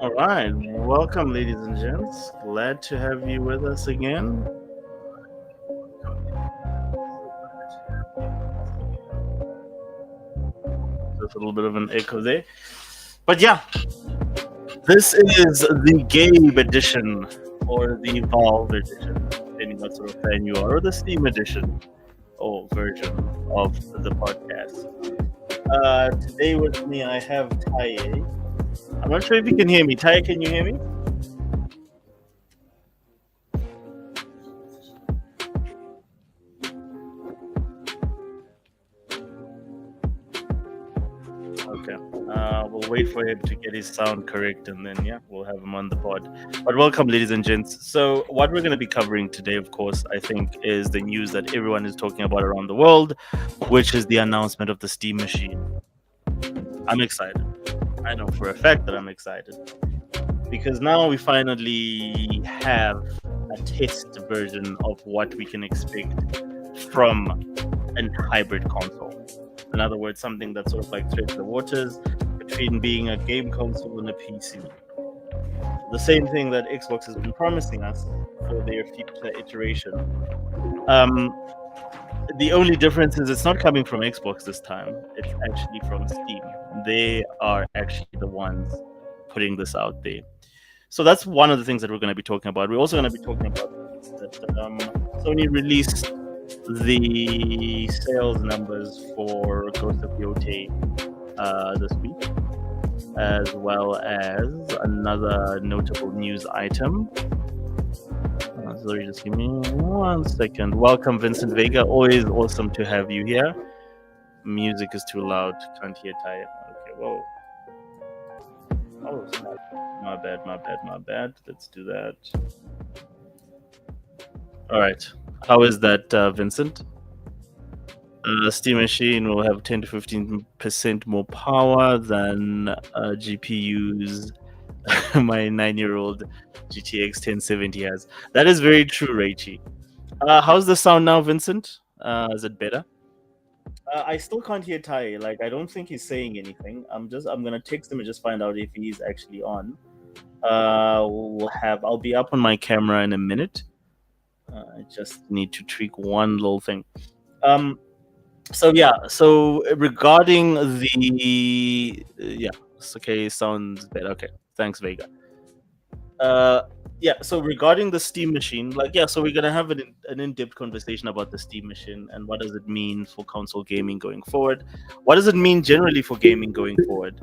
All right, welcome, ladies and gents. Glad to have you with us again. Just a little bit of an echo there, but yeah, this is the Gabe edition or the Valve edition, depending what sort of fan you are, or the Steam edition or version of the podcast. Today with me, I have Taye. I'm not sure if you can hear me. Taye, can you hear me? Okay. We'll wait for him to get his sound correct, and then we'll have him on the pod. But welcome, ladies and gents. So, what we're going to be covering today, of course, I think, is the news that everyone is talking about around the world, which is the announcement of the Steam machine. I'm excited. I know for a fact that I'm excited because now we finally have a test version of what we can expect from a hybrid console. In other words, something that sort of like treads the waters between being a game console and a PC. The same thing that Xbox has been promising us for their future iteration. The only difference is it's not coming from Xbox this time. It's actually from Steam. They are actually the ones putting this out there. So that's one of the things that we're going to be talking about. We're also going to be talking about that Sony released the sales numbers for Ghost of Yotei this week, as well as another notable news item. Sorry, just give me 1 second. Welcome, Vincent Vega. Always awesome to have you here. Music is too loud. Can't hear Taye. Okay, whoa. Oh, my bad. Let's do that. All right. How is that, Vincent? The Steam machine will have 10 to 15% more power than GPUs my 9-year-old GTX 1070 has. That is very true, Raichi. How's the sound now, Vincent? Is it better? I still can't hear Taye. Like, I don't think he's saying anything. I'm gonna text him and just find out if he's actually on. I'll be up on my camera in a minute. I just need to tweak one little thing. So regarding the okay, sounds better. Okay, thanks, Vega. So regarding the Steam machine, so we're gonna have an in-depth conversation about the Steam machine and what does it mean for console gaming going forward. What does it mean generally for gaming going forward?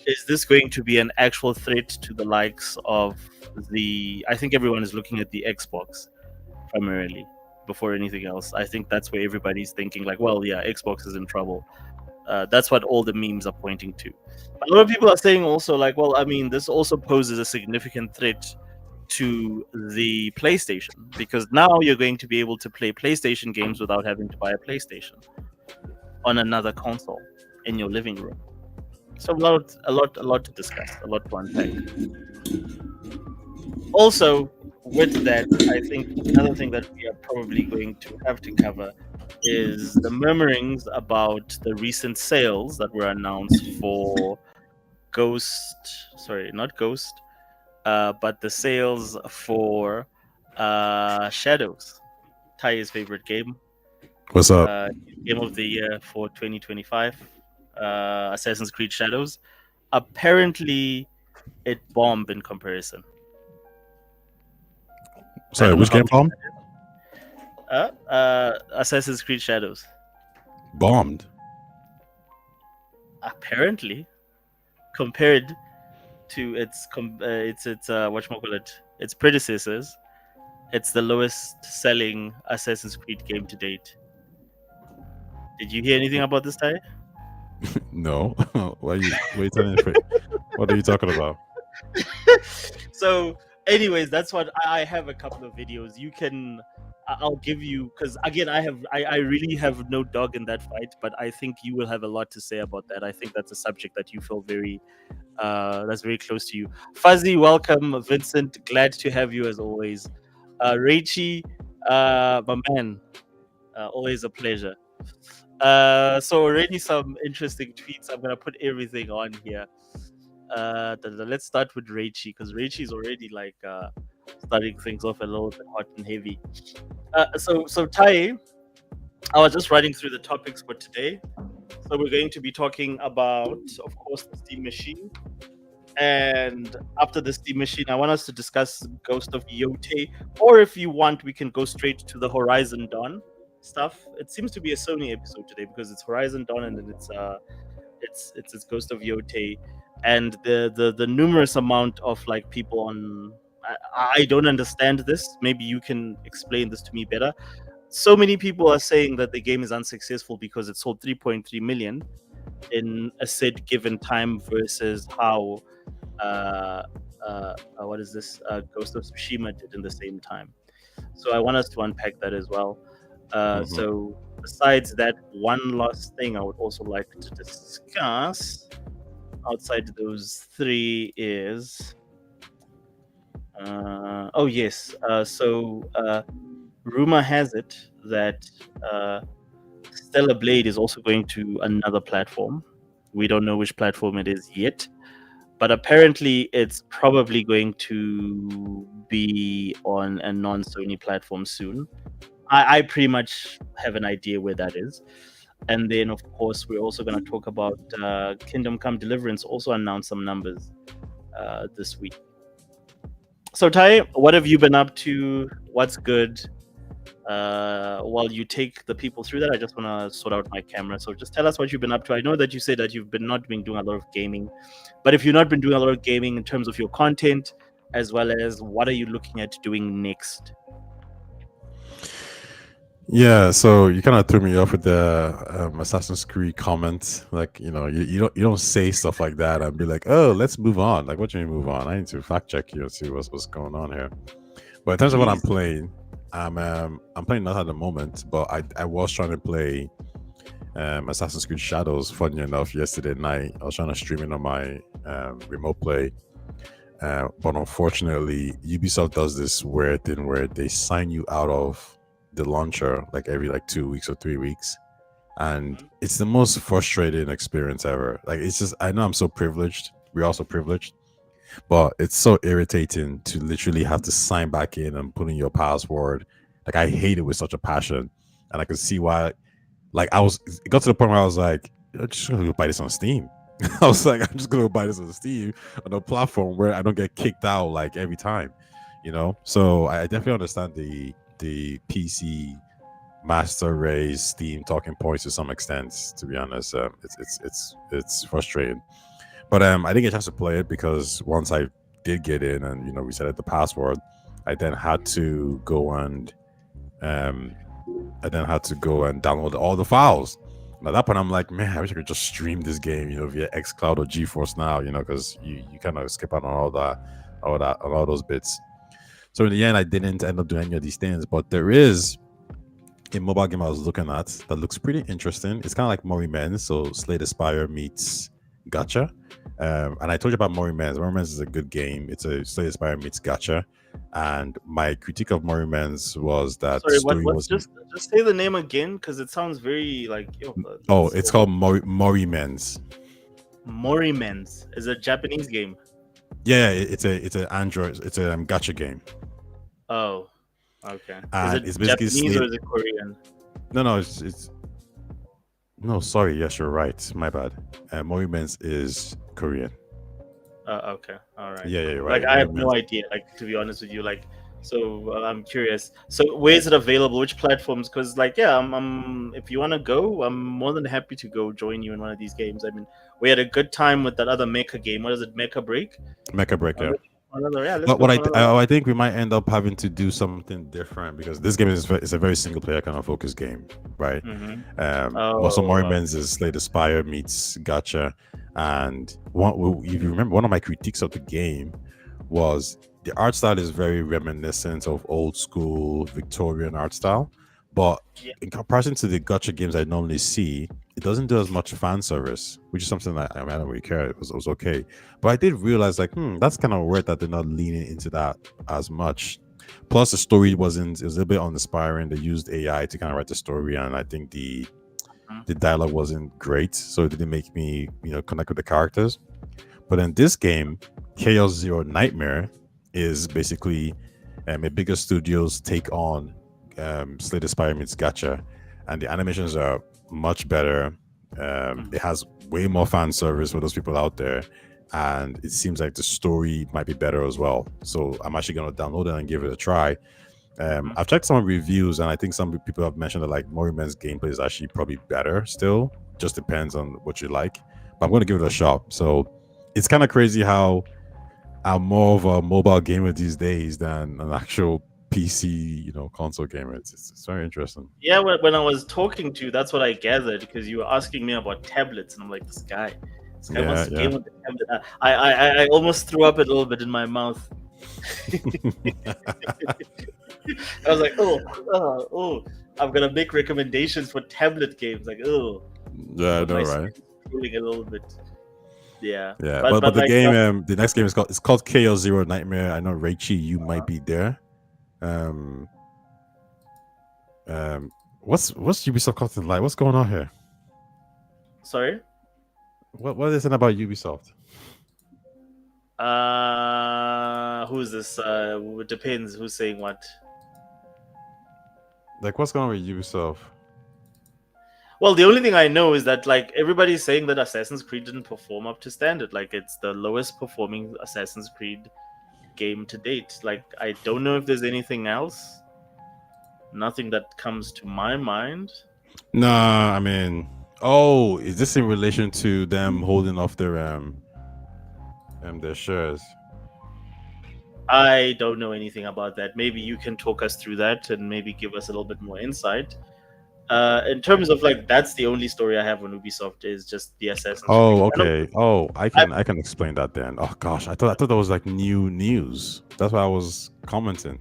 Is this going to be an actual threat to the likes of I think everyone is looking at the Xbox primarily before anything else. I think that's where everybody's thinking Xbox is in trouble. That's what all the memes are pointing to. But a lot of people are saying also this also poses a significant threat to the PlayStation, because now you're going to be able to play PlayStation games without having to buy a PlayStation on another console in your living room. So a lot to discuss, a lot to unpack. Also, with that, I think another thing that we are probably going to have to cover is the murmurings about the recent sales that were announced for but the sales for Shadows, Taya's favorite game. What's up? Game of the year for 2025, Assassin's Creed Shadows. Apparently, it bombed in comparison. Sorry, which game bombed? Assassin's Creed Shadows. Bombed. Apparently, compared to its its predecessors, it's the lowest selling Assassin's Creed game to date. Did you hear anything about this, Ty? No. Why are you telling me? What are you talking about? So, anyways, that's what I have a couple of videos. I'll give you, because again, I really have no dog in that fight, but I think you will have a lot to say about that. I think that's a subject that you feel that's very close to you. Fuzzy, welcome. Vincent, glad to have you as always. Raichi, my man, always a pleasure. So already some interesting tweets. I'm gonna put everything on here. Let's start with Reichi, because Reichi is already like starting things off a little bit hot and heavy. So Tai, I was just running through the topics for today. So we're going to be talking about, of course, the Steam Machine. And after the Steam Machine, I want us to discuss Ghost of Yotei. Or if you want, we can go straight to the Horizon Dawn stuff. It seems to be a Sony episode today because it's Horizon Dawn and then it's Ghost of Yotei, and the numerous amount of like people on. I don't understand this. Maybe you can explain this to me better. So many people are saying that the game is unsuccessful because it sold 3.3 million in a said given time versus how what is this Ghost of Tsushima did in the same time. So I want us to unpack that as well. So besides that, one last thing I would also like to discuss outside those three is oh yes, rumor has it that Stellar Blade is also going to another platform. We don't know which platform it is yet, but apparently it's probably going to be on a non-Sony platform soon. I pretty much have an idea where that is. And then, of course, we're also going to talk about Kingdom Come Deliverance, also announced some numbers this week. So, Tai, what have you been up to? What's good? While you take the people through that, I just want to sort out my camera. So just tell us what you've been up to. I know that you said that you've not been doing a lot of gaming, but if you've not been doing a lot of gaming in terms of your content, as well as what are you looking at doing next? Yeah, so you kind of threw me off with the Assassin's Creed comment. Like, you don't say stuff like that and be like, oh, let's move on. Like, what do you mean move on? I need to fact check you and see what's going on here. But in terms of what I'm playing, I'm playing not at the moment, but I was trying to play Assassin's Creed Shadows. Funny enough, yesterday night I was trying to stream it on my remote play, but unfortunately, Ubisoft does this weird thing where they sign you out of the launcher like every 2 weeks or 3 weeks, and it's the most frustrating experience ever. Like, it's just, I know I'm so privileged. We're also privileged. But it's so irritating to literally have to sign back in and put in your password. Like, I hate it with such a passion. And I can see why. Like, it got to the point where I was like, I'm just going to go buy this on Steam. I was like, I'm just going to buy this on Steam on a platform where I don't get kicked out like every time, So I definitely understand the PC master race Steam talking points to some extent, to be honest. It's frustrating. But I didn't get a chance to play it because once I did get in and reset the password, I then had to go and download all the files. And at that point, I'm like, man, I wish I could just stream this game, via xCloud or GeForce Now, because you kind of skip out on all those bits. So in the end, I didn't end up doing any of these things. But there is a mobile game I was looking at that looks pretty interesting. It's kind of like Mori Men, so Slay the Spire meets Gacha. And I told you about Mori Men's. Mori Men's is a good game. It's a Slay the Spire meets Gacha. And my critique of Mori Men's was that the story was just say the name again, because it sounds very like it's called Mori Men's. Mori Men's is a Japanese game. Yeah, it's a Android. It's a Gacha game. Oh, okay. And is it Japanese or is it Korean? No, it's no, sorry. Yes, you're right. My bad. Mori Men's is Korean. Okay, all right. Yeah, you're right. Like, I have no idea. Like, to be honest with you, so I'm curious. So where is it available? Which platforms? Because I'm if you want to go, I'm more than happy to go join you in one of these games. I mean, we had a good time with that other Mecha game. What is it? Mecha Break. Yeah. But I think we might end up having to do something different because this game is a very single player kind of focused game, right? Also, Mori Men's is Slay the Spire meets Gacha, and if you remember, one of my critiques of the game was the art style is very reminiscent of old school Victorian art style, but in comparison to the Gacha games I normally see, it doesn't do as much fan service, which is something that I don't really care. It was okay, but I did realize that's kind of weird that they're not leaning into that as much. Plus, the story it was a little bit uninspiring. They used AI to kind of write the story, and I think the dialogue wasn't great, so it didn't make me connect with the characters. But in this game, Chaos Zero Nightmare is basically a bigger studio's take on Slay the Spire meets Gacha, and the animations are much better. It has way more fan service for those people out there, and it seems like the story might be better as well. So I'm actually gonna download it and give it a try. I've checked some reviews, and I think some people have mentioned that like Moriman's gameplay is actually probably better. Still, just depends on what you like. But I'm going to give it a shot. So it's kind of crazy how I'm more of a mobile gamer these days than an actual PC, console gamer. It's very interesting. Yeah, when I was talking to you, that's what I gathered, because you were asking me about tablets, and I'm like, this guy wants to game with the tablet. I almost threw up a little bit in my mouth. I was like, oh, I'm gonna make recommendations for tablet games. Like, yeah, I know, right? Cooling a little bit. Yeah. But the game, the next game is called Chaos Zero Nightmare. I know Raichi, you might be there. What's Ubisoft content like? What's going on here? Sorry. What is it about Ubisoft? Who's this? It depends who's saying what. Like, what's going on with Ubisoft? Well, the only thing I know is that like everybody's saying that Assassin's Creed didn't perform up to standard. Like, it's the lowest performing Assassin's Creed game to date. Like, I don't know if there's anything else. Nothing that comes to my mind. Nah, I mean, is this in relation to them holding off their shares? I don't know anything about that. Maybe you can talk us through that and maybe give us a little bit more insight. In terms of like, that's the only story I have on Ubisoft is just the Assassin's Creed. Okay. I can explain that then. Oh gosh, I thought that was like new news. That's why I was commenting.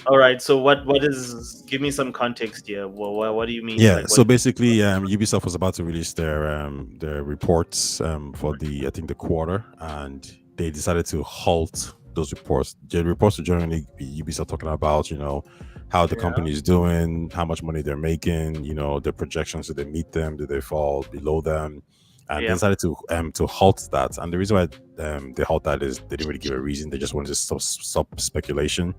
All right. So what is? Give me some context here. What do you mean? Yeah. So basically, Ubisoft was about to release their reports for the quarter, and they decided to halt those reports. The reports are generally Ubisoft talking about how the company is doing, how much money they're making, their projections. Do they meet them? Do they fall below them? And they decided to halt that. And the reason why they halt that is they didn't really give a reason. They just wanted to stop speculation.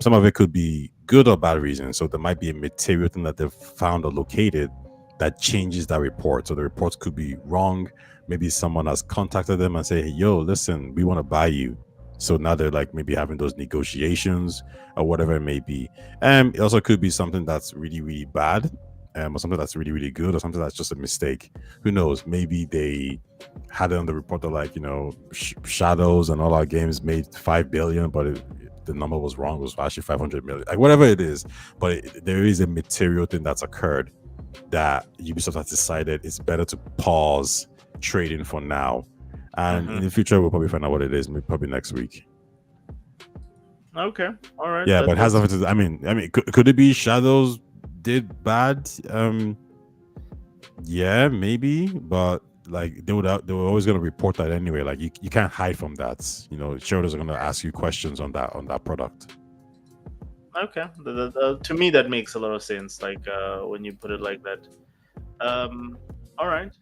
Some of it could be good or bad reasons. So there might be a material thing that they've found or located that changes that report. So the reports could be wrong. Maybe someone has contacted them and say, hey, yo, listen, we want to buy you. So now they're like maybe having those negotiations or whatever it may be. It also could be something that's really, really bad. Or something that's really, really good, or something that's just a mistake. Who knows? Maybe they had it on the report that like Shadows and all our games made 5 billion, but the number was wrong. It was actually 500 million. Like whatever it is, but there is a material thing that's occurred that Ubisoft has decided it's better to pause trading for now, and in the future we'll probably find out what it is. Maybe probably next week. Okay, all right. Yeah, but it has nothing to. I mean, could it be Shadows did bad? Yeah, maybe, but like they were always going to report that anyway. Like you can't hide from that. Shareholders are going to ask you questions on that product. Okay, to me that makes a lot of sense. Like when you put it like that. All right,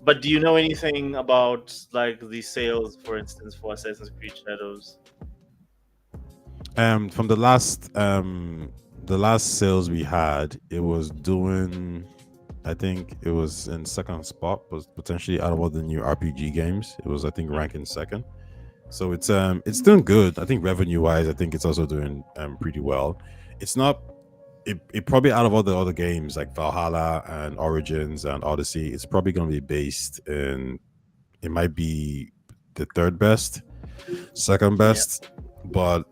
but do you know anything about like the sales, for instance, for Assassin's Creed Shadows? From the last sales we had, it was doing, I think it was in second spot, but potentially out of all the new RPG games, it was I think ranking second. So it's doing good. I think revenue wise, I think it's also doing pretty well. It's not it probably out of all the other games like Valhalla and Origins and Odyssey, it's probably going to be based in, it might be the third best, second best, but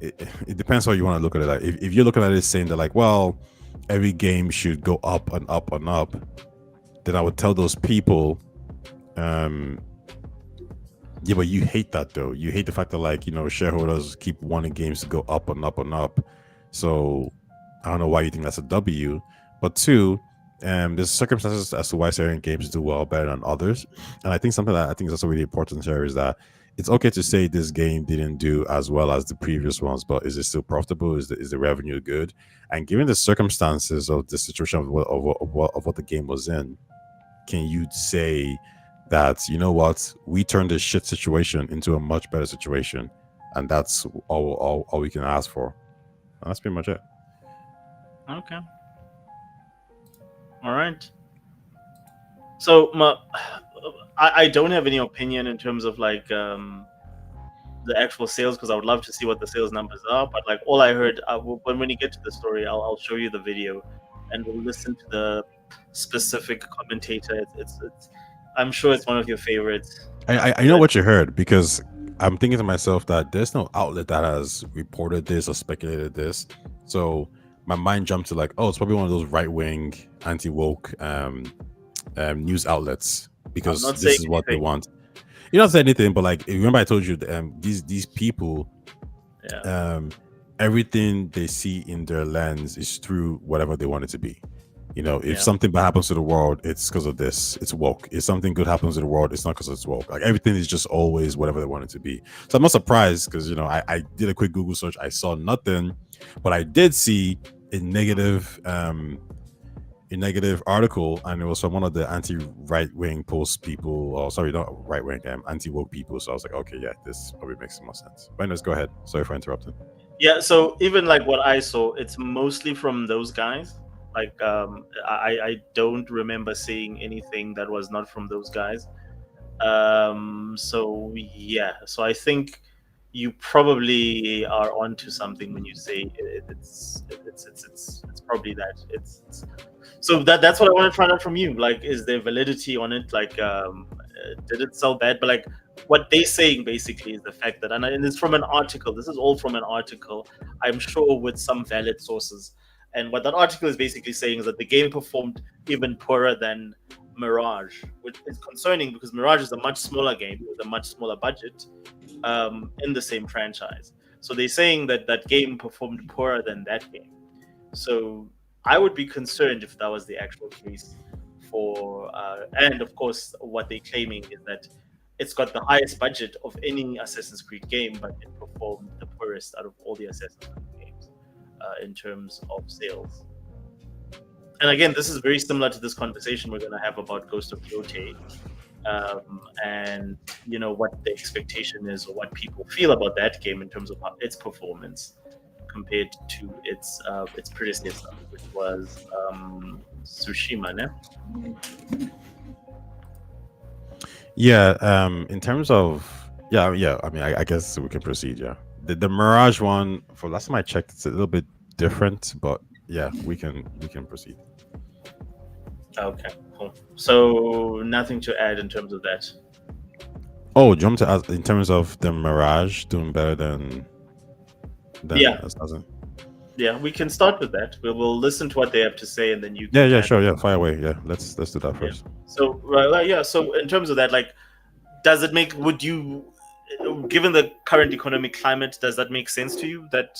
it depends how you want to look at it. Like if you're looking at it saying that like, well, every game should go up and up and up, then I would tell those people, yeah, but you hate that though. You hate the fact that like, shareholders keep wanting games to go up and up and up. So I don't know why you think that's a W. But two, there's circumstances as to why certain games do well better than others. And I think something that I think is also really important here is that it's okay to say this game didn't do as well as the previous ones, but is it still profitable? Is the revenue good? And given the circumstances of the situation of what the game was in, can you say that, you know what, we turned this shit situation into a much better situation, and that's all we can ask for. And that's pretty much it. Okay. All right. So I don't have any opinion in terms of like the actual sales, because I would love to see what the sales numbers are. But like all I heard, when you get to the story, I'll show you the video, and we'll listen to the specific commentator. It's I'm sure it's one of your favorites. I know what you heard, because I'm thinking to myself that there's no outlet that has reported this or speculated this. So my mind jumped to like, oh, it's probably one of those right wing, anti woke news outlets, I'm because not this saying is what they anything. want. You don't say anything, but like, remember I told you these people, Yeah. everything they see in their lens is through whatever they want it to be. You know, if Yeah. something bad happens to the world, it's because of this. It's woke. If something good happens to the world, it's not because it's woke. Like, everything is just always whatever they want it to be. So I'm not surprised, because, you know, I did a quick Google search. I saw nothing, but I did see a negative article, and it was from one of the anti-right wing post people, or sorry, not right wing, anti-woke people. So I was like, okay, yeah, this probably makes more sense. But anyways, go ahead. Sorry for interrupting. Yeah, so even like what I saw, it's mostly from those guys. Like I don't remember seeing anything that was not from those guys. So yeah, so I think you probably are onto something when you say it's probably that. So that's what I want to find out from you. Like, is there validity on it? Like, did it sell bad? But like, what they're saying basically is the fact that, and it's from an article. This is all from an article, I'm sure, with some valid sources. And what that article is basically saying is that the game performed even poorer than Mirage, which is concerning because Mirage is a much smaller game with a much smaller budget in the same franchise. So they're saying that that game performed poorer than that game. So I would be concerned if that was the actual case for, and of course, what they're claiming is that it's got the highest budget of any Assassin's Creed game, but it performed the poorest out of all the Assassin's Creed games in terms of sales. And again, this is very similar to this conversation we're going to have about Ghost of Yotei, and you know what the expectation is, or what people feel about that game in terms of its performance compared to its predecessor, which was Tsushima. Ne? Yeah. In terms of, yeah. I mean, I guess we can proceed. Yeah. The Mirage one, for last time I checked, it's a little bit different, but yeah, we can proceed. Okay, cool. So nothing to add in terms of that. Oh, do you want me to ask in terms of the Mirage doing better than Yeah. Assassin? Yeah, we can start with that. We'll listen to what they have to say, and then you can Yeah, add. sure. Yeah, fire away. Yeah, let's do that Yeah. first. So yeah. So in terms of that, like, does it make? Would you, given the current economic climate, does that make sense to you? That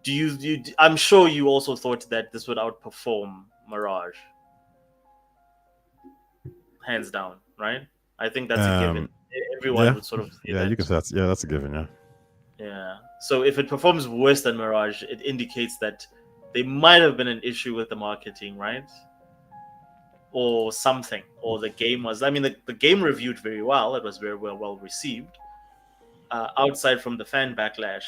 do you? I'm sure you also thought that this would outperform Mirage, hands down, right? I think that's a given. Everyone Yeah, would sort of say yeah, that. you can say that's a given. Yeah. Yeah. So if it performs worse than Mirage, it indicates that there might have been an issue with the marketing, right? Or something. Or the game was. I mean, the game reviewed very well. It was very well received. Outside from the fan backlash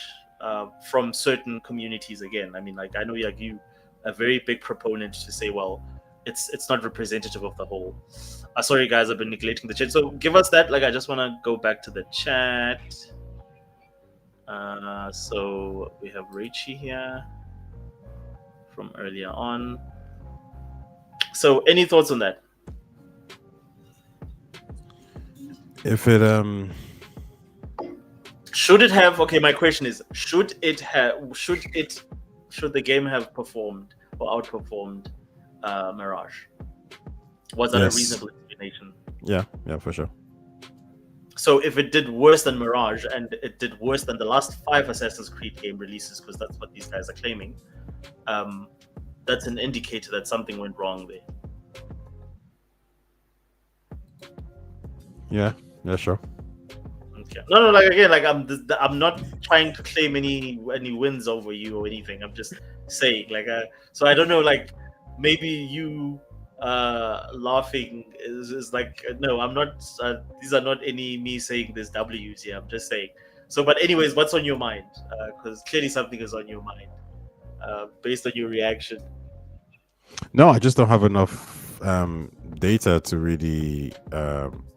from certain communities, again. I mean, like, I know you a very big proponent to say, well, it's not representative of the whole. Sorry, guys, I've been neglecting the chat. So give us that. Like, I just want to go back to the chat. So we have Rachie here from earlier on. So any thoughts on that? If it should it have, okay, my question is, should the game have performed or outperformed Mirage? Was that a reasonable explanation? Yeah, for sure. So if it did worse than Mirage, and it did worse than the last 5 Assassin's Creed game releases, because that's what these guys are claiming, that's an indicator that something went wrong there. Yeah, sure. Okay. No, like, again, like, I'm not trying to claim any wins over you or anything. I'm just saying, like, so I don't know, like, maybe you laughing is like no, I'm not. These are not any me saying there's W's here. I'm just saying. So, but anyways, what's on your mind? Because clearly something is on your mind based on your reaction. No, I just don't have enough data to really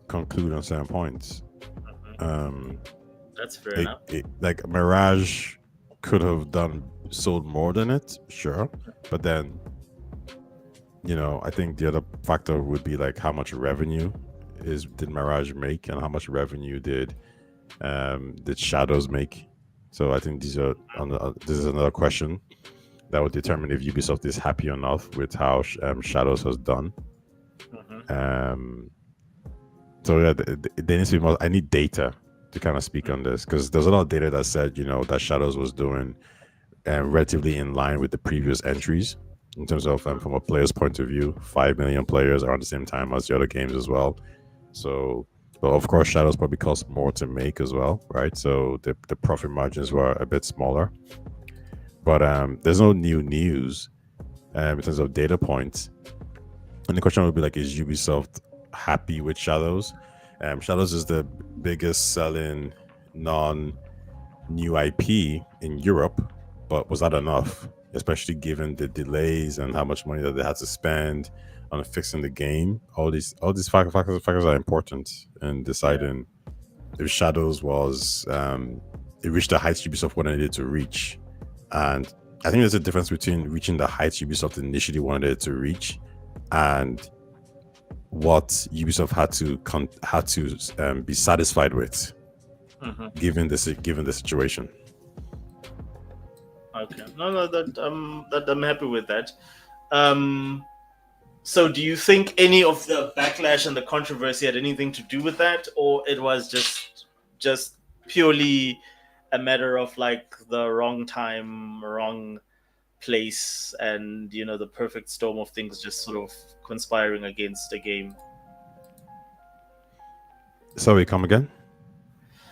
conclude on certain points. Um, That's fair enough. like Mirage could have sold more than it, sure, but then I think the other factor would be like how much revenue did Mirage make, and how much revenue did Shadows make. So I think this is another question that would determine if Ubisoft is happy or not with how Shadows has done. So yeah, there needs to be more. I need data to kind of speak on this, because there's a lot of data that said that Shadows was doing relatively in line with the previous entries in terms of from a player's point of view. 5 million players around the same time as the other games as well. So, but of course, Shadows probably cost more to make as well, right? So the profit margins were a bit smaller. But there's no new news in terms of data points. And the question would be like, is Ubisoft happy with Shadows? Shadows is the biggest selling non-new IP in Europe, but was that enough? Especially given the delays and how much money that they had to spend on fixing the game. All these factors are important in deciding if Shadows was it reached the heights Ubisoft wanted it to reach. And I think there's a difference between reaching the heights Ubisoft initially wanted it to reach and what Ubisoft had to be satisfied with, given the situation. Okay, no, that I'm happy with that. So, do you think any of the backlash and the controversy had anything to do with that, or it was just purely a matter of like the wrong time, wrong place, and the perfect storm of things just sort of conspiring against the game? Sorry, come again?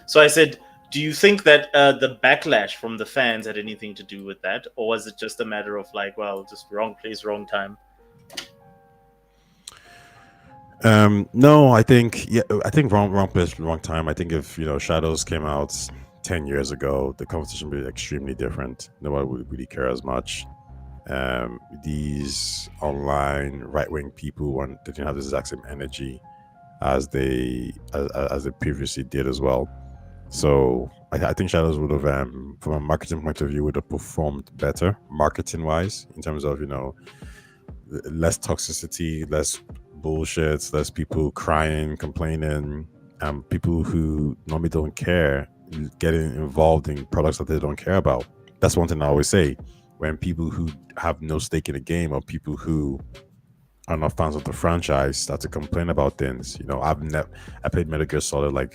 So I said, do you think that the backlash from the fans had anything to do with that, or was it just a matter of like, well, just wrong place, wrong time? No, I think wrong place, wrong time. I think if Shadows came out 10 years ago, the competition would be extremely different. Nobody would really care as much. These online right-wing people didn't have the exact same energy as they previously did as well. So I think Shadows would have, from a marketing point of view, would have performed better marketing-wise in terms of less toxicity, less bullshit, less people crying, complaining, people who normally don't care getting involved in products that they don't care about. That's one thing I always say. When people who have no stake in the game, or people who are not fans of the franchise, start to complain about things, I played Metal Gear Solid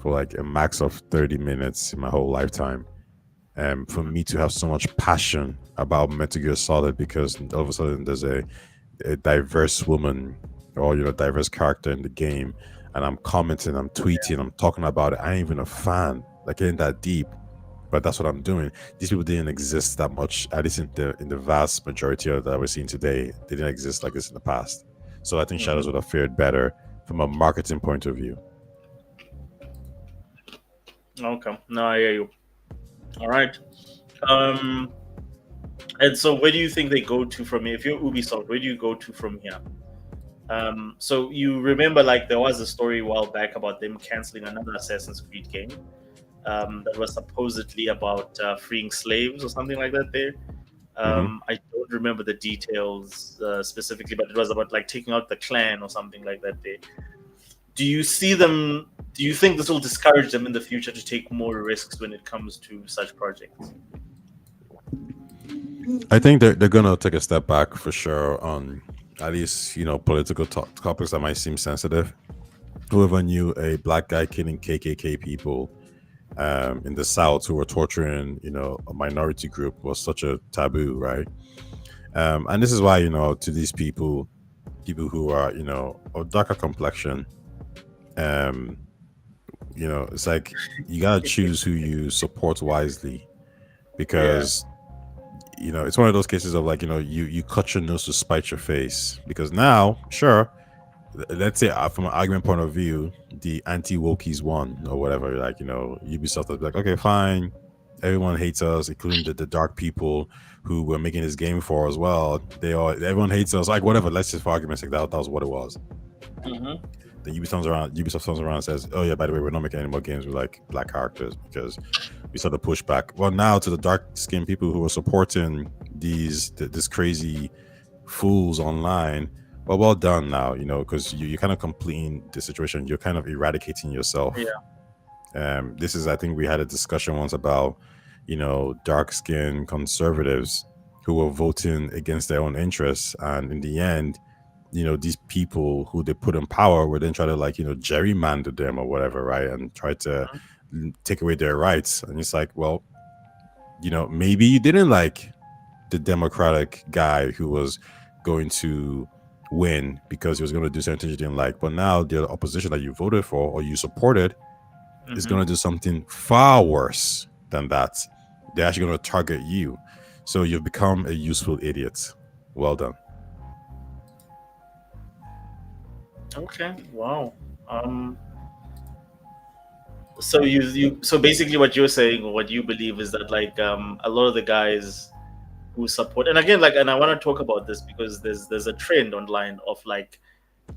for a max of 30 minutes in my whole lifetime. For me to have so much passion about Metal Gear Solid because all of a sudden there's a diverse woman or diverse character in the game, and I'm commenting, I'm tweeting, I'm talking about it. I ain't even a fan, like it ain't that deep, but that's what I'm doing. These people didn't exist that much, at least in the vast majority of that we're seeing today. They didn't exist like this in the past. So I think Shadows would have fared better from a marketing point of view. Okay, no, I hear you. All right. And so where do you think they go to from here? If you're Ubisoft, where do you go to from here? So you remember, like, there was a story a while back about them canceling another Assassin's Creed game that was supposedly about freeing slaves or something like that there. I don't remember the details specifically, but it was about like taking out the clan or something like that there. Do you think this will discourage them in the future to take more risks when it comes to such projects? I think they're gonna take a step back for sure on at least political topics that might seem sensitive. Whoever knew a black guy killing KKK people in the South who were torturing a minority group was such a taboo, right? And this is why to these people who are of darker complexion, it's like you gotta choose who you support wisely, because it's one of those cases of like, you cut your nose to spite your face, because now, sure, let's say from an argument point of view, the anti-wokies won or whatever. Like, Ubisoft is like, okay, fine, everyone hates us, including the dark people who were making this game for as well. Everyone hates us, like whatever. Let's just, for argument's sake, that was what it was. Mm-hmm. Then Ubisoft turns around and says, oh yeah, by the way, we're not making any more games with like black characters because we saw the pushback. Well, now to the dark skinned people who were supporting this crazy fools online, well done now, because you're kind of completing the situation. You're kind of eradicating yourself. This is, I think we had a discussion once about, dark skinned conservatives who were voting against their own interests, and in the end, these people who they put in power would then try to like, gerrymander them or whatever, right? And try to take away their rights. And it's like, well, maybe you didn't like the Democratic guy who was going to win because he was going to do something you didn't like. But now the opposition that you voted for or you supported is going to do something far worse than that. They're actually going to target you. So you've become a useful idiot. Well done. Okay. Wow. So so basically what you're saying, or what you believe, is that like a lot of the guys who support, and again, like, and I want to talk about this because there's a trend online of like,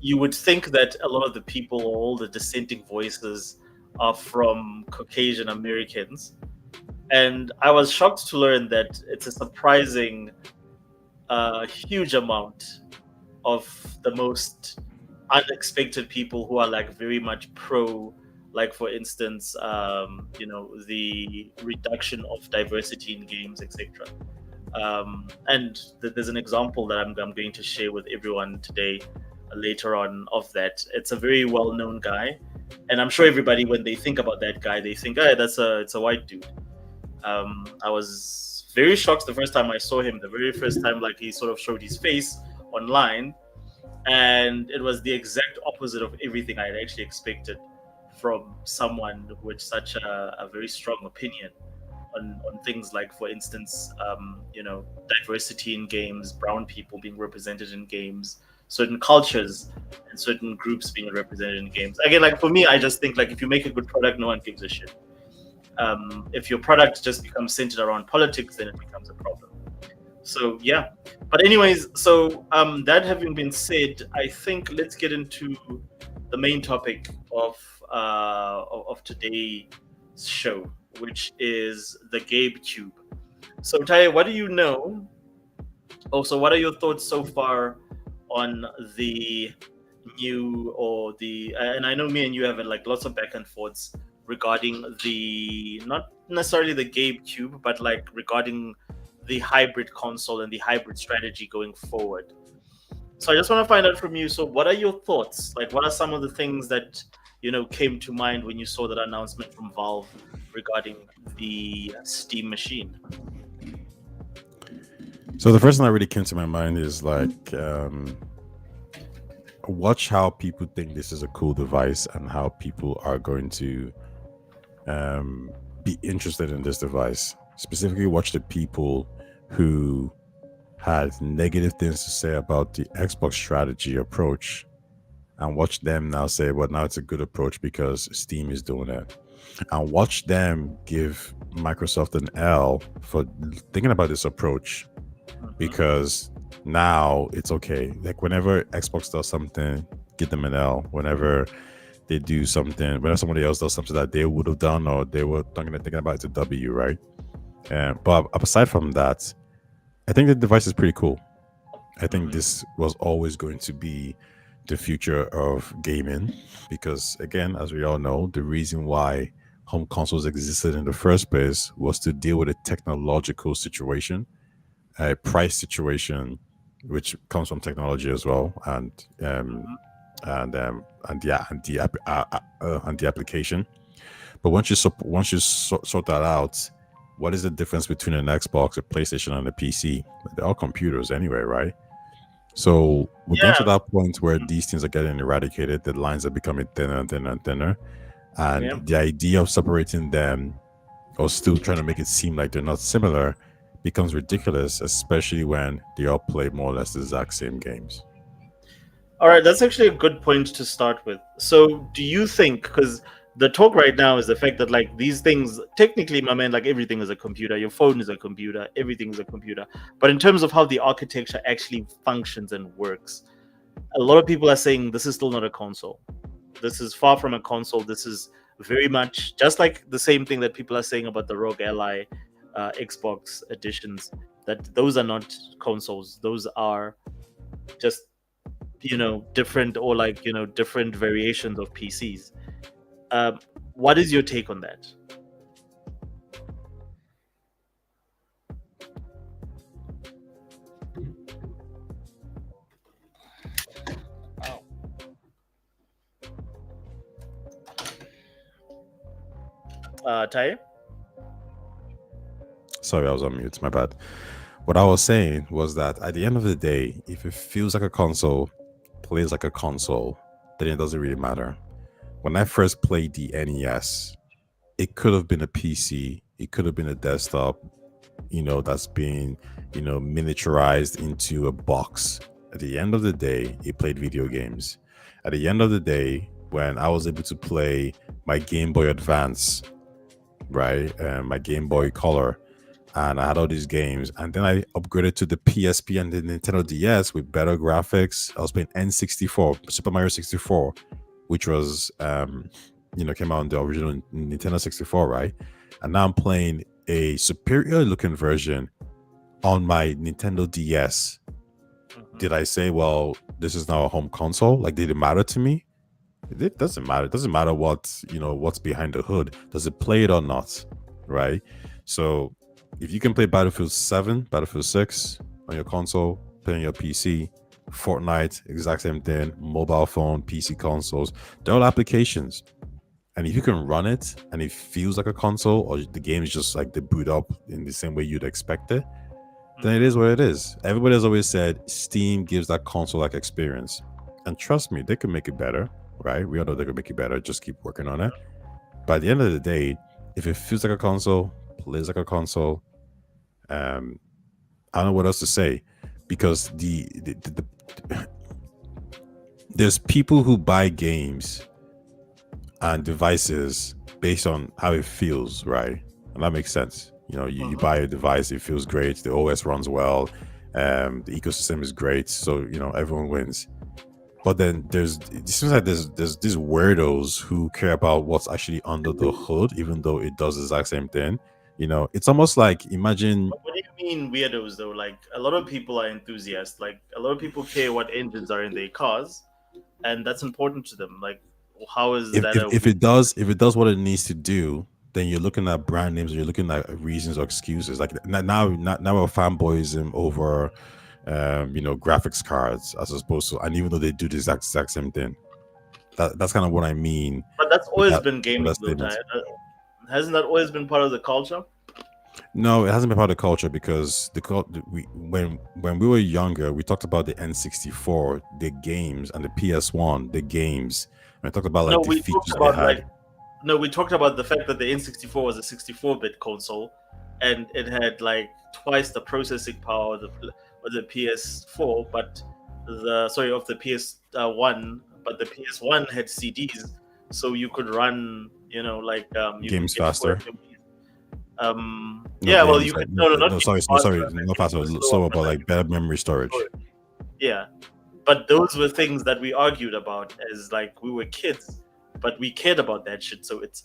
you would think that a lot of the people, all the dissenting voices, are from Caucasian Americans, and I was shocked to learn that it's a surprising huge amount of the most unexpected people who are like very much pro, like for instance, the reduction of diversity in games, etc. And there's an example that I'm going to share with everyone today, later on, of that. It's a very well-known guy, and I'm sure everybody, when they think about that guy, they think, "Hey, it's a white dude." I was very shocked the first time I saw him. The very first time, like, he sort of showed his face online, and it was the exact opposite of everything I had actually expected from someone with such a very strong opinion on things like, for instance, diversity in games, brown people being represented in games, certain cultures and certain groups being represented in games. Again, like, for me, I just think, like, if you make a good product, no one gives a shit. If your product just becomes centered around politics, then it becomes a problem. So yeah, but anyways, so that having been said, I think let's get into the main topic of today's show, which is the GabeCube. So Tai, what do you know? Also, what are your thoughts so far on the new, or the and I know me and you have had like lots of back and forths regarding the, not necessarily the GabeCube, but like regarding the hybrid console and the hybrid strategy going forward. So I just want to find out from you. So what are your thoughts? Like, what are some of the things that came to mind when you saw that announcement from Valve regarding the Steam machine? So the first thing that really came to my mind is like, watch how people think this is a cool device and how people are going to be interested in this device. Specifically, watch the people who had negative things to say about the Xbox strategy approach, and watch them now say, well, now it's a good approach because Steam is doing it. And watch them give Microsoft an L for thinking about this approach, because now it's okay. Like, whenever Xbox does something, give them an L. Whenever they do something, whenever somebody else does something that they would have done or they were thinking about, it's a W, right? But aside from that, I think the device is pretty cool. I think this was always going to be the future of gaming, because again, as we all know, the reason why home consoles existed in the first place was to deal with a technological situation, a price situation, which comes from technology as well, and the application. But once you sort that out, what is the difference between an Xbox, a PlayStation, and a PC? They're all computers anyway, right? So we're getting to that point where these things are getting eradicated. The lines are becoming thinner and thinner and thinner. And the idea of separating them, or still trying to make it seem like they're not similar, becomes ridiculous, especially when they all play more or less the exact same games. All right, that's actually a good point to start with. So, do you think, because the talk right now is the fact that like these things, technically, my man, like everything is a computer. Your phone is a computer. Everything is a computer. But in terms of how the architecture actually functions and works, a lot of people are saying this is still not a console. This is far from a console. This is very much just like the same thing that people are saying about the Rogue Ally Xbox editions. That those are not consoles. Those are just different, or like different variations of PCs. What is your take on that? Tai? Sorry, I was on mute. My bad. What I was saying was that at the end of the day, if it feels like a console, plays like a console, then it doesn't really matter. When I first played the NES, it could have been a PC, it could have been a desktop, that's being, miniaturized into a box. At the end of the day, it played video games. At the end of the day, when I was able to play my Game Boy Advance, right, my Game Boy Color, and I had all these games, and then I upgraded to the PSP and the Nintendo DS with better graphics. I was playing N64, Super Mario 64, which was came out on the original Nintendo 64, right? And now I'm playing a superior looking version on my Nintendo DS. Did I say, well, this is now a home console? Like, did it matter to me? It doesn't matter. It doesn't matter what's behind the hood. Does it play it or not? Right? So if you can play Battlefield 7, Battlefield 6 on your console, play on your PC, Fortnite, exact same thing, mobile phone, PC consoles, they're all applications. And if you can run it and it feels like a console, or the game is just like they boot up in the same way you'd expect it, then it is what it is. Everybody has always said Steam gives that console-like experience. And trust me, they can make it better, right? We all know they can make it better. Just keep working on it. But at the end of the day, if it feels like a console, plays like a console, I don't know what else to say, because there's people who buy games and devices based on how it feels, right? And that makes sense. You buy a device, it feels great, the OS runs well, the ecosystem is great, so everyone wins. But then it seems like there's these weirdos who care about what's actually under the hood, even though it does the exact same thing. It's almost like, imagine. What do you mean weirdos though? Like, a lot of people are enthusiasts. Like, a lot of people care what engines are in their cars, and that's important to them. Like, how is if, that? if it does what it needs to do, then you're looking at brand names, or you're looking at reasons or excuses. Like now we're fanboyism over graphics cards, as opposed to, and even though they do the exact same thing. That's kind of what I mean. But that's always been gaming, though. Hasn't that always been part of the culture? No, it hasn't been part of the culture, because when we were younger, we talked about the N64, the games, and the PS1, the games. And I talked about like the features they had. We talked about the fact that the N64 was a 64-bit console, and it had like twice the processing power of the PS4, but of the PS1, but the PS1 had CDs, so you could run, games faster. You could not faster, slower, but like better memory storage. Yeah, but those were things that we argued about as like we were kids, but we cared about that shit. So it's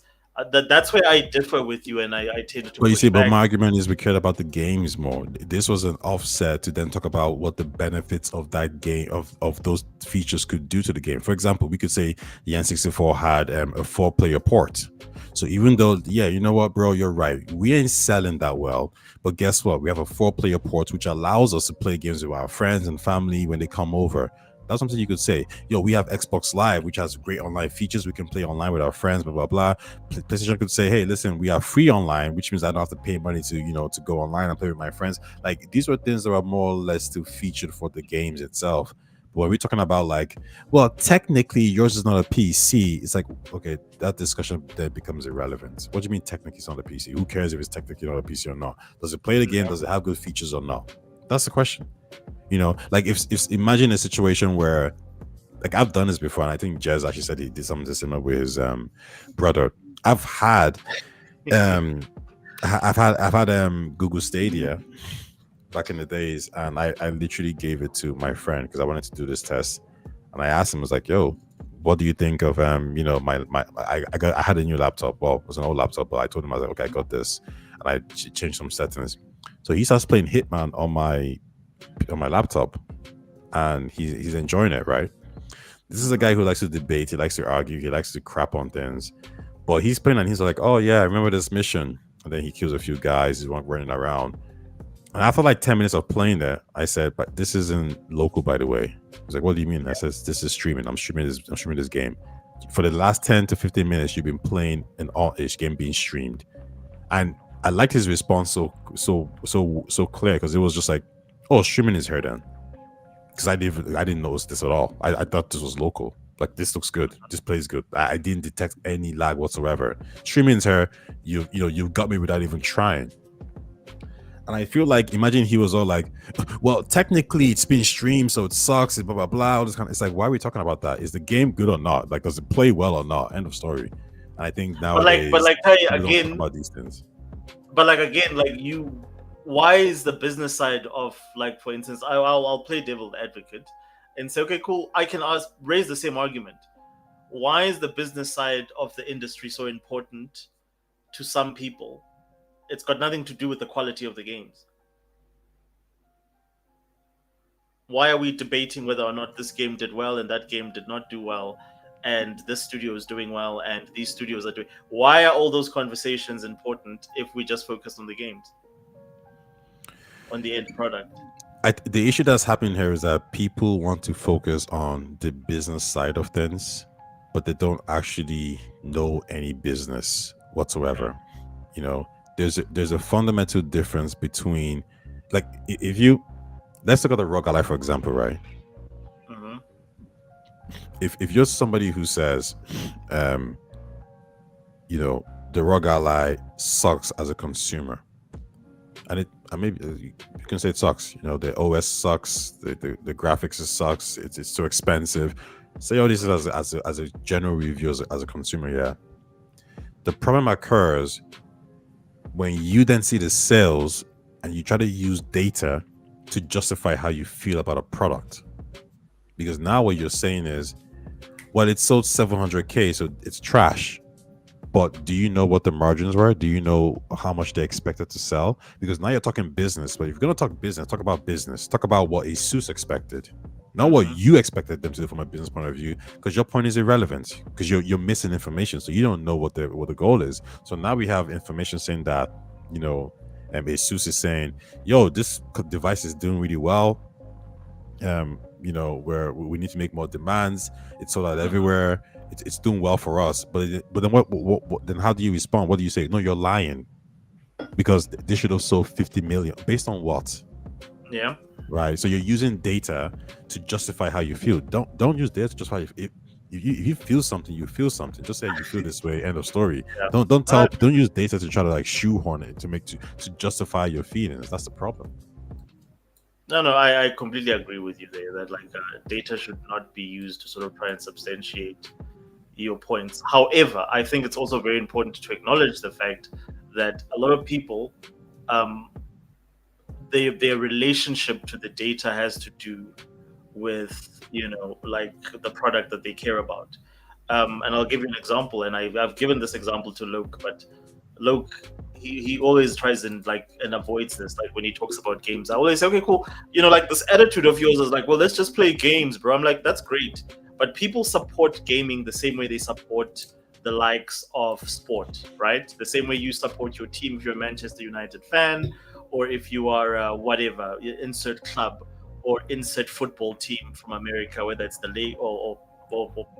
that's where I differ with you, and I tend to. But you see, but my argument is we cared about the games more. This was an offset to then talk about what the benefits of that game, of those features could do to the game. For example, we could say the N64 had a 4-player port. So even though, yeah, you know what, bro, you're right, we ain't selling that well. But guess what? We have a 4-player port, which allows us to play games with our friends and family when they come over. That's something you could say. We have Xbox Live, which has great online features. We can play online with our friends, blah, blah, blah. PlayStation could say, hey, listen, we are free online, which means I don't have to pay money to go online and play with my friends. Like, these were things that are more or less still featured for the games itself. But when we're talking about like, well, technically yours is not a PC, it's like, okay, that discussion then becomes irrelevant. What do you mean technically it's not a PC? Who cares if it's technically not a PC or not? Does it play the game? Does it have good features or not? That's the question. You know, like if imagine a situation where, like I've done this before, and I think Jez actually said he did something similar with his brother. I've had Google Stadia back in the days, and I literally gave it to my friend because I wanted to do this test, and I asked him, I was like, yo, what do you think of I had a new laptop. Well, it was an old laptop, but I told him, I was like, okay, I got this, and I changed some settings. So he starts playing Hitman on my laptop, and he's enjoying it, right? This is a guy who likes to debate, he likes to argue, he likes to crap on things. But he's playing and he's like, oh yeah, I remember this mission. And then he kills a few guys, he's running around. And after like 10 minutes of playing that, I said, but this isn't local, by the way. He's like, what do you mean? I said, this is streaming. I'm streaming this game. For the last 10 to 15 minutes, you've been playing an all-ish game being streamed. And I liked his response so clear, because it was just like, oh, streaming is here then. Because I didn't notice this at all. I thought this was local. Like, this looks good. This plays good. I didn't detect any lag whatsoever. Streaming's here. You've got me without even trying. And I feel like, imagine he was all like, well, technically it's been streamed, so it sucks, blah, blah, blah. All this kind of, it's like, why are we talking about that? Is the game good or not? Like, does it play well or not? End of story. And I think nowadays, but like don't again, talk about these things. But like again, like why is the business side of, like, for instance, I'll play devil's advocate and say, okay, cool, I can raise the same argument. Why is the business side of the industry so important to some people? It's got nothing to do with the quality of the games. Why are we debating whether or not this game did well and that game did not do well, and this studio is doing well and these studios are doing? Why are all those conversations important if we just focus on the games, on the end product? The issue that's happening here is that people want to focus on the business side of things, but they don't actually know any business whatsoever. You know, there's a fundamental difference between, like, if you, let's look at the rock ally, for example, right? Mm-hmm. If you're somebody who says, the rock ally sucks as a consumer, and maybe you can say it sucks. The OS sucks, the graphics sucks. It's too expensive. Say all this as a general review as a consumer. Yeah, the problem occurs when you then see the sales and you try to use data to justify how you feel about a product. Because now what you're saying is, well, it sold 700K, so it's trash. But do you know what the margins were? Do you know how much they expected to sell? Because now you're talking business. But if you're going to talk business, talk about business. Talk about what ASUS expected. Not what you expected them to do from a business point of view, because your point is irrelevant, because you're missing information, so you don't know what the goal is. So now we have information saying that, ASUS is saying, yo, this device is doing really well. Where we need to make more demands. It's sold out everywhere. It's doing well for us. But then what? Then how do you respond? What do you say? No, you're lying, because they should have sold 50 million. Based on what? Yeah. Right. So you're using data to justify how you feel. Don't use data to justify. If you feel something, you feel something. Just say you feel this way. End of story. Yeah. Don't use data to try to like shoehorn it to justify your feelings. That's the problem. No, I completely agree with you there. That like data should not be used to sort of try and substantiate your points. However, I think it's also very important to acknowledge the fact that a lot of people, their relationship to the data has to do with like the product that they care about. And I'll give you an example, and I've given this example to Loke, but Loke, he always tries and avoids this. Like when he talks about games, I always say, okay, cool. Like this attitude of yours is like, well, let's just play games, bro. I'm like, that's great. But people support gaming the same way they support the likes of sport, right? The same way you support your team if you're a Manchester United fan, or if you are whatever, insert club or insert football team from America, whether it's the or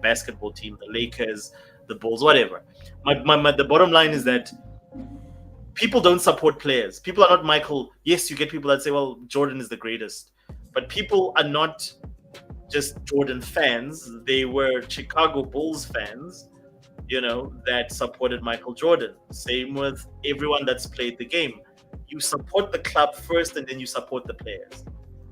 basketball team, the Lakers, the Bulls, whatever. The bottom line is that people don't support players. People are not Michael. Yes, you get people that say, well, Jordan is the greatest. But people are not just Jordan fans. They were Chicago Bulls fans, that supported Michael Jordan. Same with everyone that's played the game. You support the club first and then you support the players.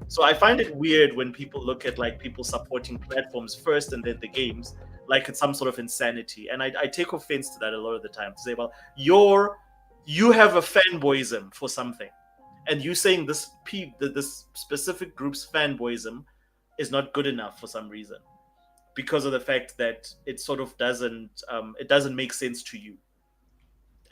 So I find it weird when people look at like people supporting platforms first and then the games, like it's some sort of insanity. And I take offense to that a lot of the time, to say, well, you have a fanboyism for something. And you saying this specific group's fanboyism is not good enough for some reason, because of the fact that it sort of doesn't make sense to you.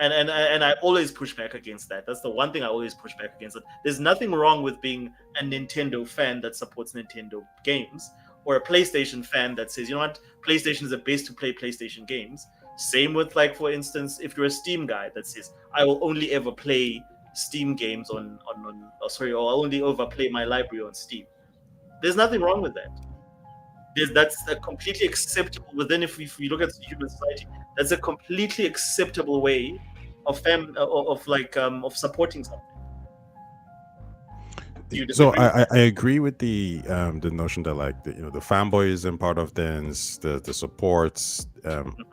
And I always push back against that. That's the one thing I always push back against. It. There's nothing wrong with being a Nintendo fan that supports Nintendo games, or a PlayStation fan that says, you know what, PlayStation is the best to play PlayStation games. Same with, like, for instance, if you're a Steam guy that says, I will only ever play Steam games or I'll only ever play my library on Steam. There's nothing wrong with that. That's a completely acceptable within. If you look at human society, that's a completely acceptable way of supporting something. So I agree with the notion that, like, the fanboyism part of things, the supports,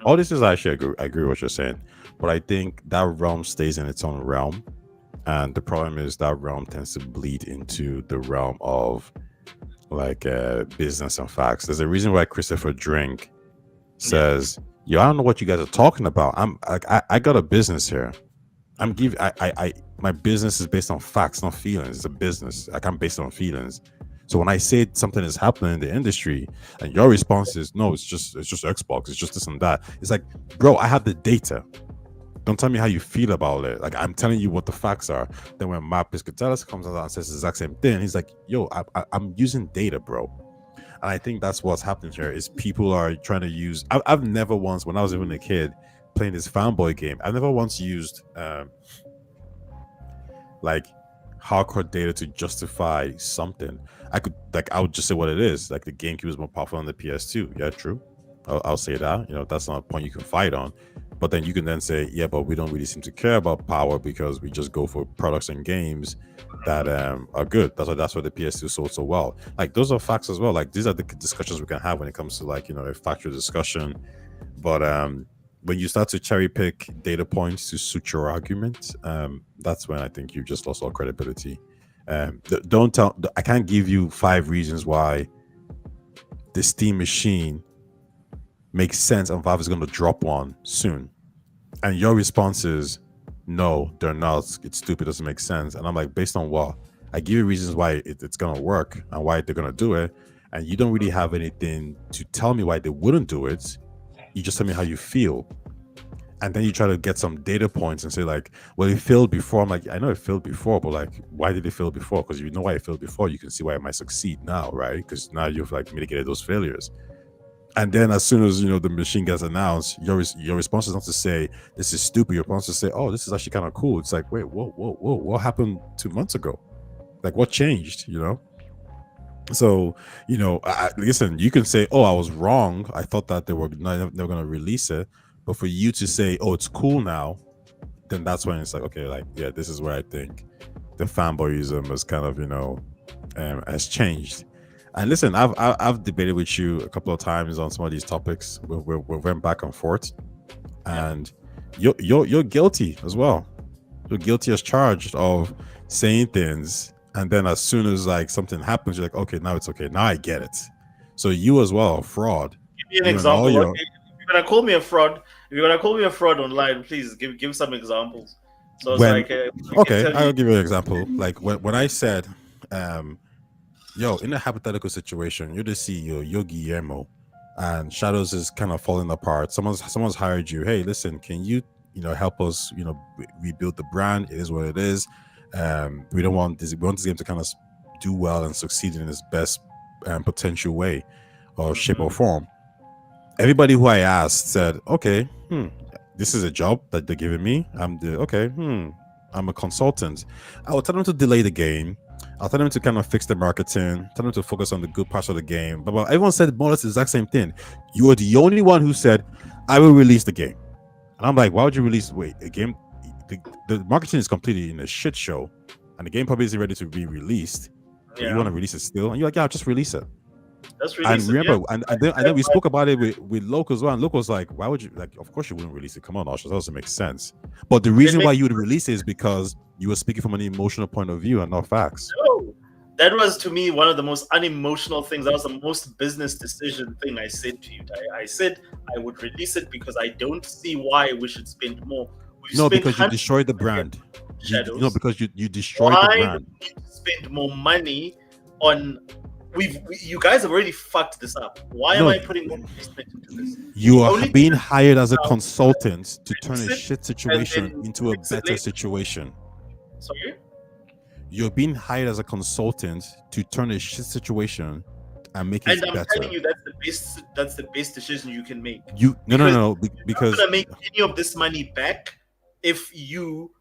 all this is actually I agree with what you're saying, but I think that realm stays in its own realm, and the problem is that realm tends to bleed into the realm of, like, business and facts. There's a reason why Christopher Drink says, "Yo, I don't know what you guys are talking about. I got a business here. My business is based on facts, not feelings. It's a business. I'm based on feelings. So when I say something is happening in the industry, and your response is, no, it's just Xbox, it's just this and that. It's like, bro, I have the data. Don't tell me how you feel about it. Like, I'm telling you what the facts are. Then when Matt Piscatellis comes out and says the exact same thing, he's like, yo, I'm using data, bro. And I think that's what's happening here, is people are trying to use... I've never once, when I was even a kid playing this fanboy game, I've never once used like hardcore data to justify something. I would just say what it is. Like, the GameCube is more powerful than the PS2. Yeah, true. I'll say that. That's not a point you can fight on. But then you can then say, yeah, but we don't really seem to care about power because we just go for products and games that are good. That's why the PS2 sold so well. Like, those are facts as well. Like, these are the discussions we can have when it comes to, like, a factual discussion. But when you start to cherry pick data points to suit your argument, that's when I think you've just lost all credibility. I can't give you 5 reasons why the Steam machine makes sense and Valve is going to drop one soon, and your response is, no, they're not, it's stupid, doesn't make sense. And I'm like, based on what? I give you reasons why it's going to work and why they're going to do it, and you don't really have anything to tell me why they wouldn't do it. You just tell me how you feel, and then you try to get some data points and say, like, well, it failed before. I'm like, I know it failed before, but, like, why did it fail before? Because you know why it failed before, you can see why it might succeed now, right? Because now you've, like, mitigated those failures. And then as soon as the machine gets announced, your response is not to say this is stupid. Your response is to say, oh, this is actually kind of cool. It's like, wait, whoa, what happened 2 months ago? Like, what changed? So listen, you can say, oh, I was wrong, I thought that they were going to release it. But for you to say, oh, it's cool now, then that's when it's like, okay, like, yeah, this is where I think the fanboyism is kind of has changed. And listen, I've debated with you a couple of times on some of these topics. We went back and forth, and you're guilty as well. You're guilty as charged of saying things, and then as soon as, like, something happens, you're like, okay, now it's okay. Now I get it. So you as well, fraud. Give me an example. Okay. If you're gonna call me a fraud online, please give some examples. So it's I'll give you an example. Like, when I said, yo, in a hypothetical situation, you're the CEO, you're Guillermo, and Shadows is kind of falling apart. Someone's hired you. Hey, listen, can you help us rebuild the brand? It is what it is. We want this game to kind of do well and succeed in its best potential way or shape or form. Everybody who I asked said, okay, this is a job that they're giving me. I'm a consultant. I will tell them to delay the game. I'll tell them to kind of fix the marketing, tell them to focus on the good parts of the game. But everyone said more or less the exact same thing. You are the only one who said, I will release the game. And I'm like, why would you release a game? The marketing is completely in a shit show, and the game probably isn't ready to be released. You want to release it still? And you're like, yeah, I'll just release it. Just And release it. remember, Yeah. and then we spoke about it with Loco as well. And Loco was like, "Why would you like? Of course you wouldn't release it. Come on, Osh, that doesn't make sense." But the It reason why makes you would release it is because you were speaking from an emotional point of view and not facts. no. That was to me one of the most unemotional things. That was the most business decision thing I said to you. I said I would release it because I don't see why we should spend more. We've No, spent because you hundreds destroyed the of millions brand. on You know, shadows. because you destroyed the Why do brand. we need to spend more money on? You guys have already fucked this up. Why am No. I putting more investment into this? You are Only being thing hired as a now, consultant to turn a release it shit and situation then into a fix it better later. situation. Sorry. You're being hired as a consultant to turn a shit situation and make it And I'm better. telling you, that's the best. That's the best decision you can make. You no Because no no You're because not gonna make any of this money back if you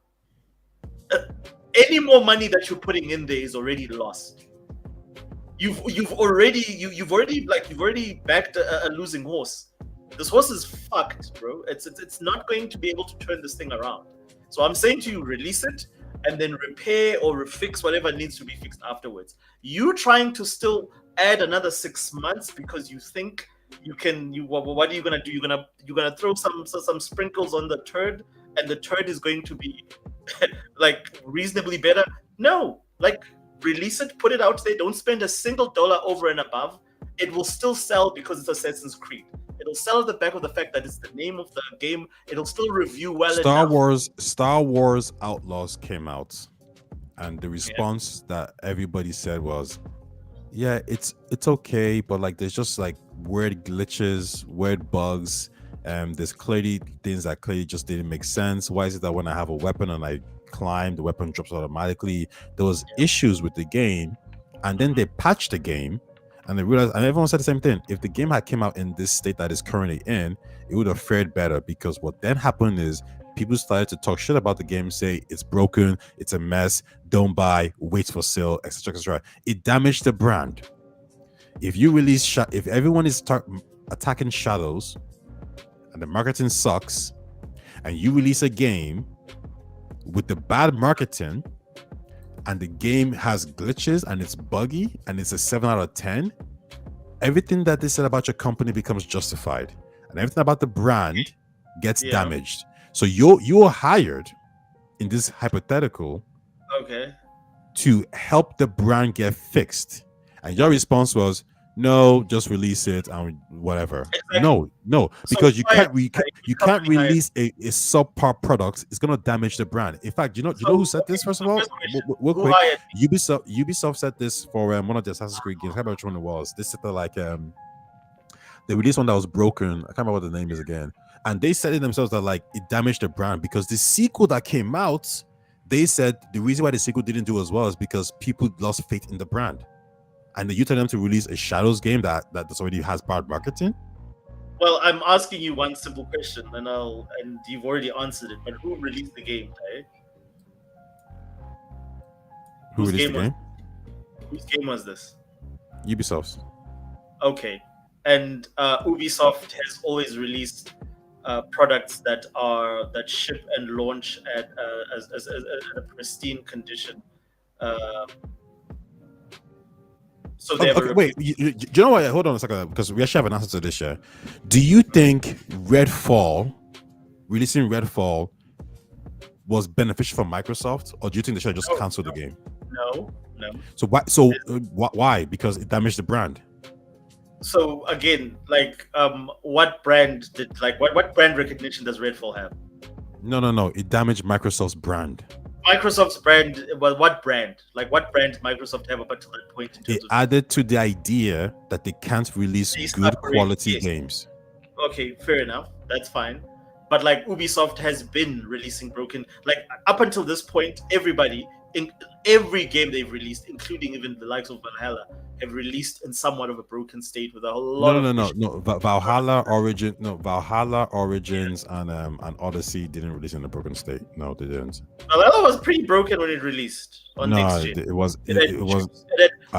any more money that you're putting in there is already lost. You've already backed a losing horse. This horse is fucked, bro. It's not going to be able to turn this thing around. So I'm saying to you, release it and then repair or fix whatever needs to be fixed afterwards. You trying to still add another 6 months because you think you can. What are you gonna do? You're gonna throw some sprinkles on the turd, and the turd is going to be like reasonably better. No, like release it, put it out there. Don't spend a single dollar over and above. It will still sell because it's Assassin's Creed. It'll sell at the back of the fact that it's the name of the game. It'll still review well enough. Star Wars Outlaws came out, and the response that everybody said was, "Yeah, it's okay, but like there's just like weird glitches, weird bugs, there's clearly things that clearly just didn't make sense. Why is it that when I have a weapon and I climb, the weapon drops automatically? There was issues with the game, and then they patched the game." And they realized, and everyone said the same thing. If the game had came out in this state that it's currently in, it would have fared better. Because what then happened is people started to talk shit about the game, say it's broken, it's a mess, don't buy, wait for sale, etc., etc. It damaged the brand. If you release, if everyone is attacking Shadows, and the marketing sucks, and you release a game with the bad marketing, and the game has glitches and it's buggy and it's a 7 out of 10, everything that they said about your company becomes justified, and everything about the brand gets damaged. So you're hired in this hypothetical, to help the brand get fixed, and your response was, "No, just release it and whatever." Exactly. No, because so you can't release a subpar product. It's gonna damage the brand. In fact, you know who said this? First of all, real quick, Ubisoft said this for one of the Assassin's Creed games. I can't remember which one it was. They said that like they released one that was broken. I can't remember what the name is again. And they said it themselves that like it damaged the brand because the sequel that came out, they said the reason why the sequel didn't do as well is because people lost faith in the brand. And you tell them to release a Shadows game that already has bad marketing? Well, I'm asking you one simple question, and you've already answered it. But who released the game, eh? Who released the game? Whose game was this? Ubisoft's. Okay, and Ubisoft has always released products that ship and launch at a pristine condition. So wait, you know what? Hold on a second, because we actually have an answer to this. Yeah, do you think releasing Redfall was beneficial for Microsoft, or do you think they should have just canceled the game? No. So why? Because it damaged the brand. So again, like, what brand did what brand recognition does Redfall have? No. It damaged Microsoft's brand. Microsoft's brand, well, what brand? Like, what brand did Microsoft have up until that point? It added to the idea that they can't release good quality games. Okay, fair enough. That's fine. But like, Ubisoft has been releasing broken. Like, up until this point, everybody in every game they've released, including even the likes of Valhalla, have released in somewhat of a broken state with a whole lot of no. Valhalla Origins and Odyssey didn't release in a broken state. No, they didn't. Valhalla was pretty broken when it released on next gen. It was.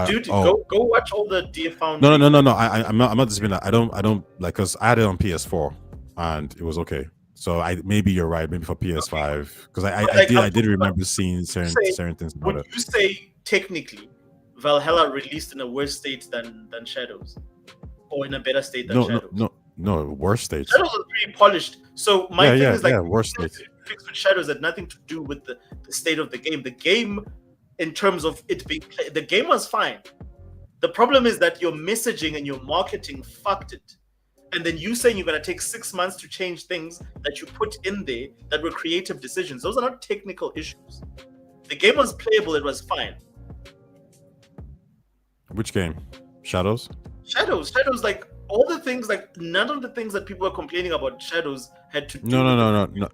Dude, go watch all the Dear Found. No. I'm not disputing that. I don't like, because I had it on PS4 and it was okay. So maybe you're right. Maybe for PS5, because I did remember seeing certain things about it. When you say technically, Valhalla released in a worse state than Shadows, or in a better state than No, no, Shadows? no. Worse states. Shadows was pretty polished. So my thing is like Worse states. fixed with Shadows had nothing to do with the state of the game. The game, in terms of it being played, the game was fine. The problem is that your messaging and your marketing fucked it. And then you saying you're going to take 6 months to change things that you put in there that were creative decisions. Those are not technical issues. The game was playable. It was fine. Which game? Shadows? Shadows, like all the things, like none of the things that people are complaining about Shadows had to do.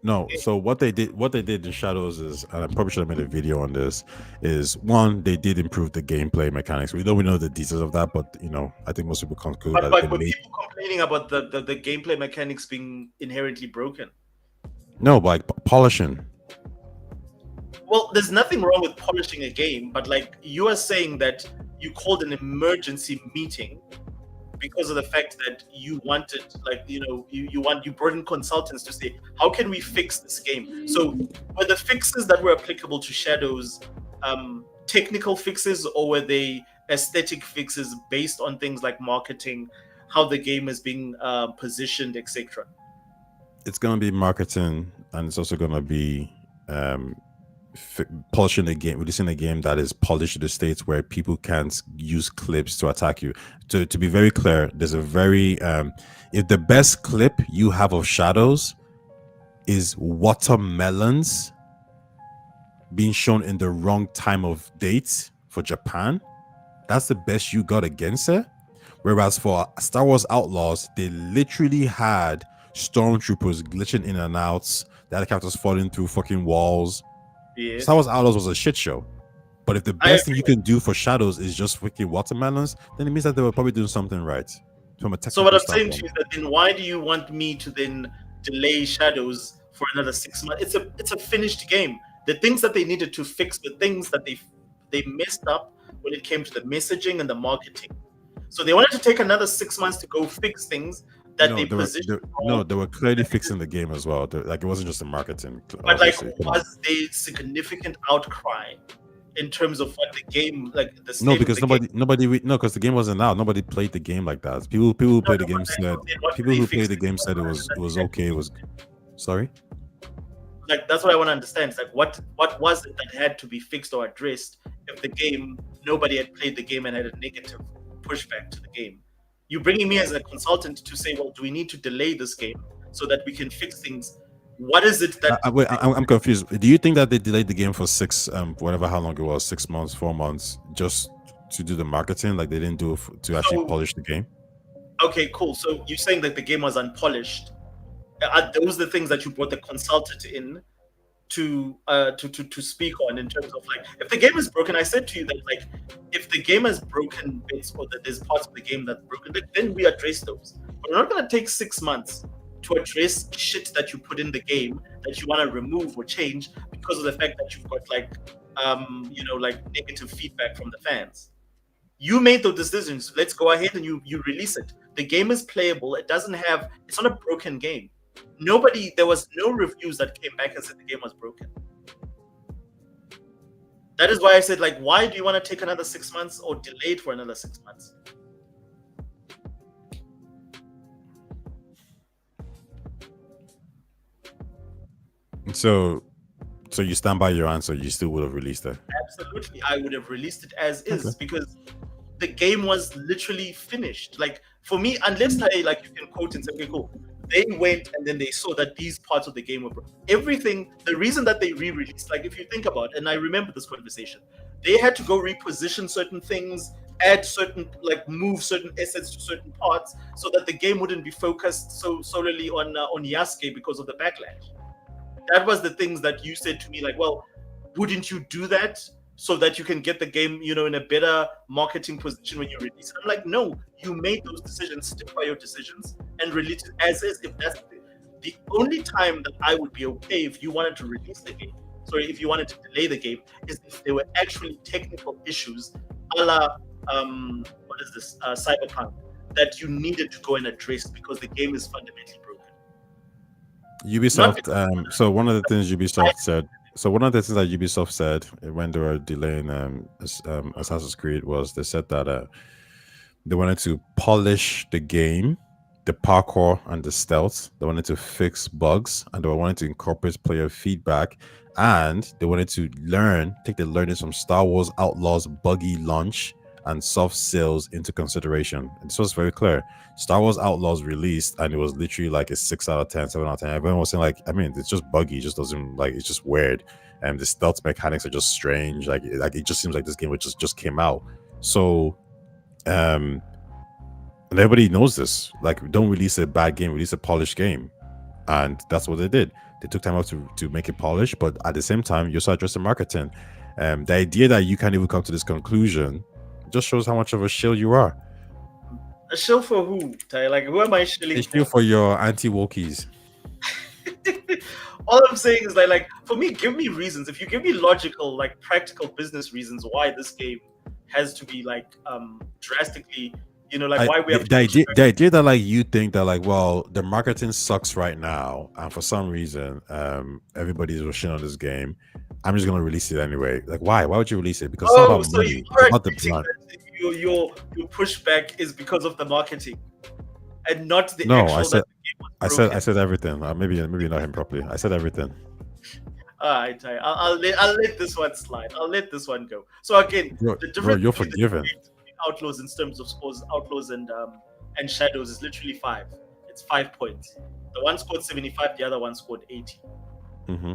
No. So what they did in Shadows is, and I probably should have made a video on this, is one, they did improve the gameplay mechanics. We don't know the details of that, but I think most people conclude that But were people complaining about the gameplay mechanics being inherently broken? No, but like polishing. Well, there's nothing wrong with polishing a game, but like you are saying that you called an emergency meeting because of the fact that you wanted, like, you brought in consultants to say, how can we fix this game? So were the fixes that were applicable to Shadows technical fixes, or were they aesthetic fixes based on things like marketing, how the game is being positioned, etc.? It's going to be marketing, and it's also going to be polishing the game, releasing a game that is polished to the states where people can't use clips to attack you. To be very clear, there's a very if the best clip you have of Shadows is watermelons being shown in the wrong time of date for Japan, that's the best you got against it. Whereas for Star Wars Outlaws, they literally had stormtroopers glitching in and out, the other characters falling through fucking walls. Yeah. Star Wars Outlaws was a shit show. But if the best thing you can do for Shadows is just freaking watermelons, then it means that they were probably doing something right. From a technical so what I'm saying to you is that then why do you want me to then delay Shadows for another 6 months? It's a finished game. The things that they needed to fix, the things that they messed up when it came to the messaging and the marketing. So they wanted to take another 6 months to go fix things that they positioned. They were clearly fixing the game as well. Like, it wasn't just the marketing. But like, was there significant outcry in terms of what the game, like the state because because the game wasn't out. Nobody played the game like that. People who played the game said it was okay. It was sorry. Like, that's what I want to understand. It's like, what was it that had to be fixed or addressed if the game, nobody had played the game and had a negative pushback to the game? You bringing me as a consultant to say, well, do we need to delay this game so that we can fix things? What is it that... I'm confused. Do you think that they delayed the game for how long it was, 6 months, 4 months, just to do the marketing? Like, they didn't do it to actually polish the game? Okay, cool. So you're saying that the game was unpolished. Are those the things that you brought the consultant in to speak on, in terms of, like, if the game is broken? I said to you that, like, if the game has broken bits, or that there's parts of the game that's broken, then we address those. But we're not going to take 6 months to address shit that you put in the game that you want to remove or change because of the fact that you've got like negative feedback from the fans. You made those decisions. Let's go ahead and you release it. The game is playable. It's not a broken game. There was no reviews that came back and said the game was broken. That is why I said, like, why do you want to take another 6 months or delay it for another 6 months? So you stand by your answer. You still would have released it? Absolutely, I would have released it as is, because the game was literally finished. Like, for me, unless you can quote and say, okay, cool, they went and then they saw that these parts of the game were everything. The reason that they re-released, like, if you think about it, and I remember this conversation, they had to go reposition certain things, add certain, like, move certain assets to certain parts so that the game wouldn't be focused so solely on Yasuke because of the backlash. That was the things that you said to me, like, well, wouldn't you do that so that you can get the game, in a better marketing position when you release it? I'm like, no, you made those decisions, stick by your decisions, and release it as is. If that's the only time that I would be okay if you wanted to release the game, if you wanted to delay the game, is if there were actually technical issues, a la, what is this, Cyberpunk, that you needed to go and address because the game is fundamentally broken. Ubisoft. So one of the things Ubisoft said. So one of the things that Ubisoft said when they were delaying Assassin's Creed was they said that they wanted to polish the game, the parkour and the stealth. They wanted to fix bugs, and they wanted to incorporate player feedback, and they wanted to take the learnings from Star Wars Outlaws buggy launch and soft sales into consideration. And this was very clear. Star Wars Outlaws released, and it was literally like a 6 out of 10, 7 out of 10. Everyone was saying like, I mean, it's just buggy, it just doesn't like, it's just weird, and the stealth mechanics are just strange. Like it just seems like this game which just came out. So and everybody knows this. Like, don't release a bad game, release a polished game. And that's what they did. They took time out to make it polished, but at the same time, you also address the marketing. The idea that you can't even come to this conclusion just shows how much of a shill you are. A shill for who, Ty? Like, who am I shilling A shill for your anti-wokies. All I'm saying is like for me, give me reasons. If you give me logical, like practical business reasons why this game has to be like drastically, like why we have the idea that like you think that like, well, the marketing sucks right now, and for some reason everybody's rushing on this game, I'm just gonna release it anyway. Like, why would you release it? Because it's not about money, it's about the brand. Your pushback is because of the marketing and not the no actual I said everything. Maybe not him properly. I said everything. All right, I'll let this one slide. I'll let this one go. So again, the difference you're forgiven. Outlaws in terms of scores, Outlaws and Shadows is literally 5. It's 5 points. The one scored 75, the other one scored 80. Mm-hmm.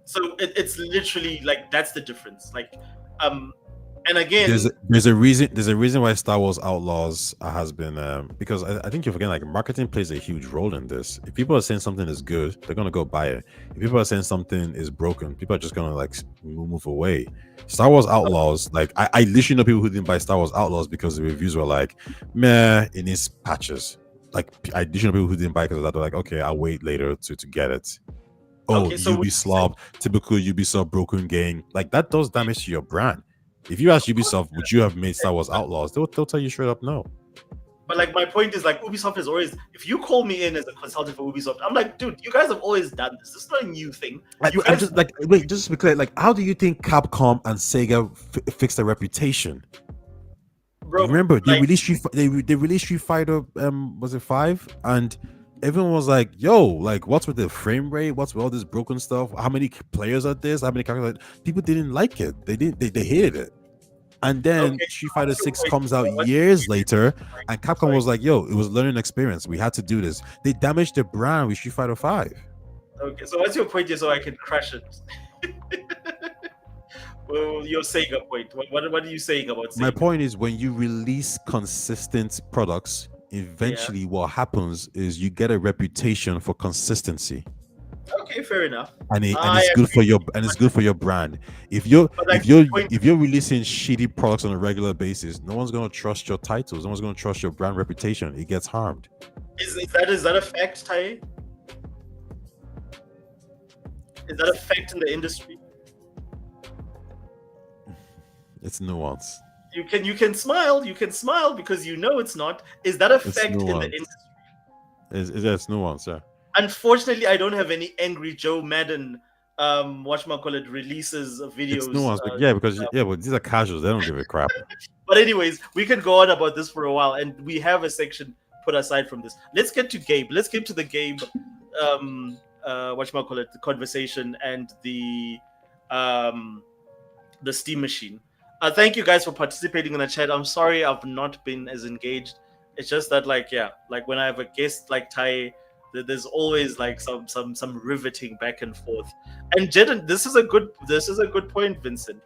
So it's literally like that's the difference. Like, and again, there's a reason why Star Wars Outlaws has been because I think you're forgetting like marketing plays a huge role in this. If people are saying something is good, they're gonna go buy it. If people are saying something is broken, people are just gonna like move away. Star Wars Outlaws, like I literally know people who didn't buy Star Wars Outlaws because the reviews were like, meh, it needs patches. Like I literally know people who didn't buy it because they're like, okay, I'll wait later to get it. Oh, okay, so Ubisoft, typical Ubisoft broken game. Like that does damage to your brand. If you ask Ubisoft, would you have made Star Wars Outlaws? They'll tell you straight up no. But like my point is like Ubisoft is always, if you call me in as a consultant for Ubisoft, I'm like, dude, you guys have always done this. This is not a new thing. Just like wait, just to be clear, like how do you think Capcom and Sega fixed their reputation? Bro, remember they released Street Fighter was it 5? And everyone was like, yo, like what's with the frame rate? What's with all this broken stuff? How many players are this? How many characters? People didn't like it. They hated it. And then Street Fighter 6 comes out years later, and Capcom was like, yo, it was learning experience. We had to do this. They damaged the brand with Street Fighter 5. Okay, so what's your point here so I can crush it? Well, your Sega point. What are you saying about Sega? My point is when you release consistent products, eventually what happens is you get a reputation for consistency. Okay, fair enough. And it's good for your brand. If you're releasing shitty products on a regular basis, no one's gonna trust your titles. No one's gonna trust your brand reputation. It gets harmed. Is that a fact, Ty? Is that a fact in the industry? It's nuance. You can smile. You can smile because you know it's not. Is that a fact in the industry? It's nuance, yeah. Unfortunately, I don't have any angry Joe Madden releases of videos. It's nuance, but these are casuals. They don't give a crap. But anyways, we can go on about this for a while, and we have a section put aside from this. Let's get to Gabe. Let's get to the Gabe the conversation and the Steam machine. Thank you guys for participating in the chat. I'm sorry I've not been as engaged. It's just that like when I have a guest like Ty, there's always like some riveting back and forth. And Jedi, this is a good point, Vincent.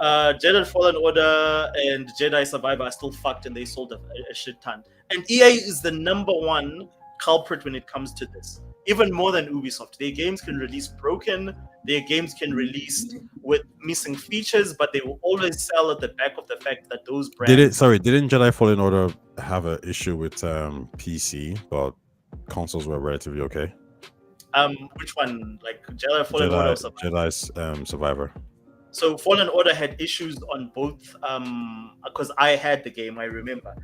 Jedi Fallen Order and Jedi Survivor are still fucked, and they sold a shit ton. And EA is the number one culprit when it comes to this, even more than Ubisoft. Their games can release broken, their games can release with missing features, but they will always sell at the back of the fact that those brands. Didn't Jedi Fallen Order have an issue with PC, but consoles were relatively okay? Which one? Like Jedi Fallen Order or Survivor? Jedi's Survivor. So Fallen Order had issues on both, because I had the game, I remember,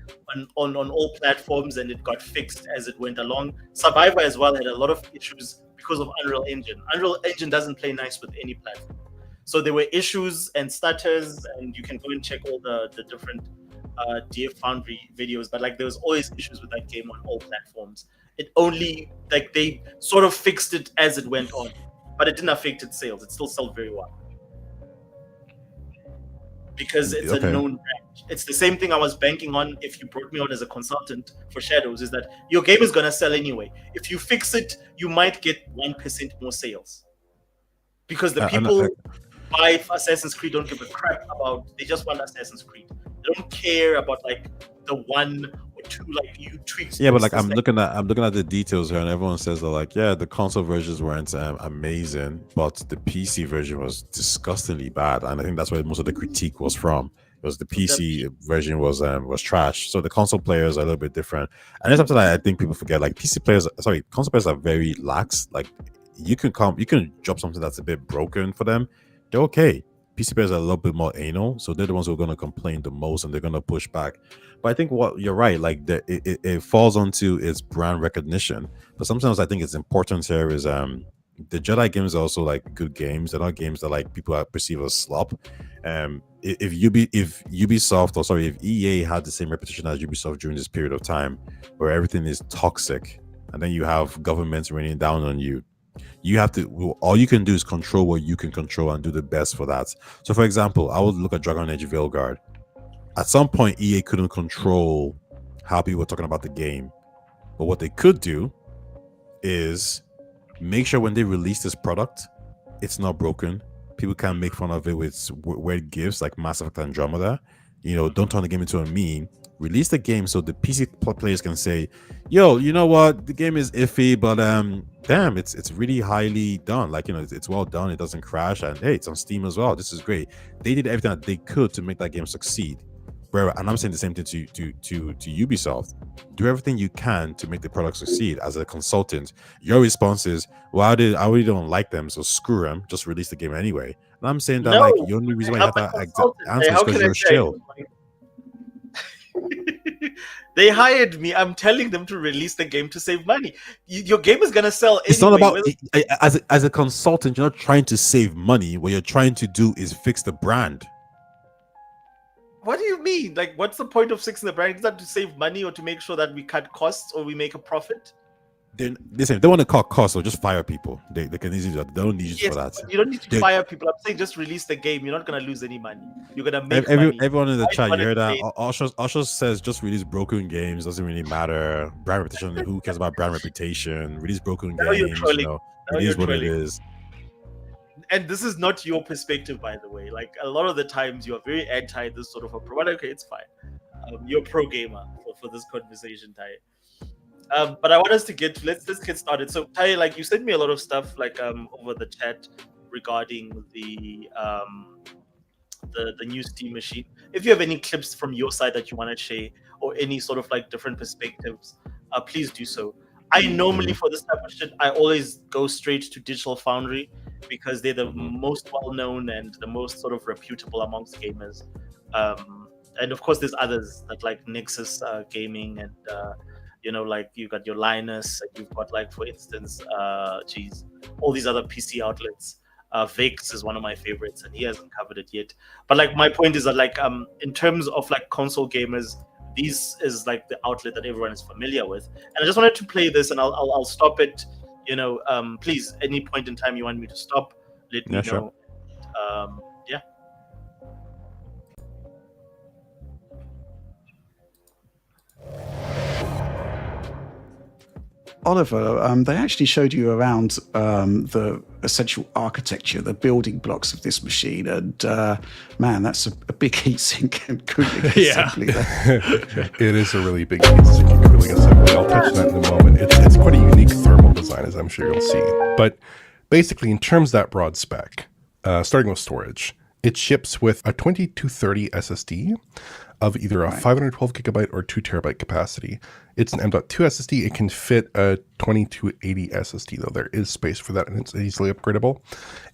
on all platforms, and it got fixed as it went along. Survivor as well had a lot of issues because of Unreal Engine. Unreal Engine doesn't play nice with any platform. So there were issues and stutters, and you can go and check all the different DF Foundry videos, but like there was always issues with that game on all platforms. It only, like, they sort of fixed it as it went on, but it didn't affect its sales. It still sold very well. Because it's a known brand. It's the same thing I was banking on if you brought me on as a consultant for Shadows, is that your game is going to sell anyway. If you fix it, you might get 1% more sales. Because the people who buy Assassin's Creed don't give a crap about, they just want Assassin's Creed. They don't care about like the 1 or 2 like you tweaks. Yeah, but like I'm looking at the details here, and everyone says that like, yeah, the console versions weren't amazing, but the PC version was disgustingly bad, and I think that's where most of the critique was from. It was the PC version was trash. So the console players are a little bit different, and there's something that I think people forget. Like console players are very lax. Like you can drop something that's a bit broken for them, they're okay. PC players are a little bit more anal, so they're the ones who are going to complain the most, and they're going to push back. But I think what you're right, like it falls onto its brand recognition. But sometimes I think it's important here is the Jedi games are also like good games. They're not games that like people perceive as slop. If EA had the same reputation as Ubisoft during this period of time, where everything is toxic, and then you have governments raining down on you, you have to, all you can do is control what you can control and do the best for that. So for example, I would look at Dragon Age Veilguard. At some point, EA couldn't control how people were talking about the game, but what they could do is make sure when they release this product, it's not broken. People can't make fun of it with weird gifts like Mass Effect Andromeda. You know, don't turn the game into a meme. Release the game so the PC players can say, yo, you know what, the game is iffy, but damn, it's really highly done. Like, you know, it's well done, it doesn't crash, and hey, it's on Steam as well. This is great. They did everything that they could to make that game succeed. And I'm saying the same thing to Ubisoft. Do everything you can to make the product succeed. As a consultant, your response is, well, I really don't like them, so screw them, just release the game anyway. And I'm saying that like the only reason why you have that answer is because you're chill. They hired me. I'm telling them to release the game to save money. Your game is gonna sell anyway. It's not about as a consultant, you're not trying to save money. What you're trying to do is fix the brand. What do you mean? Like, what's the point of fixing the brand? Is that to save money or to make sure that we cut costs or we make a profit? Listen, if they want to cut costs or just fire people, they can easily do that. They don't need you for that. You don't need to fire people. I'm saying just release the game. You're not going to lose any money. You're going to make money. Everyone in the chat, you heard that? Osho says just release broken games. Doesn't really matter. Brand reputation, who cares about brand reputation? Release broken games. You know, it is what it is. And this is not your perspective, by the way. Like, a lot of the times you are very anti this sort of a pro. But okay, it's fine. You're pro gamer for this conversation, Tai. But I want us to let's get started. So Tai, like, you sent me a lot of stuff like over the chat regarding the new Steam machine. If you have any clips from your side that you want to share or any sort of like different perspectives, please do so. I normally, for this type of shit, I always go straight to Digital Foundry because they're the most well-known and the most sort of reputable amongst gamers. And of course, there's others that like Nexus Gaming and, you know, like you got your Linus, and you've got like, for instance, all these other PC outlets. Vix is one of my favorites, and he hasn't covered it yet. But like, my point is that like, in terms of like console gamers, this is like the outlet that everyone is familiar with. And I just wanted to play this, and I'll stop it. You know, please, any point in time you want me to stop, let me know. Sure. Yeah. Oliver, they actually showed you around the essential architecture, the building blocks of this machine, and man, that's a big heatsink and cooling assembly there. It is a really big heatsink and cooling assembly. I'll touch on that in a moment. It's quite a unique thermal design, as I'm sure you'll see. But basically, in terms of that broad spec, starting with storage, it ships with a 2230 SSD, of either a 512 gigabyte or 2 terabyte capacity. It's an M.2 SSD. It can fit a 2280 SSD, though there is space for that, and it's easily upgradable.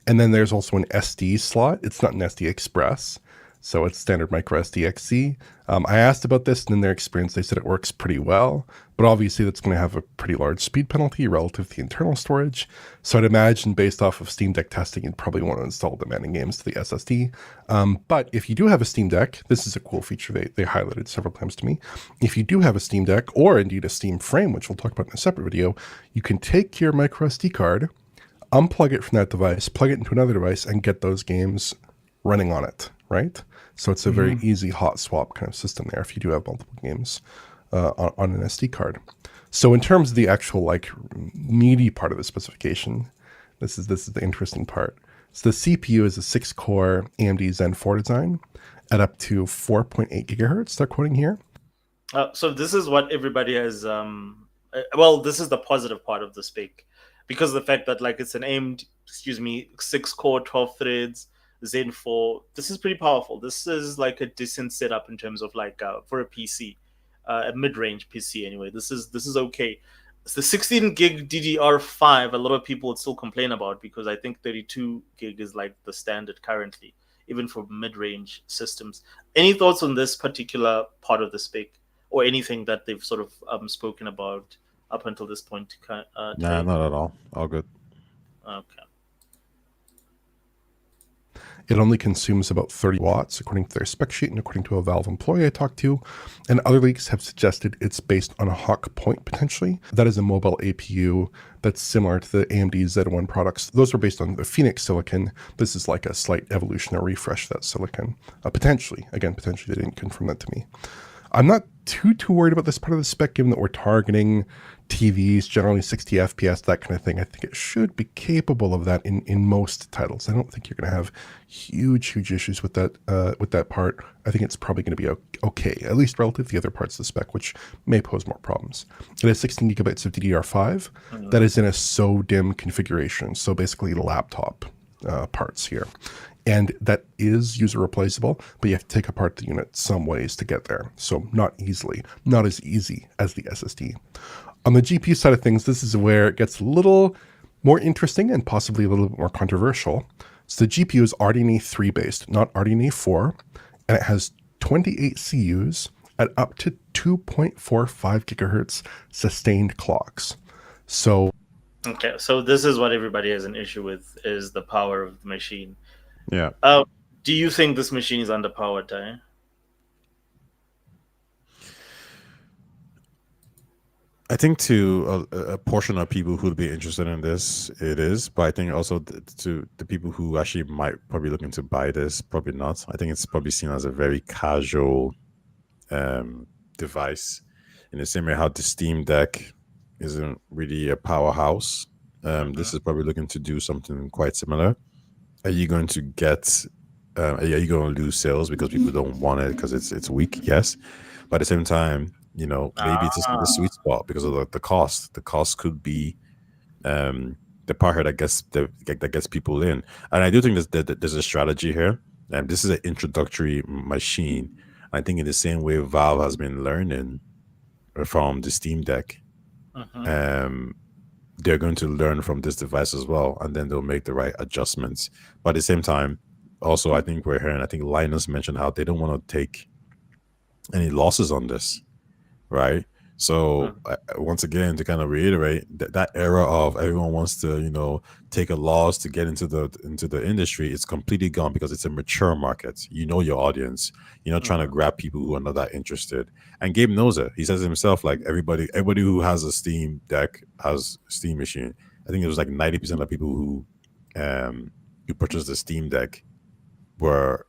And then there's also an SD slot. It's not an SD Express, so it's standard micro SD XC. I asked about this, and in their experience, they said it works pretty well, but obviously that's going to have a pretty large speed penalty relative to the internal storage. So I'd imagine, based off of Steam Deck testing, you'd probably want to install demanding games to the SSD. But if you do have a Steam Deck, this is a cool feature they highlighted several times to me. If you do have a Steam Deck, or indeed a Steam frame, which we'll talk about in a separate video, you can take your micro SD card, unplug it from that device, plug it into another device, and get those games running on it, right? So it's a very easy hot swap kind of system there if you do have multiple games on an SD card. So in terms of the actual like meaty part of the specification, this is the interesting part. So the CPU is a 6-core AMD Zen 4 design at up to 4.8 gigahertz. They're quoting here. So this is what everybody has. Well, this is the positive part of the spec, because of the fact that like it's an AMD, 6-core, 12 threads. Zen 4. This is pretty powerful. This is like a decent setup in terms of like for a PC, a mid-range PC anyway. This is okay. It's the 16 gig DDR5. A lot of people would still complain about, because I think 32 gig is like the standard currently, even for mid-range systems. Any thoughts on this particular part of the spec, or anything that they've sort of spoken about up until this point? Nah, not at all. All good. Okay. It only consumes about 30 watts, according to their spec sheet and according to a Valve employee I talked to. And other leaks have suggested it's based on a Hawk Point, potentially. That is a mobile APU that's similar to the AMD Z1 products. Those were based on the Phoenix silicon. This is like a slight evolution or refresh of that silicon. Potentially. Again, potentially, they didn't confirm that to me. I'm not too worried about this part of the spec, given that we're targeting TVs, generally 60 FPS, that kind of thing. I think it should be capable of that in most titles. I don't think you're going to have huge issues with that part. I think it's probably going to be okay, at least relative to the other parts of the spec, which may pose more problems. It has 16 gigabytes of DDR5. That is in a SO-DIMM configuration, so basically laptop parts here. And that is user replaceable, but you have to take apart the unit some ways to get there. So not as easy as the SSD. On the GPU side of things, this is where it gets a little more interesting and possibly a little bit more controversial. So the GPU is RDNA 3 based, not RDNA 4, and it has 28 CUs at up to 2.45 gigahertz sustained clocks. So Okay, so this is what everybody has an issue with, is the power of the machine. Yeah. Do you think this machine is underpowered, Ty? I think to a portion of people who would be interested in this, it is. But I think also to the people who actually might probably looking to buy this, probably not. I think it's probably seen as a very casual device, in the same way how the Steam Deck isn't really a powerhouse. This is probably looking to do something quite similar. Are you going to get? Are you going to lose sales because people don't want it because it's weak? Yes, but at the same time, you know, maybe it's just the sweet spot because of the cost. The cost could be the part here that gets people in. And I do think there's a strategy here. This is an introductory machine. I think in the same way Valve has been learning from the Steam Deck, they're going to learn from this device as well, and then they'll make the right adjustments. But at the same time, also, I think we're hearing, I think Linus mentioned how they don't want to take any losses on this, right? So once again, to kind of reiterate, that era of everyone wants to, you know, take a loss to get into the industry, it's completely gone because it's a mature market. You know your audience. You're not trying to grab people who are not that interested. And Gabe knows it. He says it himself, like everybody who has a Steam Deck has a Steam machine. I think it was like 90% of people who purchased the Steam Deck were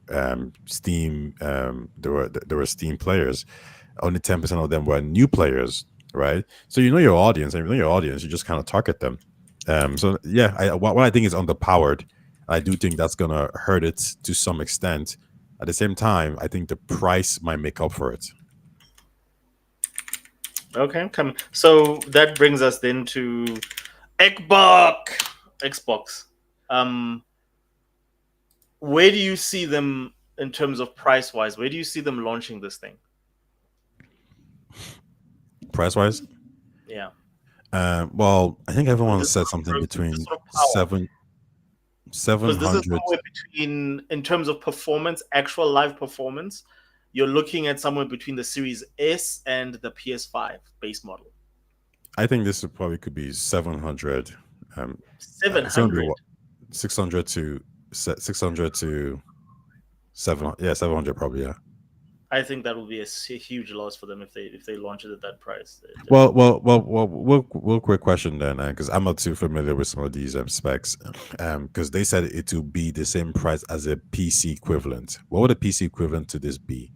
Steam. There were Steam players. Only 10% of them were new players, right? So you know your audience, and if you know your audience, you just kind of target them. So yeah, what I think is underpowered. I do think that's gonna hurt it to some extent. At the same time, I think the price might make up for it. Okay, come. So that brings us then to Xbox. Where do you see them in terms of price wise? Where do you see them launching this thing? Price wise, Yeah. well, I think everyone This said sort of something between this sort of power. seven Because this is hundred. somewhere between, in terms of performance, actual live performance, you're looking at somewhere between the Series S and the PS5 base model. I think this could be 700. It's gonna be 700. what, 600 to 700. Yeah, 700 probably. Yeah. I think that will be a huge loss for them if they launch it at that price. Well, real quick question then, because I'm not too familiar with some of these specs. Because they said it will be the same price as a PC equivalent. What would a PC equivalent to this be?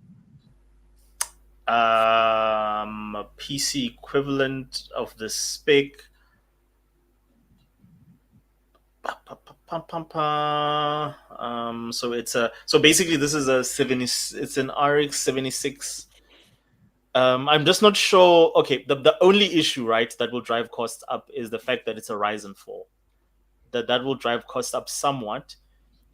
A PC equivalent of the spec. So basically this is a 70. It's an RX 76. I'm just not sure. Okay, the only issue, right, that will drive costs up is the fact that it's a Ryzen 4. That will drive costs up somewhat.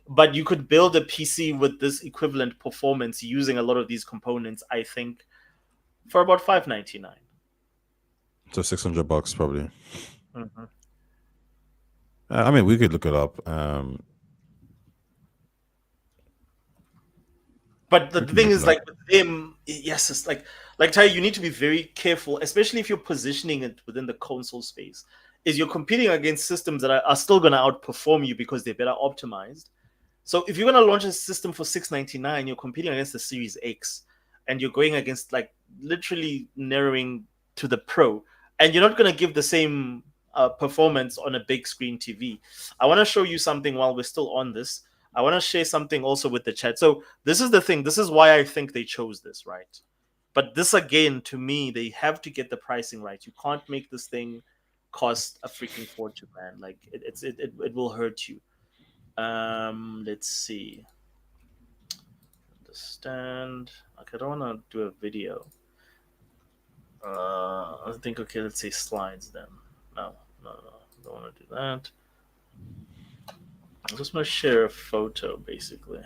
But you could build a PC with this equivalent performance using a lot of these components, I think, for about $599. So $600 probably. Mm-hmm. I mean, we could look it up. But the thing is, like with them, yes, it's like Ty, you need to be very careful, especially if you're positioning it within the console space. Is you're competing against systems that are still going to outperform you because they're better optimized. So if you're going to launch a system for $699, you're competing against the Series X, and you're going against like literally narrowing to the Pro, and you're not going to give the same performance on a big screen TV. I want to show you something while we're still on this. I want to share something also with the chat. So this is the thing. This is why I think they chose this, right? But this, again, to me, they have to get the pricing right. You can't make this thing cost a freaking fortune, man. Like it will hurt you. Let's see. Understand. Okay, I don't want to do a video. I think, okay, let's say slides then. No, don't want to do that. I just want to share a photo, basically.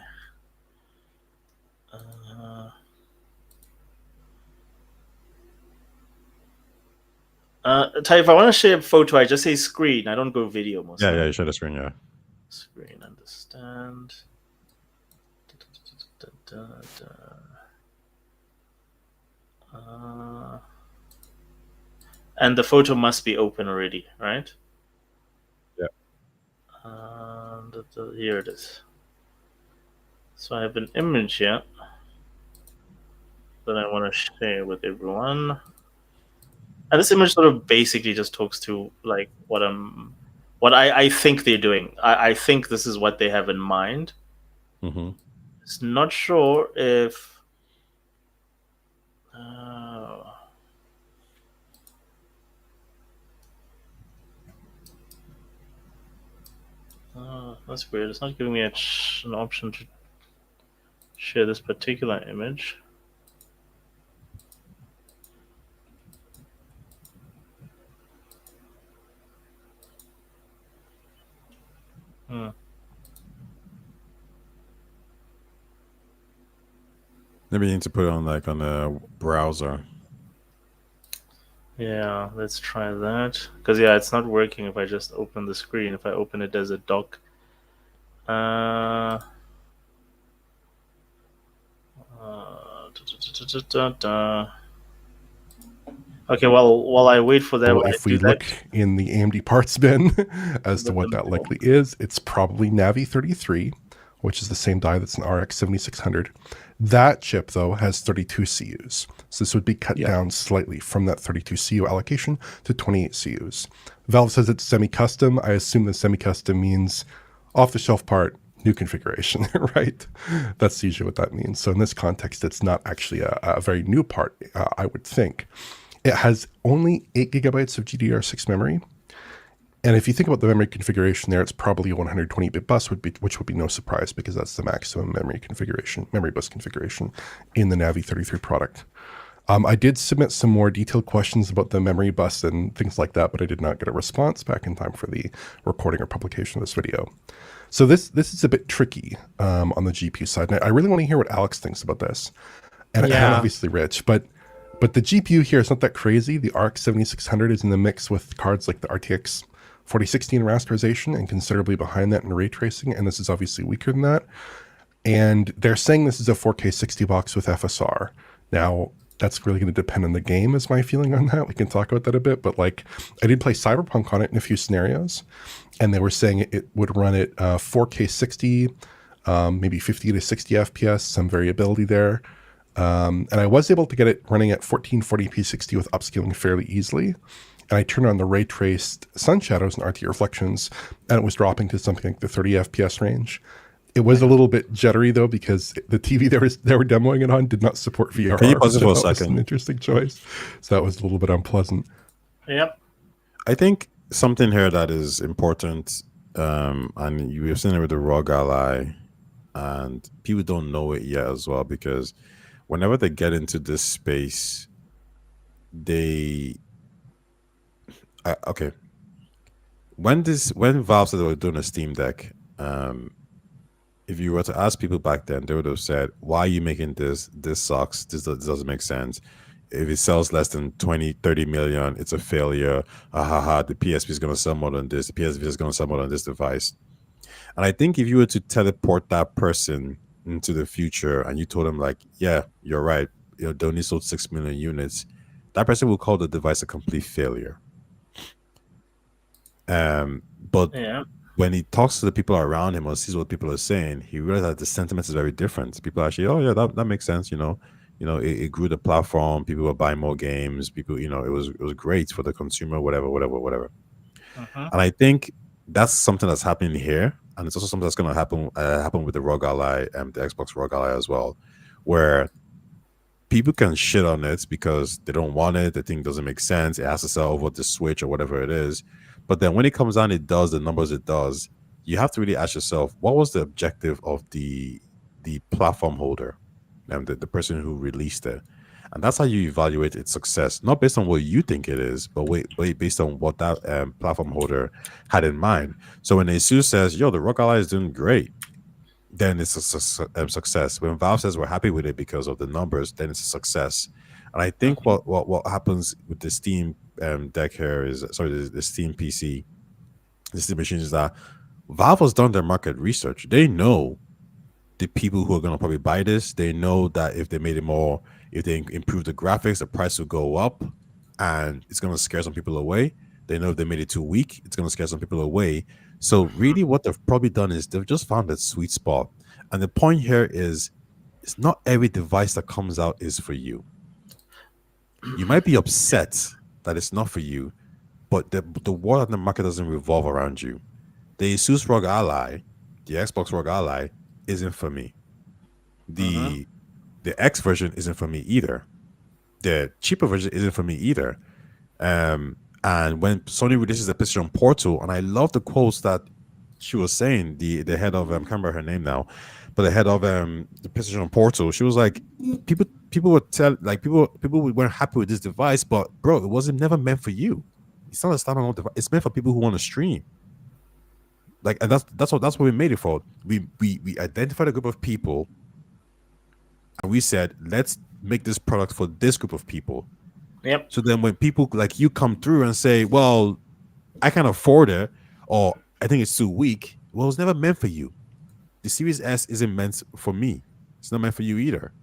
Ty, if I want to share a photo, I just say screen. I don't go video most. Yeah, you share the screen. Yeah. Screen, understand. And the photo must be open already, right? Yeah. Here it is. So I have an image here that I want to share with everyone. And this image sort of basically just talks to like what I think they're doing. I think this is what they have in mind. Mm-hmm. It's not sure if that's weird. It's not giving me an option to share this particular image. Maybe you need to put it on a browser. Yeah, let's try that. Because it's not working if I just open the screen. If I open it as a doc. Okay, well, while I wait for that, so if we look in the AMD parts bin as to what that likely is, it's probably Navi 33, which is the same die that's an RX 7600. That chip, though, has 32 CUs. So this would be cut down slightly from that 32 CU allocation to 28 CUs. Valve says it's semi-custom. I assume that semi-custom means off-the-shelf part, new configuration, right? That's usually what that means. So in this context, it's not actually a very new part, I would think. It has only 8 gigabytes of GDDR6 memory. And if you think about the memory configuration there, it's probably a 128-bit bus, which would be no surprise because that's the maximum memory bus configuration in the Navi 33 product. I did submit some more detailed questions about the memory bus and things like that, but I did not get a response back in time for the recording or publication of this video. So this is a bit tricky on the GPU side. And I really want to hear what Alex thinks about this, and obviously Rich. But the GPU here is not that crazy. The RX 7600 is in the mix with cards like the RTX 4060 in rasterization and considerably behind that in ray tracing, and this is obviously weaker than that. And they're saying this is a 4K 60 box with FSR. Now, that's really going to depend on the game, is my feeling on that. We can talk about that a bit, but like I did play Cyberpunk on it in a few scenarios, and they were saying it would run at 4K 60, maybe 50 to 60 FPS, some variability there. And I was able to get it running at 1440p 60 with upscaling fairly easily. And I turned on the ray traced sun shadows and RT reflections, and it was dropping to something like the 30 FPS range. It was a little bit jittery though, because the TV they were demoing it on did not support VR. Can you pause it for a that was second? an interesting choice. So that was a little bit unpleasant. Yep. I think something here that is important, and you have seen it with the ROG Ally, and people don't know it yet as well, because whenever they get into this space, okay. When Valve said they were doing a Steam Deck, if you were to ask people back then, they would have said, why are you making this? This sucks. This doesn't make sense. If it sells less than 20, 30 million, it's a failure. The PSP is going to sell more than this. The PSV is going to sell more than this device. And I think if you were to teleport that person into the future and you told them like, yeah, you're right, they only sold 6 million units, that person will call the device a complete failure. But Yeah. when he talks to the people around him or sees what people are saying, he realizes that the sentiment is very different. People are actually, oh yeah, that makes sense. It grew the platform. People were buying more games. People, it was great for the consumer. Whatever. Uh-huh. And I think that's something that's happening here, and it's also something that's going to happen with the ROG Ally and the Xbox ROG Ally as well, where people can shit on it because they don't want it. They think it doesn't make sense. It has to sell over the Switch or whatever it is. But then when it comes down, it does the numbers it does. You have to really ask yourself, what was the objective of the platform holder, and the person who released it? And that's how you evaluate its success, not based on what you think it is, but based on what that platform holder had in mind. So when ASUS says, yo, the ROG Ally is doing great, then it's a success. When Valve says we're happy with it because of the numbers, then it's a success. And I think what happens with the Steam deck here is, the Steam PC, the Steam machine, is that Valve has done their market research. They know the people who are going to probably buy this. They know that if they made it more, if they improve the graphics, the price will go up, and it's going to scare some people away. They know if they made it too weak, it's going to scare some people away. So really what they've probably done is they've just found that sweet spot. And the point here is, it's not every device that comes out is for you. You might be upset that it's not for you, but the world and the market doesn't revolve around you. The ASUS ROG Ally, the Xbox ROG Ally, isn't for me. The X version isn't for me either. The cheaper version isn't for me either. And when Sony releases the PlayStation Portal, and I love the quotes that she was saying, the head of I can't remember her name now, but the head of the PlayStation Portal, she was like, people would tell, like, people weren't happy with this device, but bro, it wasn't never meant for you. It's not a standalone device. It's meant for people who want to stream. Like, and that's what we made it for. We identified a group of people, and we said, let's make this product for this group of people. Yep. So then when people like you come through and say, well, I can't afford it, or I think it's too weak, well, it's never meant for you. The Series S isn't meant for me. It's not meant for you either.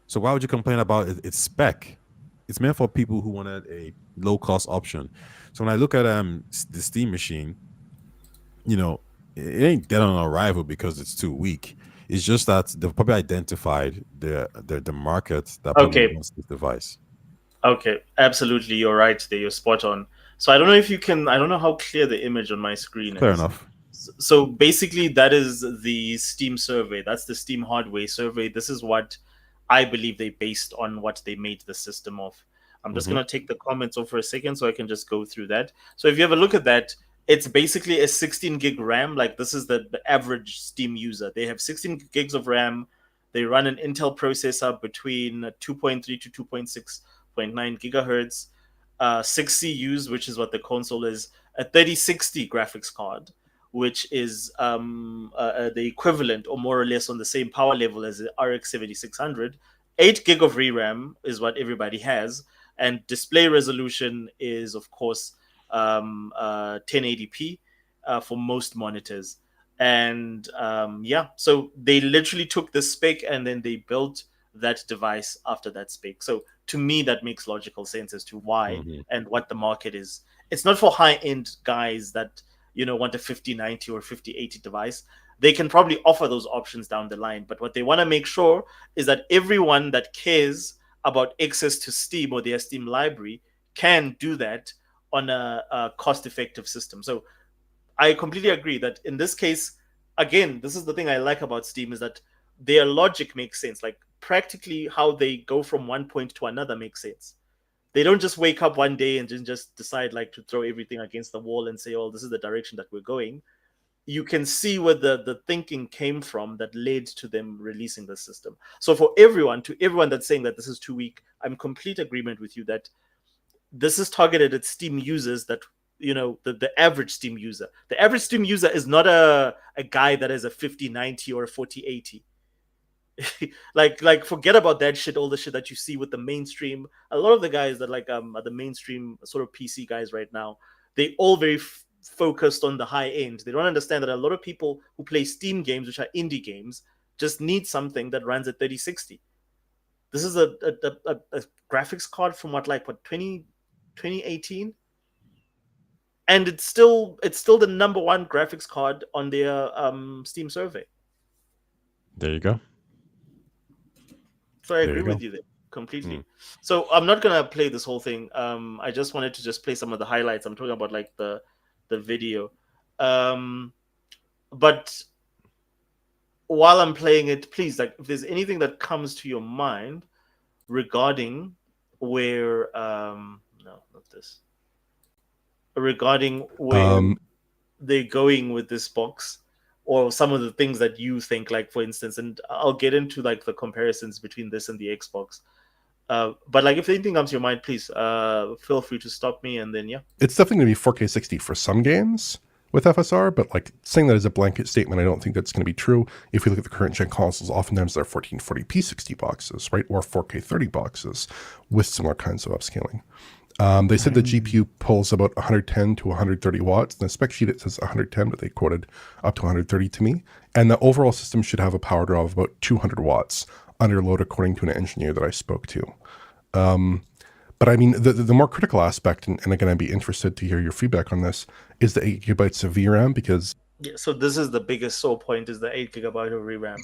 So why would you complain about its spec? It's meant for people who wanted a low-cost option. So when I look at the Steam machine, it ain't dead on arrival because it's too weak. It's just that they've probably identified the market that probably wants this device. Okay, absolutely, you're right there. You're spot on. So I don't know if you can. I don't know how clear the image on my screen is. Fair enough. So basically, that is the Steam survey. That's the Steam hardware survey. This is what I believe they based on what they made the system of. I'm just going to take the comments off for a second so I can just go through that. So if you have a look at that, it's basically a 16 gig RAM. Like, this is the average Steam user. They have 16 gigs of RAM. They run an Intel processor between 2.3 to 2.6.9 gigahertz, 6 CUs, which is what the console is, a 3060 graphics card, which is the equivalent or more or less on the same power level as the RX 7600. 8 gig of VRAM is what everybody has, and display resolution is, of course, 1080p for most monitors. And so they literally took the spec and then they built that device after that spec. So to me, that makes logical sense as to why and what the market is. It's not for high-end guys that want a 5090 or 5080 device. They can probably offer those options down the line, but what they want to make sure is that everyone that cares about access to Steam or their Steam library can do that on a cost-effective system. So I completely agree that in this case, again, this is the thing I like about Steam, is that their logic makes sense. Like practically how they go from one point to another makes sense. They don't just wake up one day and just decide like to throw everything against the wall and say, oh, this is the direction that we're going. You can see where the thinking came from that led to them releasing the system. So for everyone that's saying that this is too weak, I'm complete agreement with you that this is targeted at Steam users that, the average Steam user. The average Steam user is not a guy that has a 5090 or a 4080. like forget about that shit, all the shit that you see with the mainstream. A lot of the guys that are the mainstream sort of PC guys right now, they all very focused on the high end. They don't understand that a lot of people who play Steam games, which are indie games, just need something that runs at 3060. This is a graphics card from 2018, and it's still the number one graphics card on their Steam survey. There you go. So I agree with you there completely. So I'm not gonna play this whole thing. I just wanted to just play some of the highlights. I'm talking about like the video. But while I'm playing it, please, like, if there's anything that comes to your mind regarding where no, not this. Regarding where they're going with this box, or some of the things that you think, like for instance, and I'll get into like the comparisons between this and the Xbox. But like, if anything comes to your mind, please feel free to stop me, and then it's definitely going to be 4K 60 for some games with FSR, but like saying that as a blanket statement, I don't think that's going to be true. If you look at the current gen consoles, oftentimes they're 1440p 60 boxes, right, or 4K 30 boxes with similar kinds of upscaling. They said the GPU pulls about 110 to 130 watts. In the spec sheet, it says 110, but they quoted up to 130 to me. And the overall system should have a power draw of about 200 watts under load, according to an engineer that I spoke to. But I mean, the more critical aspect, and again, I'd be interested to hear your feedback on this, is the 8 gigabytes of VRAM, because... Yeah, so this is the biggest sore point, is the 8 gigabyte of VRAM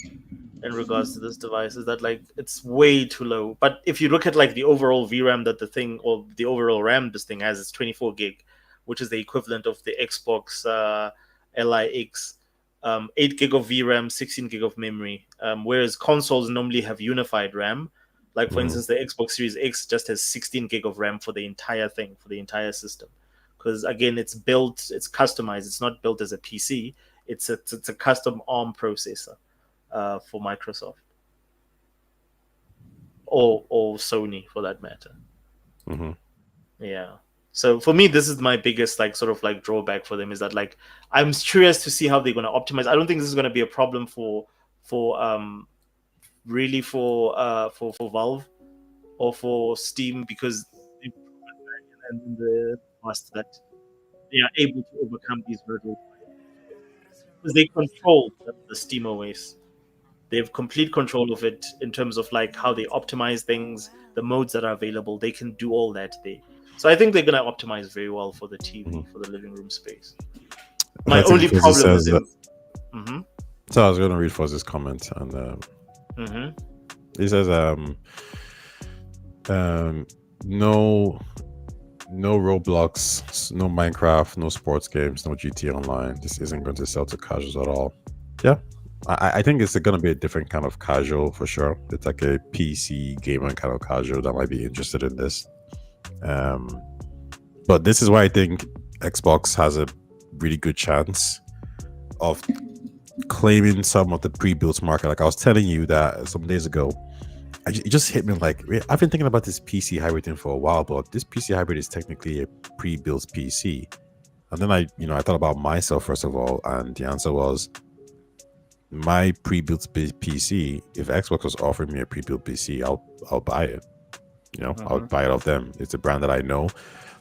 in regards to this device, is that like it's way too low. But if you look at like the overall VRAM that the thing, or the overall RAM this thing has, is 24 gig, which is the equivalent of the Xbox LIX. 8 gig of VRAM, 16 gig of memory, whereas consoles normally have unified RAM. Like for instance, the Xbox Series X just has 16 gig of RAM for the entire thing, for the entire system. Because again, it's built, it's customized. It's not built as a PC. It's a custom ARM processor for Microsoft or Sony, for that matter. Yeah. So for me, this is my biggest like sort of like drawback for them, is that like I'm curious to see how they're going to optimize. I don't think this is going to be a problem for really for Valve or for Steam, because they've proven in the past that they are able to overcome these hurdles because they control the Steam OS. They have complete control of it in terms of like how they optimize things, the modes that are available. They can do all that there. So I think they're going to optimize very well for the TV, for the living room space. My only problem is So I was going to read Fozz's comment, and he says, no Roblox, no Minecraft, no sports games, no GTA Online. This isn't going to sell to casuals at all. Yeah, I think it's going to be a different kind of casual for sure. It's like a PC gamer kind of casual that might be interested in this. But this is why I think Xbox has a really good chance of claiming some of the pre-built market. Like I was telling you that some days ago, it just hit me like, I've been thinking about this PC hybrid thing for a while, but this PC hybrid is technically a pre-built PC. And then I thought about myself first of all, and the answer was my pre-built PC. If Xbox was offering me a pre-built PC, I'll buy it. I'll buy it off them. It's a brand that I know,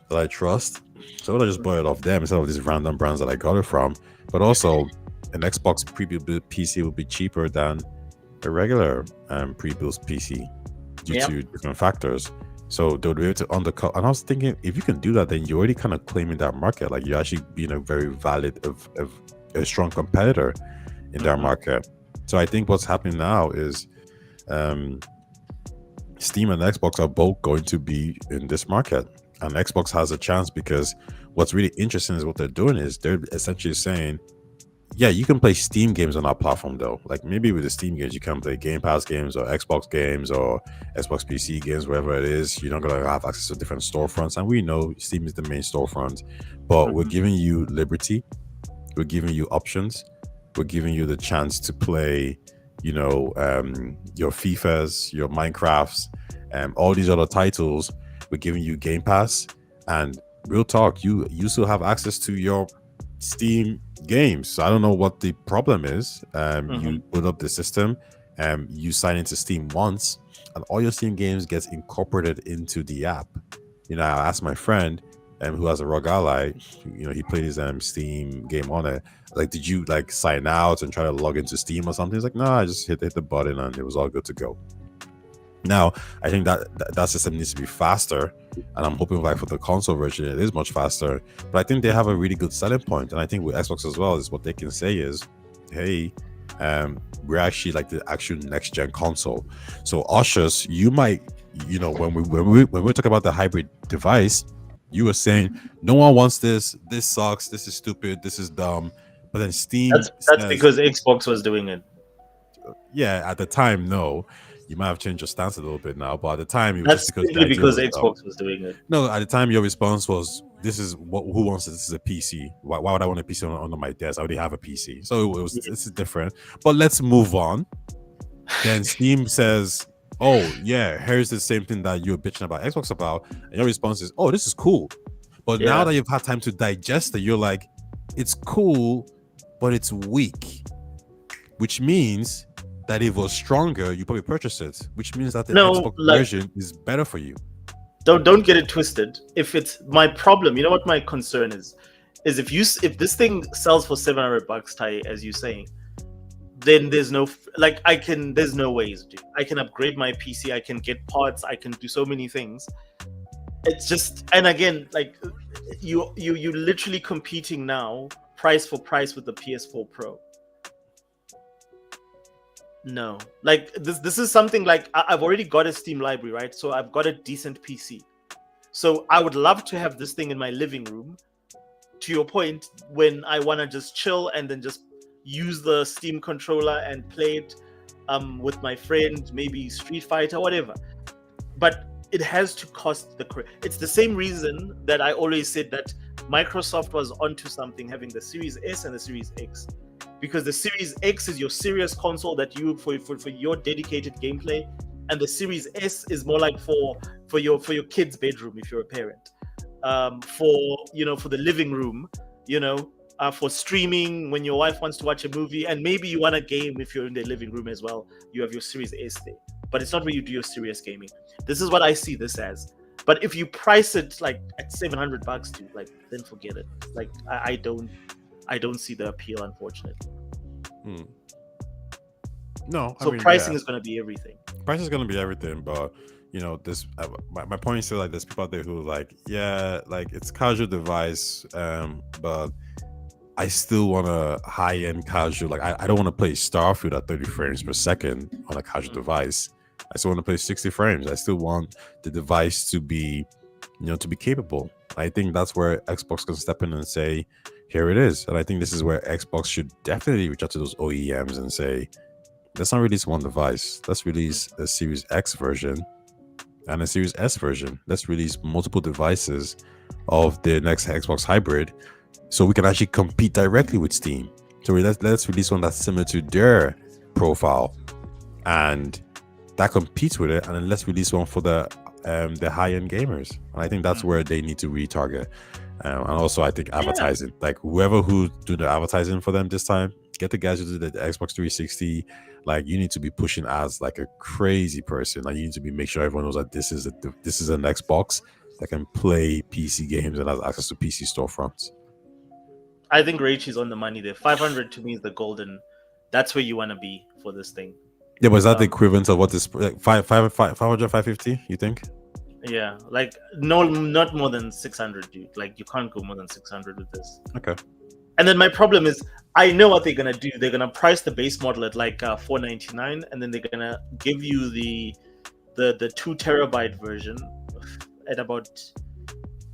that I trust. So I just buy it off them instead of these random brands that I got it from. But also, an Xbox pre-built PC will be cheaper than a regular pre-built PC due to different factors. So they'll be able to undercut. And I was thinking, if you can do that, then you're already kind of claiming that market. Like you're actually being a very valid, a strong competitor in that market. So I think what's happening now is Steam and Xbox are both going to be in this market. And Xbox has a chance because what's really interesting is what they're doing is they're essentially saying, yeah, you can play Steam games on our platform though. Like maybe with the Steam games, you can play Game Pass games or Xbox games or Xbox PC games, wherever it is. You're not going to have access to different storefronts. And we know Steam is the main storefront, but we're giving you liberty. We're giving you options. We're giving you the chance to play, your FIFAs, your Minecrafts, all these other titles. We're giving you Game Pass, and real talk, you still have access to your Steam games. So I don't know what the problem is. You put up the system, you sign into Steam once, and all your Steam games gets incorporated into the app. I asked my friend who has a ROG Ally, he played his Steam game on it. Like, did you like sign out and try to log into Steam or something? He's like, no, I just hit the button and it was all good to go. Now, I think that system needs to be faster, and I'm hoping like for the console version it is much faster. But I think they have a really good selling point, and I think with Xbox as well is what they can say is, hey, we're actually like the actual next gen console. So Ushers, you might, when we talk about the hybrid device, you were saying no one wants this sucks, this is stupid, this is dumb. But then Steam that's because Xbox was doing it. Yeah, at the time, no. You might have changed your stance a little bit now, but at the time, it was That's just because simply because Xbox was doing it. No, at the time, your response was, "This is who wants this? This is a PC. Why would I want a PC under my desk? I already have a PC." So it was. This is different. But let's move on. Then Steam says, "Oh yeah, here's the same thing that you're bitching about Xbox about," and your response is, "Oh, this is cool." But now that you've had time to digest it, you're like, "It's cool, but it's weak," which means that if it was stronger, you probably purchase it, which means that the Xbox version is better for you. Don't get it twisted. If it's my problem, you know what my concern is if this thing sells for $700, Tai, as you're saying, then there's no there's no ways. I can upgrade my PC, I can get parts, I can do so many things. It's just, and again, like you literally competing now price for price with the PS4 Pro. No, like this is something like I've already got a Steam library, right? So I've got a decent PC. So I would love to have this thing in my living room. To your point, when I want to just chill and then just use the Steam controller and play it with my friend, maybe Street Fighter, whatever. But it has to cost it's the same reason that I always said that Microsoft was onto something having the Series S and the Series X. Because the Series X is your serious console that you for your dedicated gameplay, and the Series S is more like for your kid's bedroom if you're a parent, for the living room, for streaming when your wife wants to watch a movie, and maybe you want a game if you're in the living room as well. You have your Series S there, but it's not where you do your serious gaming. This is what I see this as. But if you price it like at $700, dude, like then forget it. Like I don't see the appeal, unfortunately. No, so pricing is going to be everything. Price is going to be everything, but this my point is still like there's people out there who like, yeah, like it's casual device, but I still want a high-end casual. Like I don't want to play Starfield at 30 frames per second on a casual device. I still want to play 60 frames. I still want the device to be, to be capable. I think that's where Xbox can step in and say, here it is. And I think this is where Xbox should definitely reach out to those OEMs and say, let's not release one device. Let's release a Series X version and a Series S version. Let's release multiple devices of the next Xbox hybrid so we can actually compete directly with Steam. So let's release one that's similar to their profile, and that competes with it, and then let's release one for the high-end gamers. And I think that's where they need to retarget. And also, I think advertising, like whoever who do the advertising for them this time, get the guys who do the Xbox 360. Like, you need to be pushing ads like a crazy person. Like, you need to be make sure everyone knows that this is an Xbox that can play PC games and has access to PC storefronts. I think Raichi's on the money there. 500 to me is the golden. That's where you want to be for this thing. Yeah, but is that the equivalent of what is like 500, 550? You think? Yeah, like no, not more than 600, dude. Like, you can't go more than 600 with this. Okay. And then my problem is, I know what they're gonna do. They're gonna price the base model at like $499, and then they're gonna give you the 2 terabyte version at about,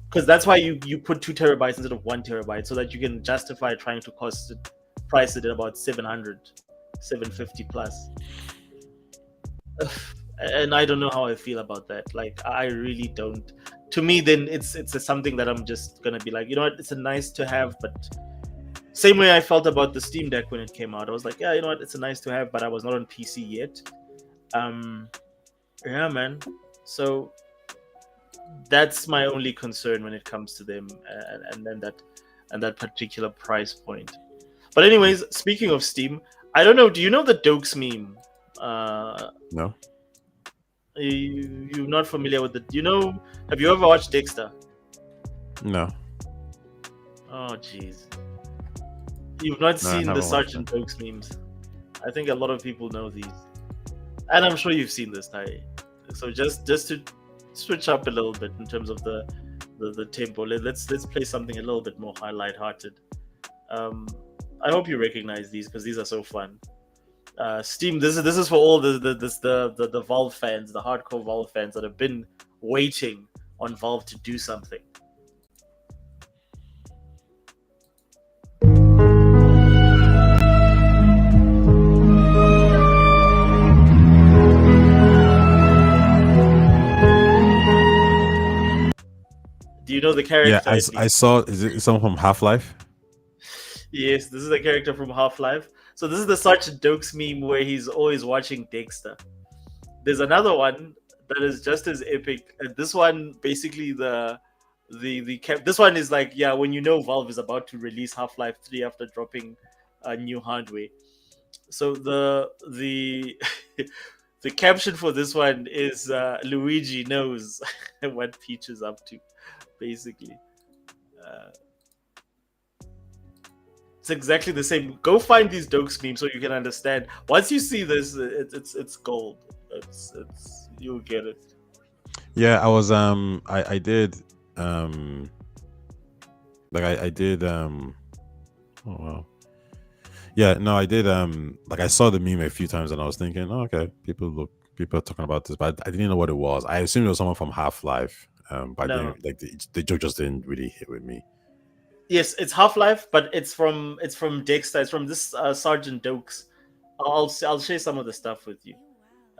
because that's why you put 2 terabytes instead of 1 terabyte, so that you can justify trying to price it at about 700, 750 plus. And I don't know how I feel about that. Like, I really don't. To me, then it's something that I'm just gonna be like, you know what, it's a nice to have, but same way I felt about the Steam Deck when it came out. I was like, yeah, you know what, it's a nice to have, but I was not on PC yet. Yeah, man. So that's my only concern when it comes to them, and then that particular price point. But anyways, speaking of Steam, I don't know. Do you know the Dokes meme? No. You're not familiar with it? Have you ever watched Dexter? No. Oh, jeez. You've not seen the Sergeant Dokes memes. I think a lot of people know these, and I'm sure you've seen this, Ty. So just to switch up a little bit in terms of the tempo, let's play something a little bit more light-hearted. I hope you recognize these because these are so fun. Steam, this is for all the Valve fans, the hardcore Valve fans that have been waiting on Valve to do something. Do you know the character? Yeah, I saw. Is it someone from Half-Life? Yes, this is a character from Half-Life. So this is the Sergeant Dokes meme where he's always watching Dexter. There's another one that is just as epic, and this one basically this one is like, yeah, when Valve is about to release Half-Life 3 after dropping new hardware. So the the caption for this one is Luigi knows what Peach is up to, basically. It's exactly the same. Go find these Dokes memes so you can understand. Once you see this, it's gold. It's you'll get it. Yeah, I was I did I did oh wow. Yeah, no, I did like I saw the meme a few times and I was thinking, oh, okay, people are talking about this, but I didn't know what it was. I assumed it was someone from Half-Life. But No. the joke just didn't really hit with me. Yes, it's Half-Life, but it's from Dexter. It's from this Sergeant Dokes. I'll share some of the stuff with you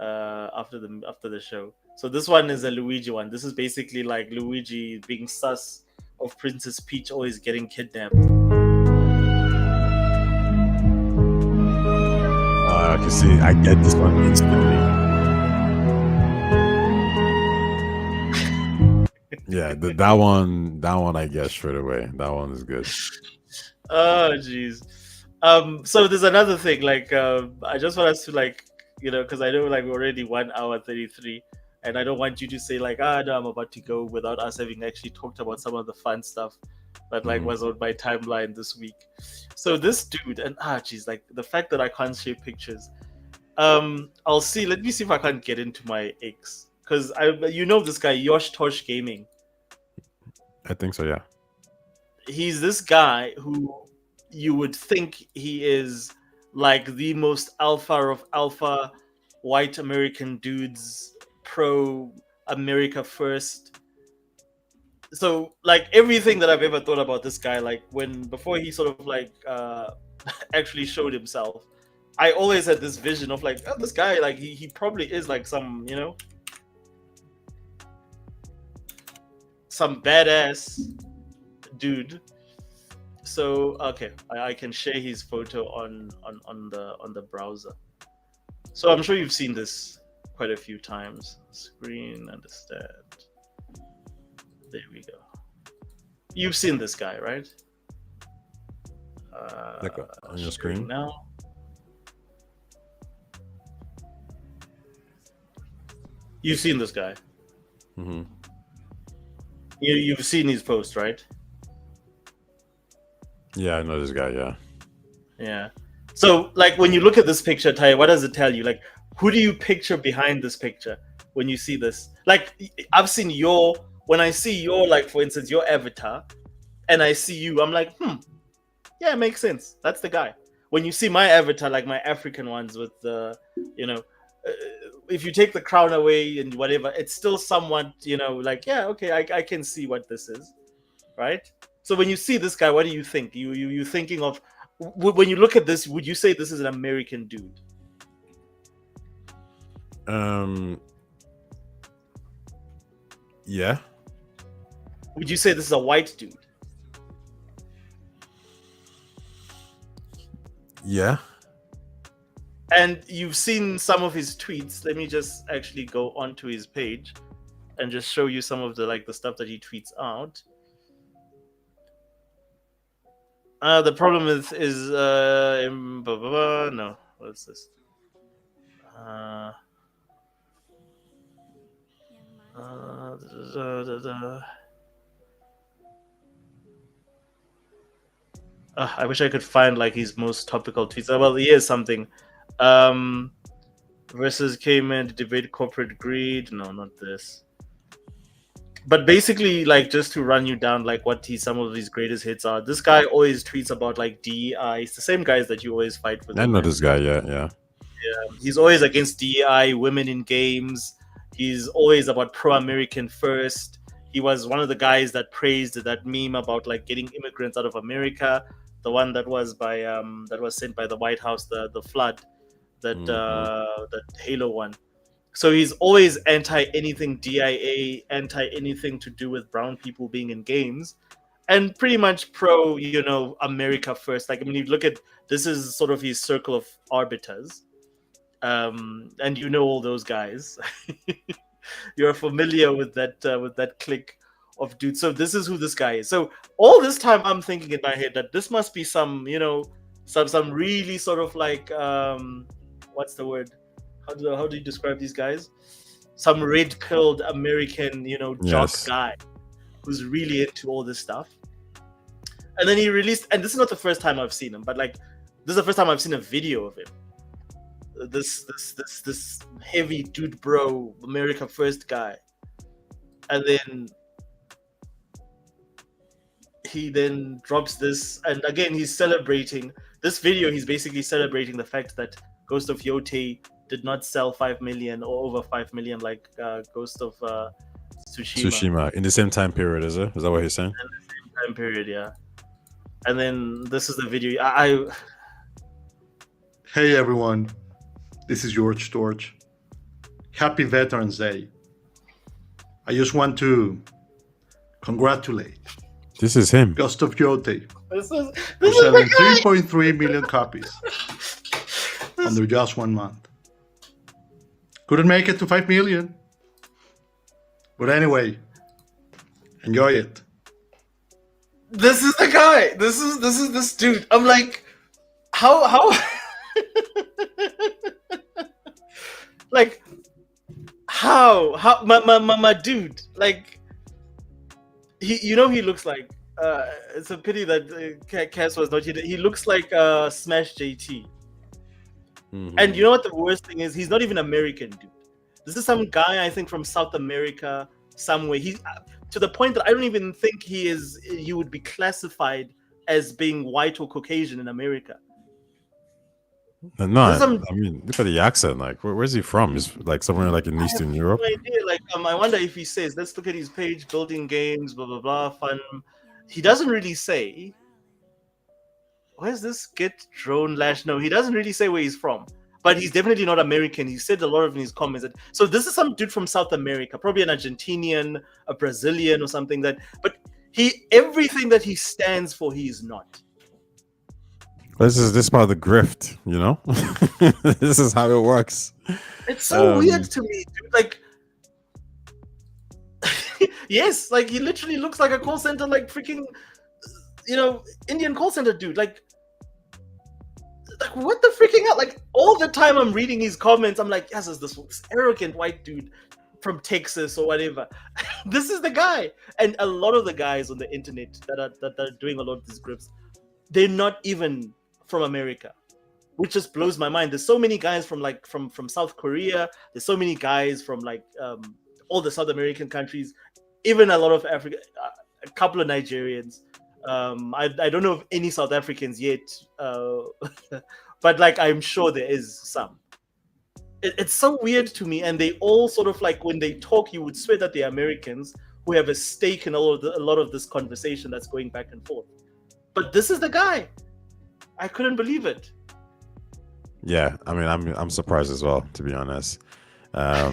after the show. So this one is a Luigi one. This is basically like Luigi being sus of Princess Peach always getting kidnapped. I can see. I get this one instantly. Yeah, that one I guess straight away. That one is good. Oh jeez. So there's another thing, like I just want us to because I know we're already 1 hour 33, and I don't want you to say no, I'm about to go without us having actually talked about some of the fun stuff that was on my timeline this week. So this dude, and the fact that I can't share pictures. I'll see. Let me see if I can get into my X, because this guy Yosh Tosh Gaming. I think so, yeah. He's this guy who you would think he is like the most alpha of alpha white American dudes, pro America first. So everything that I've ever thought about this guy, before he sort of actually showed himself, I always had this vision of this guy, he probably is some, some badass dude. So okay, I can share his photo on the browser. So I'm sure you've seen this quite a few times. Screen understand. There we go. You've seen this guy, right? Like on your screen now. You've seen this guy. Mm-hmm. You've seen his post, right? Yeah, I know this guy. Yeah. Yeah. So, like, when you look at this picture, Ty, what does it tell you? Like, who do you picture behind this picture when you see this? Like, I've seen when I see your, like, for instance, your avatar, and I see you, I'm like, yeah, it makes sense. That's the guy. When you see my avatar, like my African ones with the, if you take the crown away and whatever, it's still somewhat, like, yeah, okay, I can see what this is, right? So when you see this guy, what do you think? You thinking of, when you look at this, would you say this is an American dude? Yeah. Would you say this is a white dude? Yeah. And you've seen some of his tweets. Let me just actually go onto his page and just show you some of the stuff that he tweets out. The problem is no. What's this? I wish I could find like his most topical tweets. Well, here's something. Versus Cayman to debate corporate greed. No, not this. But basically, like, just to run you down, like, what some of his greatest hits are. This guy always tweets about like DEI. It's the same guys that you always fight with. I know this guy. Yeah. He's always against DEI, women in games. He's always about pro-American first. He was one of the guys that praised that meme about like getting immigrants out of America. The one that was that was sent by the White House, the flood, that Halo one. So he's always anti anything DIA, anti anything to do with brown people being in games, and pretty much pro, America first. Like, I mean, you look at, this is sort of his circle of arbiters, and all those guys. You're familiar with that clique of dudes. So this is who this guy is. So all this time I'm thinking in my head that this must be some, some really sort of like, what's the word? How do you describe these guys? Some red-pilled American, jock guy who's really into all this stuff. And then he released, and this is not the first time I've seen him, but like, this is the first time I've seen a video of him. This heavy dude, bro, America first guy. And then he then drops this, and again he's celebrating this video. He's basically celebrating the fact that Ghost of Yotei did not sell 5 million or over 5 million like Ghost of Tsushima in the same time period. Is that what he's saying? In the same time period, yeah. And then this is the video. Hey everyone, this is George Storch. Happy Veterans Day. I just want to congratulate. This is him. Ghost of Yotei. This for is selling 3.3 million copies under just 1 month. Couldn't make it to 5 million. But anyway, enjoy it. This is the guy. This is this dude. I'm like, how like how my dude, like, he looks like it's a pity that Cass was not here. He looks like Smash JT. Mm-hmm. And you know what the worst thing is? He's not even American, dude. This is some guy, I think, from South America somewhere. He's to the point that I don't even think he would be classified as being white or Caucasian in America. No, I mean, look at the accent. Like, where's he from? He's like somewhere like in Eastern Europe. No idea. Like, I wonder if he says, let's look at his page, building games, blah, blah, blah, fun. He doesn't really say. Where's this get drone lash? No, he doesn't really say where he's from, but he's definitely not American. He said a lot of in his comments that, so this is some dude from South America, probably an Argentinian, a Brazilian or something but everything that he stands for, he is not. This is part of the grift, you know. This is how it works. It's so weird to me, dude. Like, yes, like he literally looks like a call center, like freaking, Indian call center dude. Like what the freaking hell? Like all the time I'm reading his comments, I'm like, yes, is this arrogant white dude from Texas or whatever. This is the guy. And a lot of the guys on the internet that are doing a lot of these grips, they're not even from America, which just blows my mind. There's so many guys from South Korea. There's so many guys from all the South American countries, even a lot of Africa, a couple of Nigerians. I don't know of any South Africans yet, but I'm sure there is some. It's so weird to me, and they all sort of when they talk, you would swear that they're Americans who have a stake in a lot of this conversation that's going back and forth. But this is the guy. I couldn't believe it. Yeah, I mean, I'm surprised as well, to be honest. But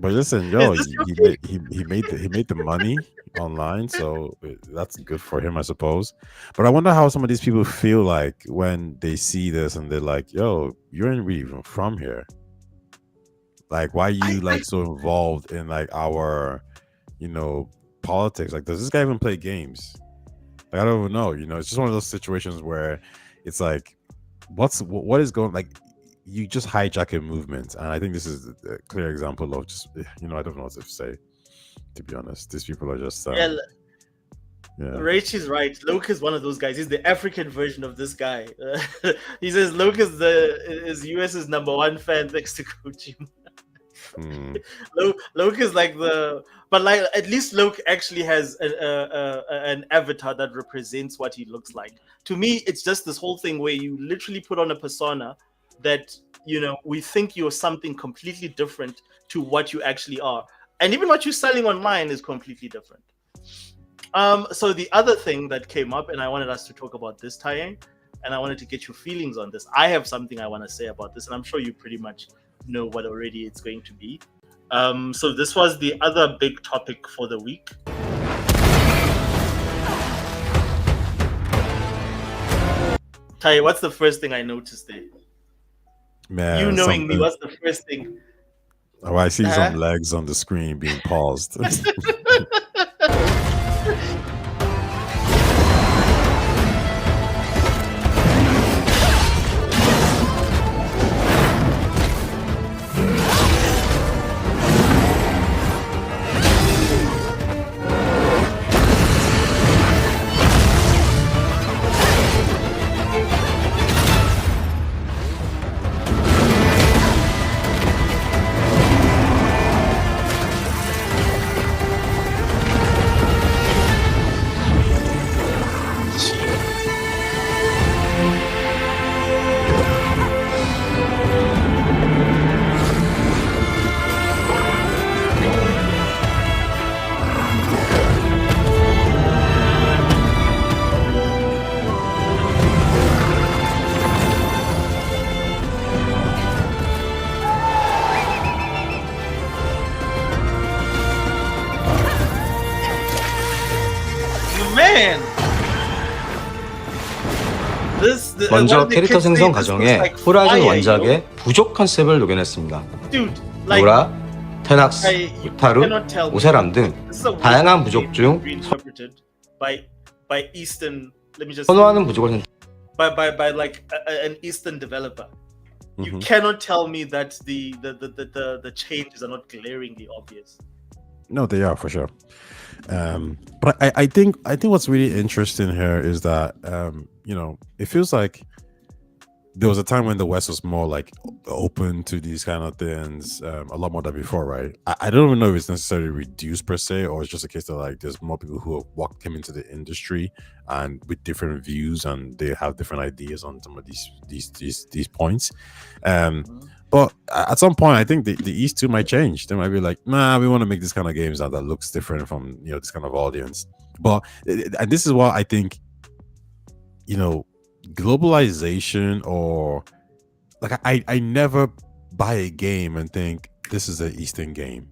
listen, he made the money online, so that's good for him, I suppose. But I wonder how some of these people feel like when they see this and they're like, "Yo, you're not even from here. Like, why are you so involved in our, politics? Like, does this guy even play games? Like, I don't even know. It's just one of those situations where it's like, what is going you just hijack a movement, and I think this is a clear example of just I don't know what to say, to be honest. These people are just yeah. Rach is right. Loke is one of those guys. He's the African version of this guy. He says Loke is US's #1 fan next to Kojima. Loke is at least Loke actually has an avatar that represents what he looks like. To me, it's just this whole thing where you literally put on a persona that we think you're something completely different to what you actually are, and even what you're selling online is completely different. So the other thing that came up, and I wanted us to talk about this, Tae, and I wanted to get your feelings on this. I have something I want to say about this, and I'm sure you pretty much know what already it's going to be. So this was the other big topic for the week. Tae, what's the first thing I noticed there? Man, you knowing me, what's the first thing? Oh, I see some legs on the screen being paused. 먼저 캐릭터 생성 과정에 호라이즌 원작의 부족 컨셉을 녹여냈습니다. 로라, 테낙스, 유타루, 오세람 등 다양한 부족 중 선호하는 부족을 by an Eastern developer. You cannot tell me that the changes are not glaringly obvious. No, they are for sure. But I think what's really interesting here is that it feels like there was a time when the West was more open to these kind of things, a lot more than before, right? I don't even know if it's necessarily reduced per se, or it's just a case that there's more people who have came into the industry and with different views, and they have different ideas on some of these points. But at some point, I think the East too might change. They might be like, nah, we want to make this kind of games that looks different from this kind of audience. But and this is what I think, globalization, or I never buy a game and think this is an Eastern game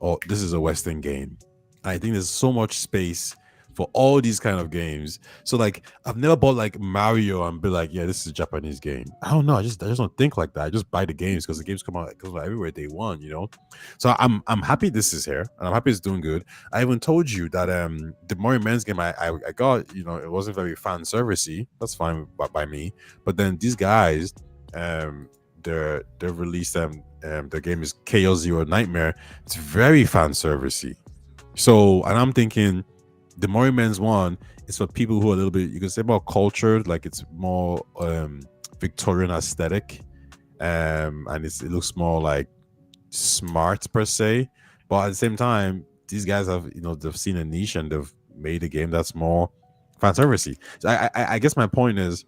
or this is a Western game. I think there's so much space for all these kind of games. So like I've never bought like Mario and be like, yeah, this is a Japanese game. I don't know. I just don't think like that. I just buy the games because the games come out everywhere day one, you know. So I'm happy this is here and I'm happy it's doing good. I even told you that the Mario Men's game I got, you know, it wasn't very fan servicey. That's fine by me. But then these guys, they've released their game is Chaos Zero Nightmare. It's very fan servicey. So, and I'm thinking the Mario Men's one is for people who are a little bit, you can say, more cultured, like it's more Victorian aesthetic, and it looks more like smart per se. But at the same time, these guys have, you know, they've seen a niche and they've made a game that's more fan servicey. So I guess my point is,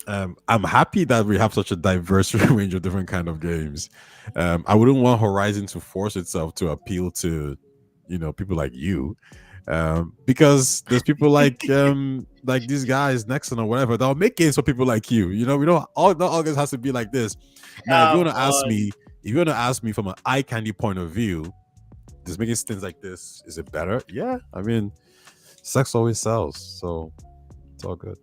I'm happy that we have such a diverse range of different kind of games. I wouldn't want Horizon to force itself to appeal to, you know, people like you, because there's people like these guys Nexon or whatever that'll make games for people like you. You know, we don't all not all games has to be like this. Now, if you want to ask me from an eye candy point of view, does making things like this, is it better? Yeah, I mean, sex always sells, so it's all good.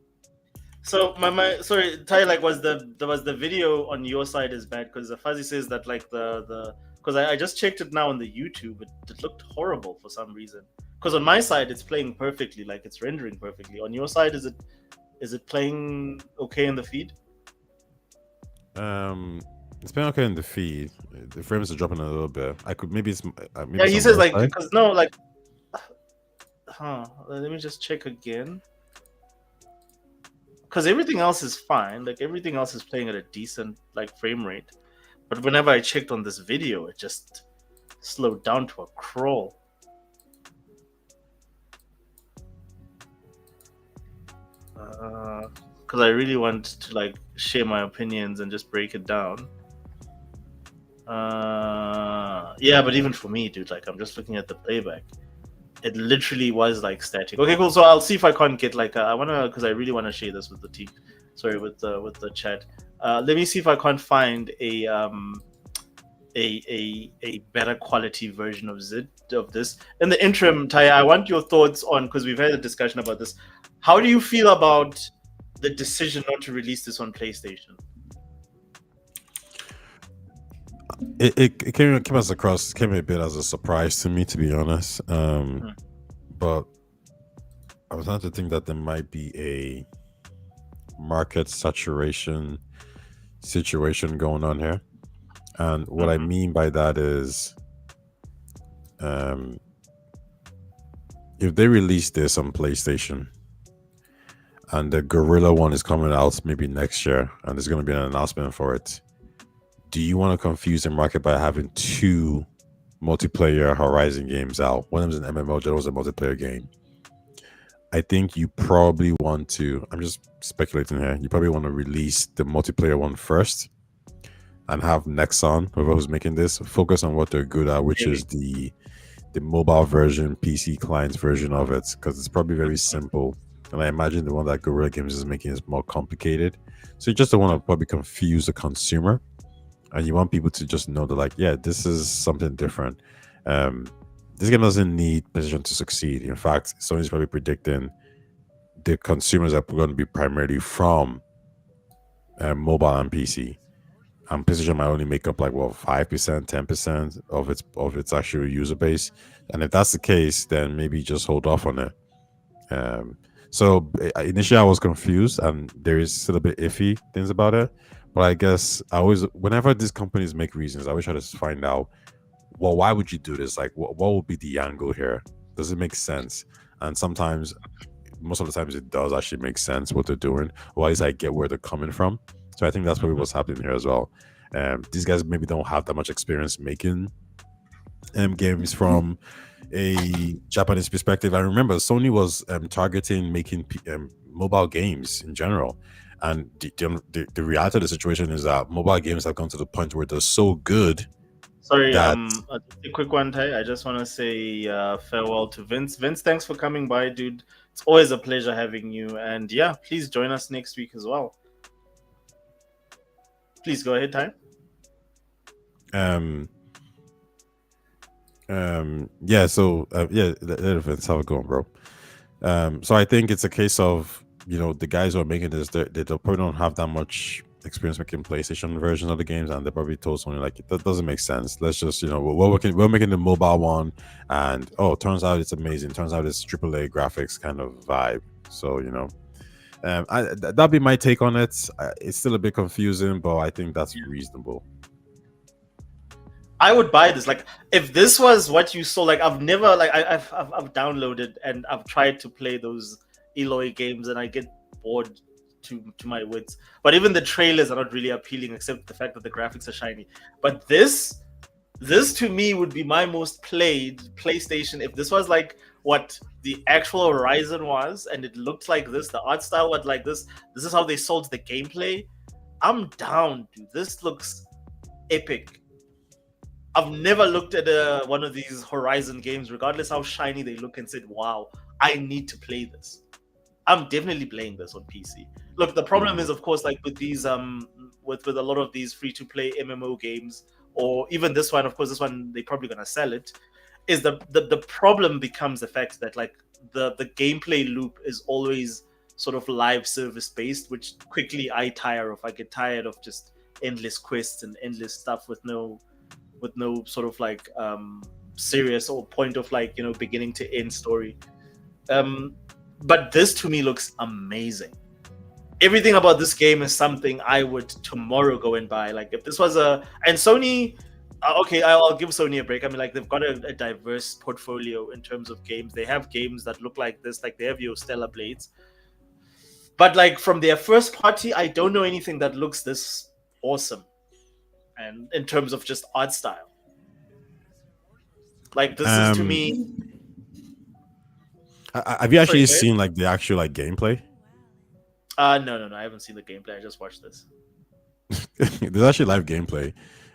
So my sorry, Ty, like was the video on your side is bad because the Fuzzy says that like the because I just checked it now on the YouTube, it looked horrible for some reason. Because on my side it's playing perfectly, like it's rendering perfectly. On your side, is it playing okay in the feed? It's playing okay in the feed. The frames are dropping a little bit. I could maybe it's maybe Yeah, he says like because no like, let me just check again. Because everything else is fine, like everything else is playing at a decent like frame rate, but whenever I checked on this video, it just slowed down to a crawl. Because I really want to like share my opinions and just break it down. Yeah, but even for me, dude, like I'm just looking at the playback. It literally was like static. Okay, cool. So I'll see if I can't get like I wanna, because I really want to share this with the team. Sorry, with the chat. Let me see if I can't find a better quality version of this. In the interim, Taya, I want your thoughts on, because we've had a discussion about this. How do you feel about the decision not to release this on PlayStation? It came a bit as a surprise to me, to be honest. But I was starting to think that there might be a market saturation situation going on here. And what I mean by that is, if they release this on PlayStation and the Gorilla one is coming out maybe next year and there's going to be an announcement for it, do you want to confuse the market by having two multiplayer Horizon games out? One of them is an MMO, the other was a multiplayer game. I think you probably want to, I'm just speculating here, you probably want to release the multiplayer one first and have Nexon, whoever who's making this, focus on what they're good at, which is the mobile version, PC clients version of it, because it's probably very simple. And I imagine the one that Guerrilla Games is making is more complicated. So you just don't want to probably confuse the consumer. And you want people to just know that, like, yeah, this is something different. This game doesn't need PlayStation to succeed. In fact, Sony's probably predicting the consumers are going to be primarily from mobile and PC. And PlayStation might only make up like 5%, 10% of its actual user base. And if that's the case, then maybe just hold off on it. So initially I was confused, and there is still a bit iffy things about it. But I guess whenever these companies make reasons, I always try to find out, well, why would you do this? Like, what would be the angle here? Does it make sense? And sometimes, most of the times, it does actually make sense what they're doing, or at least I get where they're coming from. So I think that's probably what's happening here as well. These guys maybe don't have that much experience making games from a Japanese perspective. I remember Sony was targeting making mobile games in general. And the reality of the situation is that mobile games have gone to the point where they're so good. Sorry, a quick one, Ty. I just want to say farewell to Vince. Vince, thanks for coming by, dude. It's always a pleasure having you. And yeah, please join us next week as well. Please go ahead, Ty. Yeah. So yeah, let's have a go on, bro. So I think it's a case of the guys who are making this, they probably don't have that much experience making PlayStation versions of the games, and they probably told Sony like that doesn't make sense. Let's just we're making the mobile one, and turns out it's amazing. Turns out it's AAA graphics kind of vibe. So that'd be my take on it. It's still a bit confusing, but I think that's reasonable. I would buy this. Like, if this was what you saw, like I've never I've downloaded and I've tried to play those Eloy games, and I get bored to my wits. But even the trailers are not really appealing, except the fact that the graphics are shiny. But this to me would be my most played PlayStation if this was like what the actual Horizon was, and it looked like this. The art style was like this. This is how they sold the gameplay. I'm down, dude. This looks epic. I've never looked at one of these Horizon games, regardless how shiny they look, and said, wow, I need to play this. I'm definitely playing this on PC. Look, the problem is, of course, like with these with a lot of these free-to-play MMO games, or even this one, of course, this one they're probably gonna sell it, is the problem becomes the fact that like the gameplay loop is always sort of live service based, which quickly I tire of. I get tired of just endless quests and endless stuff with no sort of like serious or point of like beginning to end story. But this to me looks amazing. Everything about this game is something I would tomorrow go and buy. Like if this was and Sony, okay, I'll give Sony a break. I mean, like they've got a diverse portfolio in terms of games. They have games that look like this, like they have your Stellar Blades. But like from their first party, I don't know anything that looks this awesome. And in terms of just art style, like this is to me. Have you actually seen like the actual like gameplay? No, I haven't seen the gameplay. I just watched this. There's actually live gameplay.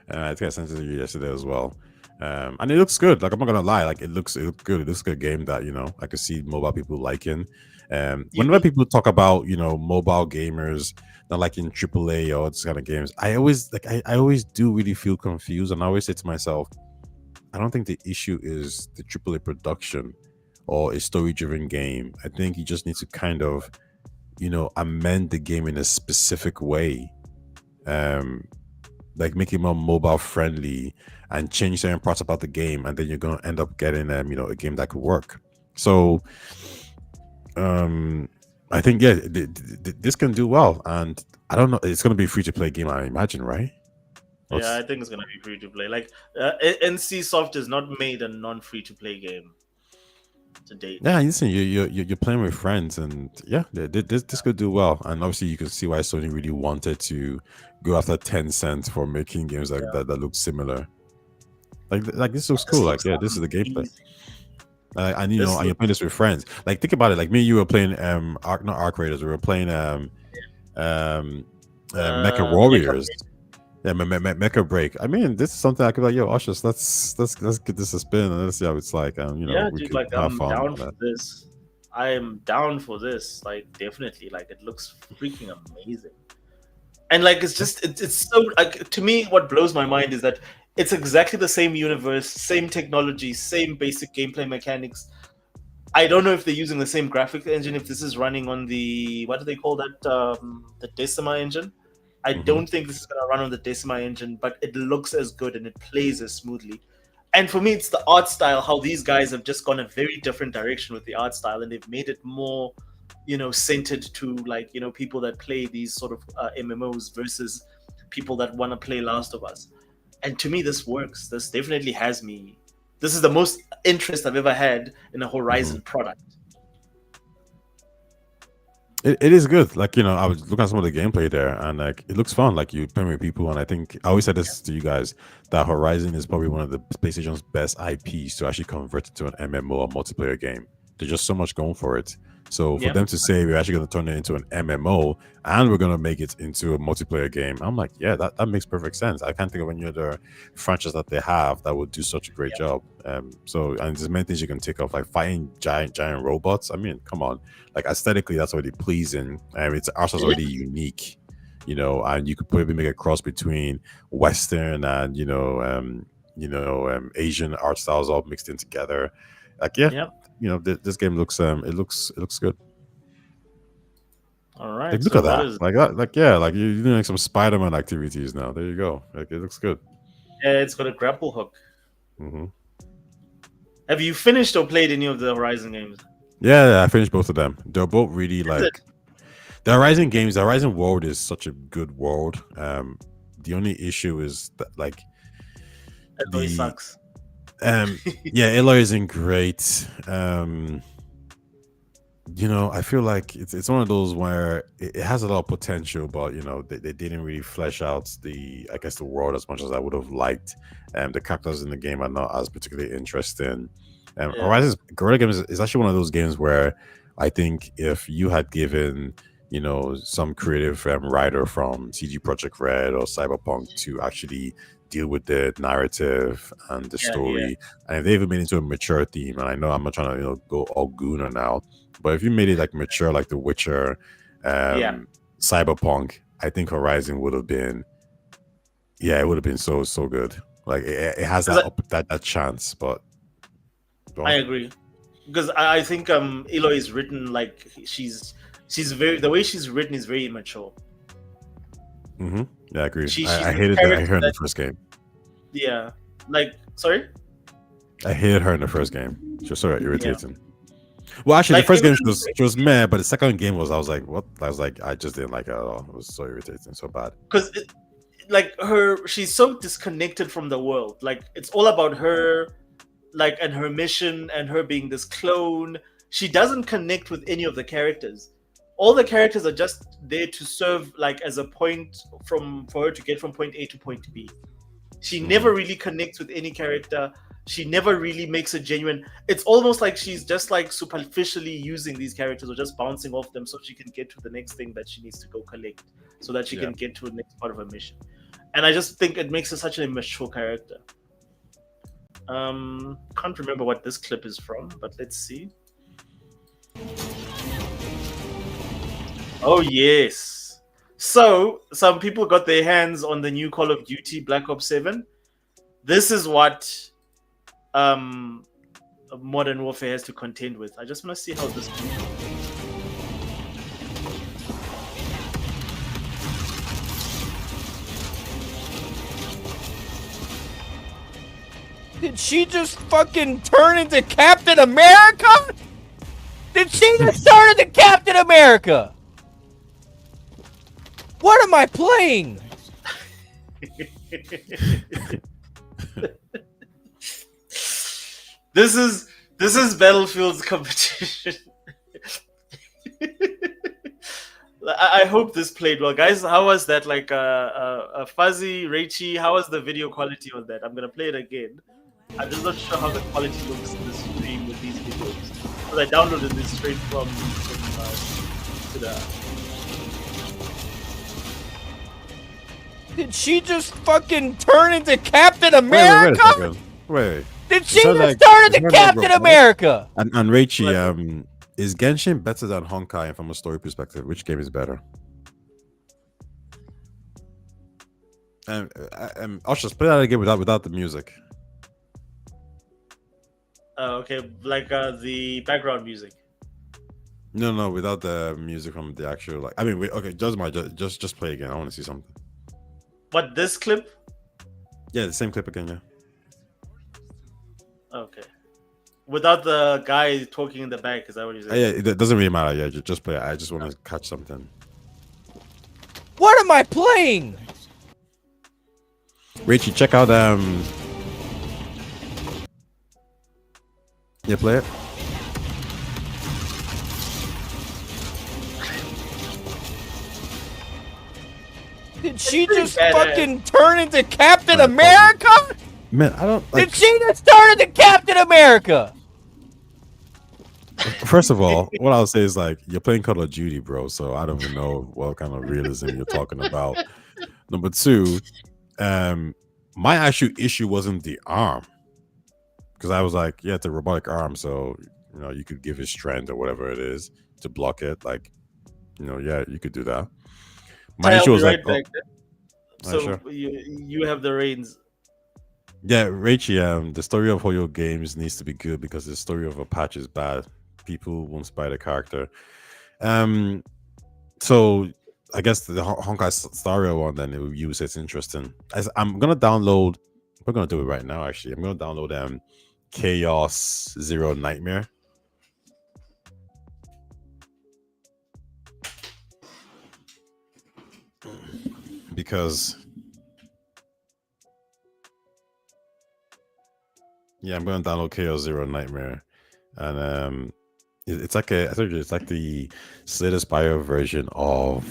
I think I sent it to you yesterday as well. And it looks good. Like I'm not gonna lie, like it looks good. It looks like a game that I could see mobile people liking. Whenever people talk about mobile gamers not liking AAA or this kind of games, I always do really feel confused, and I always say to myself, I don't think the issue is the AAA production or a story-driven game. I think you just need to kind of amend the game in a specific way, like make it more mobile friendly and change certain parts about the game, and then you're gonna end up getting a game that could work. So I think this can do well, and I don't know, it's gonna be a free to play game, I imagine, right? Yeah, I think it's gonna be free to play. Like NC Soft has not made a non-free to play game to date. Yeah, listen, you're playing with friends, and this could do well. And obviously, you can see why Sony really wanted to go after Tencent for making games like that look similar. Like this looks cool. Like this is the gameplay. And you're playing this with friends. Like think about it. Like me and you were playing not Arc Raiders. We were playing Mecha Warriors. Mecha Break. I mean, this is something I could like, Ushers, let's get this a spin and let's see how it's like. And we dude, could like have I'm fun down with for that. this. I am down for this. Like definitely. Like it looks freaking amazing. And like it's so like to me, what blows my mind is that it's exactly the same universe, same technology, same basic gameplay mechanics. I don't know if they're using the same graphic engine, if this is running on the what do they call that? The Decima engine. I don't think this is gonna run on the Decima engine, but it looks as good and it plays as smoothly. And for me, it's the art style, how these guys have just gone a very different direction with the art style, and they've made it more centered to like people that play these sort of MMOs versus people that want to play Last of Us. And to me, this works. This definitely has me. This is the most interest I've ever had in a Horizon product. It is good. Like I was looking at some of the gameplay there, and like it looks fun. Like you play with people, and I think I always said this to you guys that Horizon is probably one of the PlayStation's best IPs to actually convert it to an MMO or multiplayer game. There's just so much going for it. So for them to say we're actually going to turn it into an MMO and we're going to make it into a multiplayer game, I'm like, yeah, that makes perfect sense. I can't think of any other franchise that they have that would do such a great job. And there's many things you can take off, like fighting giant robots. I mean, come on, like aesthetically, that's already pleasing. It's also already unique, and you could probably make a cross between Western and Asian art styles all mixed in together. Like, yeah, Yep. This game looks it looks good. All right. Like, look so at what that. is- Like that. Like, yeah, like you're doing like some Spider-Man activities now. There you go. Like, it looks good. Yeah, it's got a grapple hook. Hmm. Have you finished or played any of the Horizon games? Yeah, I finished both of them. They're both really Is like it? the Horizon games. The Horizon world is such a good world. The only issue is that like That always sucks. yeah, Aloy isn't great. I feel like it's one of those where it has a lot of potential, but they didn't really flesh out the world as much as I would have liked. The characters in the game are not as particularly interesting. Yeah. Horizon Guerrilla Games is actually one of those games where I think if you had given some creative writer from CG Project Red or Cyberpunk to actually deal with the narrative and the story, and if they even made it into a mature theme, and I know I'm not trying to go all Gooner now, but if you made it like mature, like The Witcher, Cyberpunk, I think Horizon would have been, it would have been so good. Like it has that chance, but I agree, because I think Eloy is written like she's very, the way she's written is very immature. Mm-hmm. Yeah, I agree. She's I a hated her in the first game. Yeah, like sorry. I hated her in the first game. She was so irritating. Well, actually, Like, the first game even- she was meh, but the second game I was like, what? I just didn't like her at all. It was so irritating, so bad. Because like she's so disconnected from the world. Like it's all about her, like, and her mission and her being this clone. She doesn't connect with any of the characters. All the characters are just there to serve like as a point for her to get from point A to point B. She never really connects with any character. She never really makes a genuine. It's almost like she's just like superficially using these characters or just bouncing off them so she can get to the next thing that she needs to go collect, so that she can get to the next part of her mission. And I just think it makes her such an immature character. Can't remember what this clip is from, but let's see. Oh yes. So some people got their hands on the new Call of Duty Black Ops 7. This is what Modern Warfare has to contend with. I just want to see how this goes. Did she just fucking turn into Captain America? Did she just turn into Captain America? What am I playing? This is Battlefield's competition. I hope this played well, guys. How was that? Like a fuzzy, Rachy? How was the video quality on that? I'm gonna play it again. I'm just not sure how the quality looks in the stream with these videos, because I downloaded this straight from Did she just fucking turn into Captain America? Wait. Did she just turn into Captain America? And Raichi, is Genshin better than Honkai? And from a story perspective, which game is better? I'll just play that again without the music. Okay, like the background music. No, without the music from the actual. Like, I mean, wait, okay, just play again. I want to see something. What, this clip? Yeah, the same clip again. Yeah. Okay. Without the guy talking in the back, is that what you're saying? Yeah, it doesn't really matter. Yeah, just play it. I just want to catch something. What am I playing? Richie, check out yeah, play it. Did she just fucking turn into Captain America? Man, I don't like. Did she just turn into Captain America? First of all, what I'll say is like you're playing Call of Duty, bro. So I don't even know what kind of realism you're talking about. Number two, my actual issue wasn't the arm, because I was like, yeah, it's a robotic arm, so you could give it strength or whatever it is to block it. Like, yeah, you could do that. My issue was like, so sure. you have the reins. Yeah, Rachie, the story of Hoyo games needs to be good because the story of a patch is bad. People won't buy the character. So I guess the Honkai Stario one then it will use it's interesting. I'm gonna download. We're gonna do it right now. Actually, I'm gonna download Chaos Zero Nightmare. Because yeah, I'm gonna download Chaos Zero Nightmare, and it's like I told you, it's like the Slay Spire version of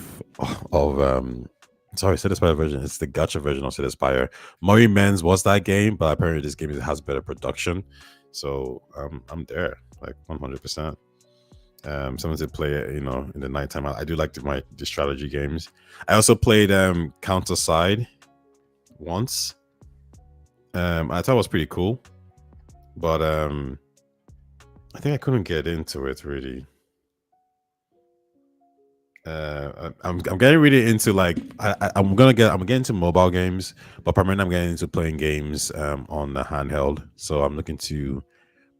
sorry, Slay Spire version. It's the gacha version of Slay Spire. Mori Men's was that game, but apparently this game has better production. So I'm there, like 100%. Something to play it, in the nighttime. I do like the strategy games. I also played Counter Side once. I thought it was pretty cool, but I think I couldn't get into it really. I'm getting really into like I'm getting into mobile games, but primarily I'm getting into playing games on the handheld. So I'm looking to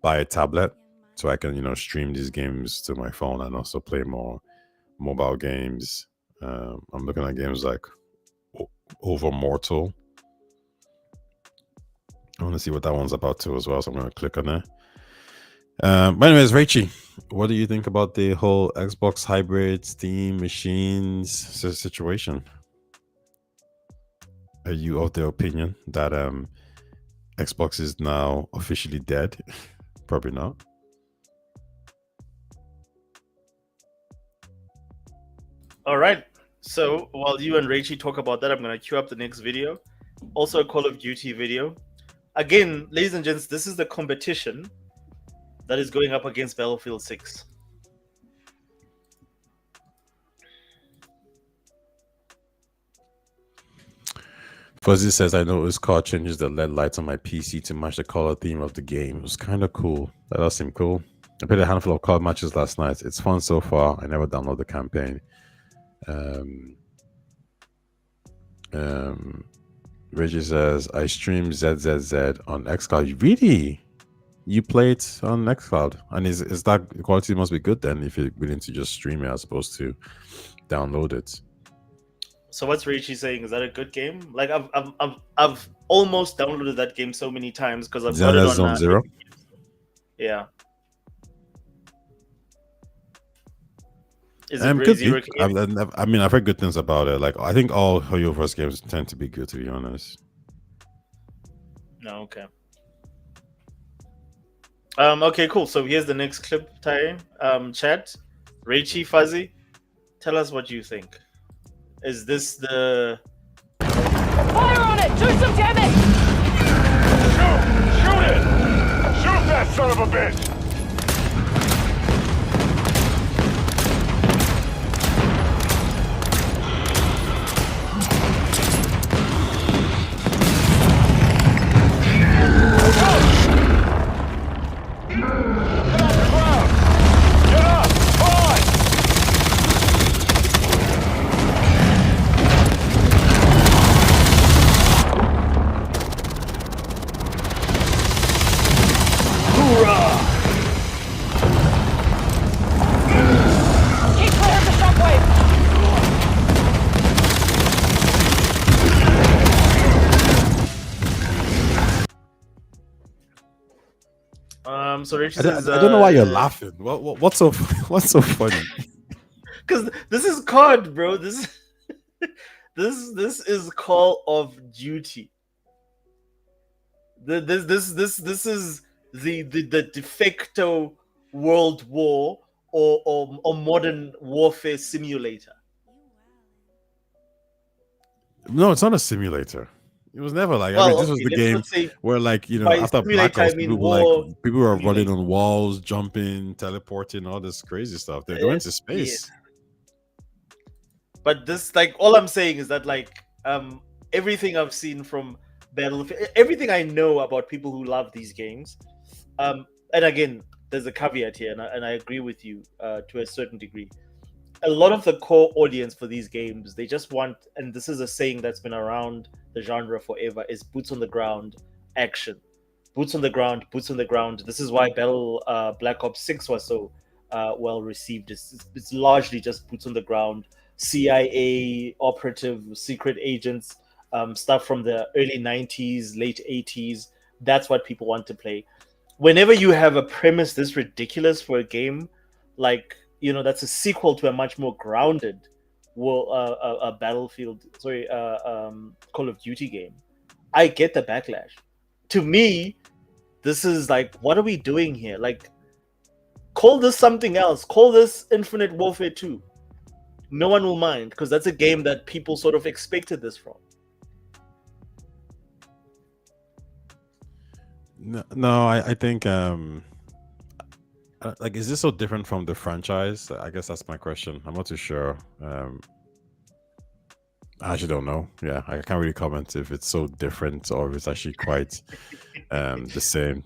buy a tablet so I can stream these games to my phone and also play more mobile games. I'm looking at games like Over Mortal. I want to see what that one's about too as well, so I'm going to click on it. But anyways, Rachie, what do you think about the whole Xbox hybrid Steam machines situation? Are you of the opinion that Xbox is now officially dead? Probably not. All right. So while you and Rachie talk about that, I'm going to queue up the next video. Also a Call of Duty video. Again, ladies and gents, this is the competition that is going up against Battlefield 6. Fuzzy says, I noticed car changes the LED lights on my PC to match the color theme of the game. It was kind of cool. That does seem cool. I played a handful of COD matches last night. It's fun so far. I never download the campaign. Reggie says, I stream ZZZ on xCloud. Really? You play it on xCloud? And is that the quality must be good then if you're willing to just stream it as opposed to download it? So what's Richie saying? Is that a good game? Like I've almost downloaded that game so many times because I've got it on Zone Zero. Yeah. Is could be. I mean, I've heard good things about it. Like I think all Hoyoverse games tend to be good, to be honest. No, okay. Okay, cool. So here's the next clip time. Chat. Rachie, Fuzzy, tell us what you think. Is this the Fire on it! Do some damage! Shoot it! Shoot that son of a bitch! So Richie I says, don't know why you're laughing. What's so funny? Because this is COD, bro. This is Call of Duty. This is the de facto World War or modern warfare simulator. No, it's not a simulator. It was never like. I mean, this was the game where, like, after Black Ops, people were running on walls, jumping, teleporting, all this crazy stuff. They're going to space. Yeah. But this, like, all I'm saying is that, like, everything I've seen from Battlefield, everything I know about people who love these games, and again, there's a caveat here, and I agree with you to a certain degree. A lot of the core audience for these games, they just want, and this is a saying that's been around the genre forever, is boots on the ground, action. Boots on the ground, boots on the ground. This is why Black Ops 6 was so well received. It's largely just boots on the ground, CIA operative, secret agents, stuff from the early 90s, late 80s. That's what people want to play. Whenever you have a premise this ridiculous for a game, like, that's a sequel to a much more grounded a Battlefield, Call of Duty game, I get the backlash. To me, this is like, what are we doing here? Like, call this something else. Call this Infinite Warfare 2. No one will mind, because that's a game that people sort of expected this from. No, I think like, is this so different from the franchise? I guess that's my question. I'm not too sure. I actually don't know. Yeah, I can't really comment if it's so different or if it's actually quite the same.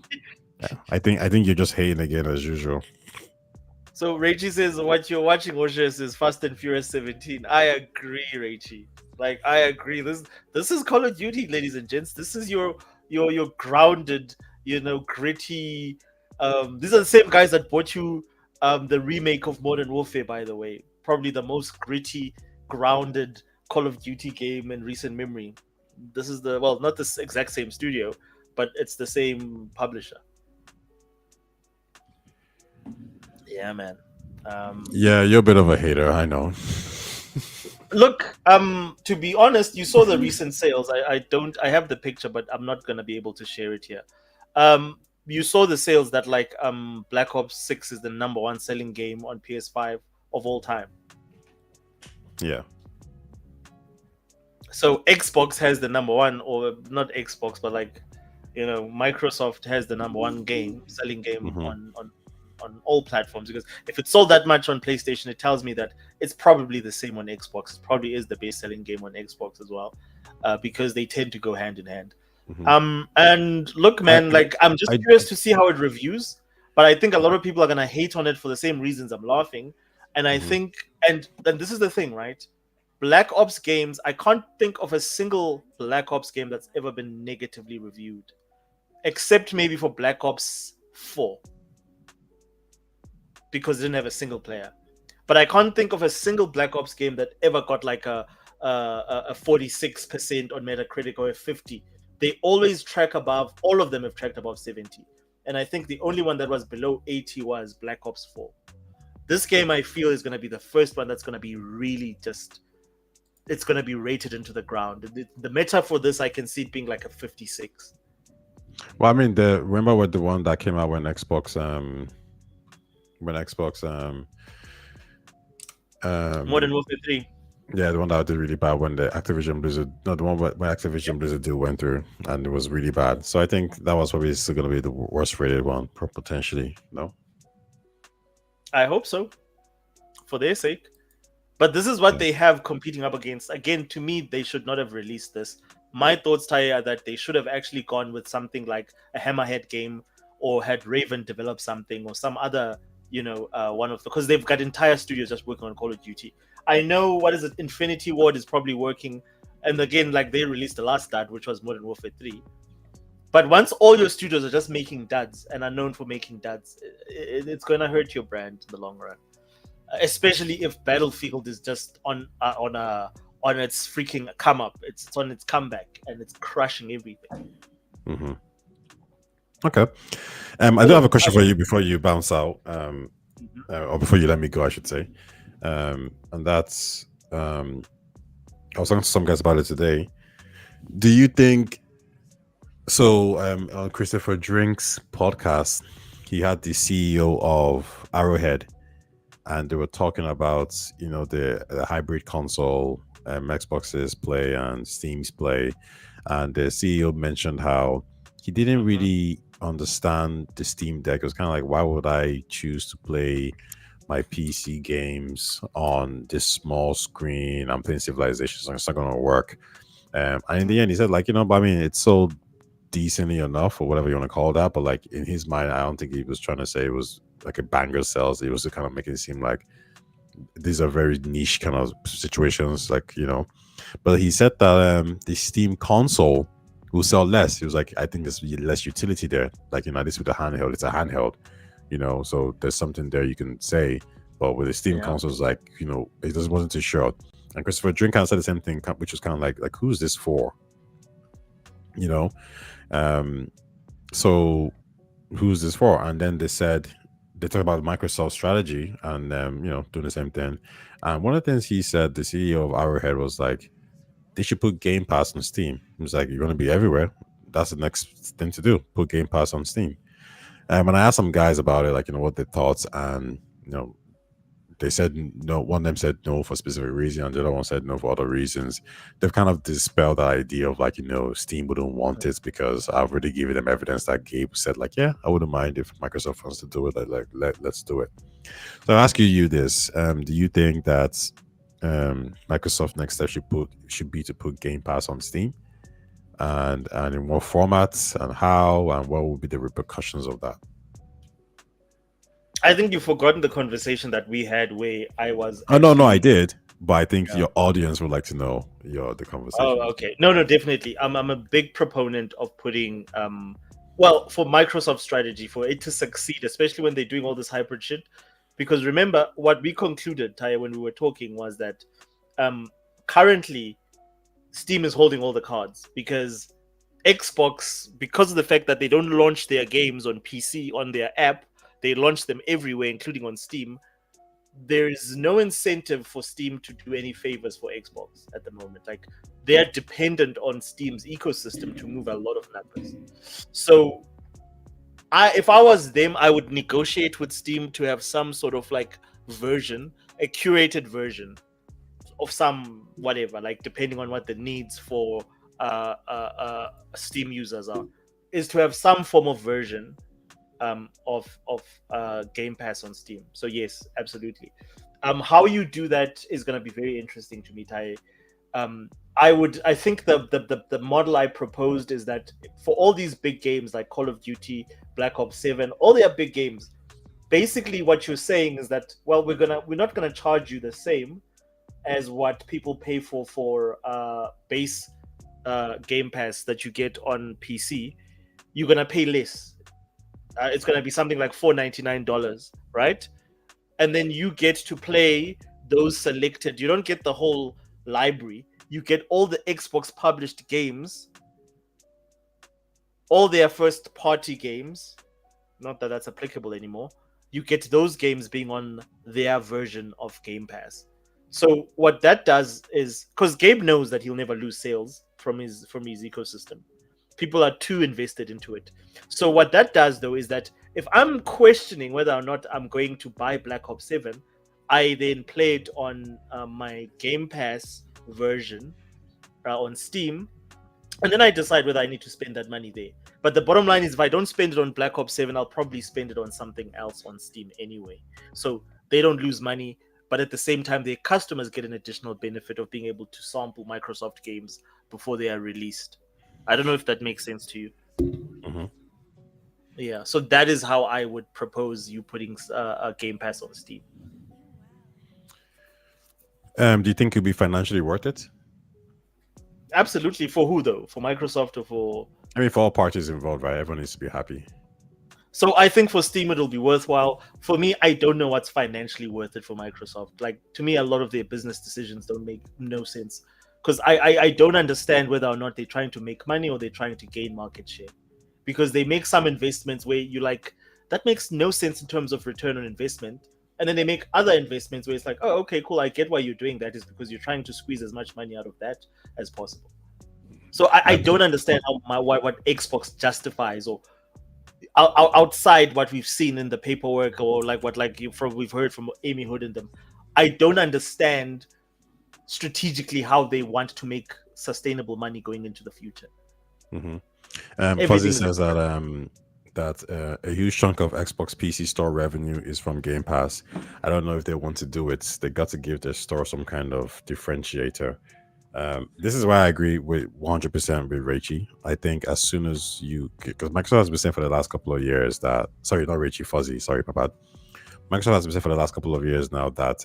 Yeah, I think you're just hating again as usual. So Reichi says what you're watching, Oshis, is Fast and Furious 17. I agree, Reichi. Like, I agree. This is Call of Duty, ladies and gents. This is your grounded, gritty. These are the same guys that bought you the remake of Modern Warfare, by the way. Probably the most gritty, grounded Call of Duty game in recent memory. This is not this exact same studio, but it's the same publisher. Yeah, man. Yeah, you're a bit of a hater, I know. Look, to be honest, you saw the recent sales. I have the picture, but I'm not gonna be able to share it here. You saw the sales that Black Ops 6 is the number one selling game on PS5 of all time. Yeah. So Xbox has the number one, or not Xbox, but Microsoft has the number one selling game on all platforms. Because if it sold that much on PlayStation, it tells me that it's probably the same on Xbox. It probably is the best selling game on Xbox as well, because they tend to go hand in hand. And look, man, I'm just curious to see how it reviews, but I think a lot of people are gonna hate on it for the same reasons I'm laughing. And I think, and this is the thing, right? Black Ops games, I can't think of a single Black Ops game that's ever been negatively reviewed, except maybe for Black Ops 4, because it didn't have a single player. But I can't think of a single Black Ops game that ever got a 46% on Metacritic or a 50. They always track above. All of them have tracked above 70, and I think the only one that was below 80 was Black Ops 4. This game, I feel, is going to be the first one that's going to be really just. It's going to be rated into the ground. The meta for this, I can see it being like a 56. Well, I mean, remember what the one that came out when Xbox Modern Warfare 3. Yeah, the one that did really bad when the Activision Blizzard, no, the one when Activision Blizzard deal went through, and it was really bad. So I think that was probably still going to be the worst rated one, potentially. No, I hope so, for their sake. But this is what they have competing up against. Again, to me, they should not have released this. My thoughts, Tai, are that they should have actually gone with something like a Hammerhead game, or had Raven develop something, or some other, one of the, because they've got entire studios just working on Call of Duty. I know, Infinity Ward is probably working, and again, they released the last dud, which was Modern Warfare 3. But once all your studios are just making duds and are known for making duds, it's going to hurt your brand in the long run. Especially if Battlefield is just on its freaking come up, it's on its comeback, and it's crushing everything. Okay, I do have a question for you before you bounce out, or before you let me go, I should say, and that's I was talking to some guys about it today. Do you think so? On Christopher Drink's podcast, he had the CEO of Arrowhead. And they were talking about, the hybrid console, Xbox's play and Steam's play. And the CEO mentioned how he didn't really understand the Steam Deck. It was kind of like, why would I choose to play my PC games on this small screen? I'm playing Civilization, so it's not going to work. And in the end, he said, but I mean, it's so decently enough, or whatever you want to call that. But in his mind, I don't think he was trying to say it was like a banger sells. It was to kind of make it seem like these are very niche kind of situations, but he said that the Steam console will sell less. He was like, I think there's less utility there. Like, at least with the handheld, it's a handheld, so there's something there you can say. But with the Steam consoles, like, it just wasn't too sure. And Christopher Drink kind of said the same thing, which was kind of like who's this for? So who's this for? And then they talked about Microsoft strategy and doing the same thing. And one of the things he said, the CEO of Arrowhead, was like, they should put Game Pass on Steam. He was like, you're going to be everywhere. That's the next thing to do. Put Game Pass on Steam. And when I asked some guys about it, like, what their thoughts, and they said no. One of them said no for a specific reason, and the other one said no for other reasons. They've kind of dispelled the idea of like, Steam wouldn't want it, because I've already given them evidence that Gabe said like, yeah, I wouldn't mind if Microsoft wants to do it. Let's do it. So I ask you this: do you think that Microsoft next step should be to put Game Pass on Steam, and in what formats, and how, and what will be the repercussions of that? I think you've forgotten the conversation that we had where I was. Oh no, I did, but I think your audience would like to know the conversation. Oh, okay. No, definitely. I'm a big proponent of putting for Microsoft strategy, for it to succeed, especially when they're doing all this hybrid shit. Because remember, what we concluded, Taya, when we were talking, was that currently Steam is holding all the cards, because Xbox, because of the fact that they don't launch their games on PC on their app, they launch them everywhere, including on Steam. There is no incentive for Steam to do any favors for Xbox at the moment. Like, they are dependent on Steam's ecosystem to move a lot of numbers. So, if I was them, I would negotiate with Steam to have some sort of like version, a curated version of some whatever, like depending on what the needs for Steam users are, is to have some form of version of Game Pass on Steam. So yes, absolutely. How you do that is going to be very interesting to me, Tai. I think the model I proposed is that for all these big games like Call of Duty, Black Ops 7, all their big games, basically what you're saying is that, well, we're not gonna charge you the same as what people pay for base Game Pass that you get on PC. You're gonna pay less. It's gonna be something like $4.99, right? And then you get to play those selected. You don't get the whole library. You get all the Xbox published games, all their first party games. Not that that's applicable anymore. You get those games being on their version of Game Pass. So what that does is, because Gabe knows that he'll never lose sales from his ecosystem. People are too invested into it. So what that does, though, is that if I'm questioning whether or not I'm going to buy Black Ops 7, I then play it on my Game Pass version on Steam, and then I decide whether I need to spend that money there. But the bottom line is, if I don't spend it on Black Ops 7, I'll probably spend it on something else on Steam anyway. So they don't lose money, but at the same time, their customers get an additional benefit of being able to sample Microsoft games before they are released. I don't know if that makes sense to you. Mm-hmm. Yeah, so that is how I would propose you putting a Game Pass on Steam. Do you think it'd be financially worth it? Absolutely. For who, though? For Microsoft or for... I mean, for all parties involved, right? Everyone needs to be happy. So I think for Steam, it'll be worthwhile. For me, I don't know what's financially worth it for Microsoft. Like, to me, a lot of their business decisions don't make no sense. Because I don't understand whether or not they're trying to make money or they're trying to gain market share. Because they make some investments where you like, that makes no sense in terms of return on investment. And then they make other investments where it's like, oh, okay, cool. I get why you're doing that, is because you're trying to squeeze as much money out of that as possible. So I don't understand what Xbox justifies, or outside what we've seen in the paperwork, or like what we've heard from Amy Hood and them. I don't understand strategically how they want to make sustainable money going into the future. Mm-hmm. Fuzzy says that a huge chunk of Xbox PC store revenue is from Game Pass. I don't know if they want to do it. They got to give their store some kind of differentiator. This is why I agree with 100% with Rachie. I think as soon as because Microsoft has been saying for the last couple of years that, sorry, not Rachie, Fuzzy, sorry, my bad. Microsoft has been saying for the last couple of years now that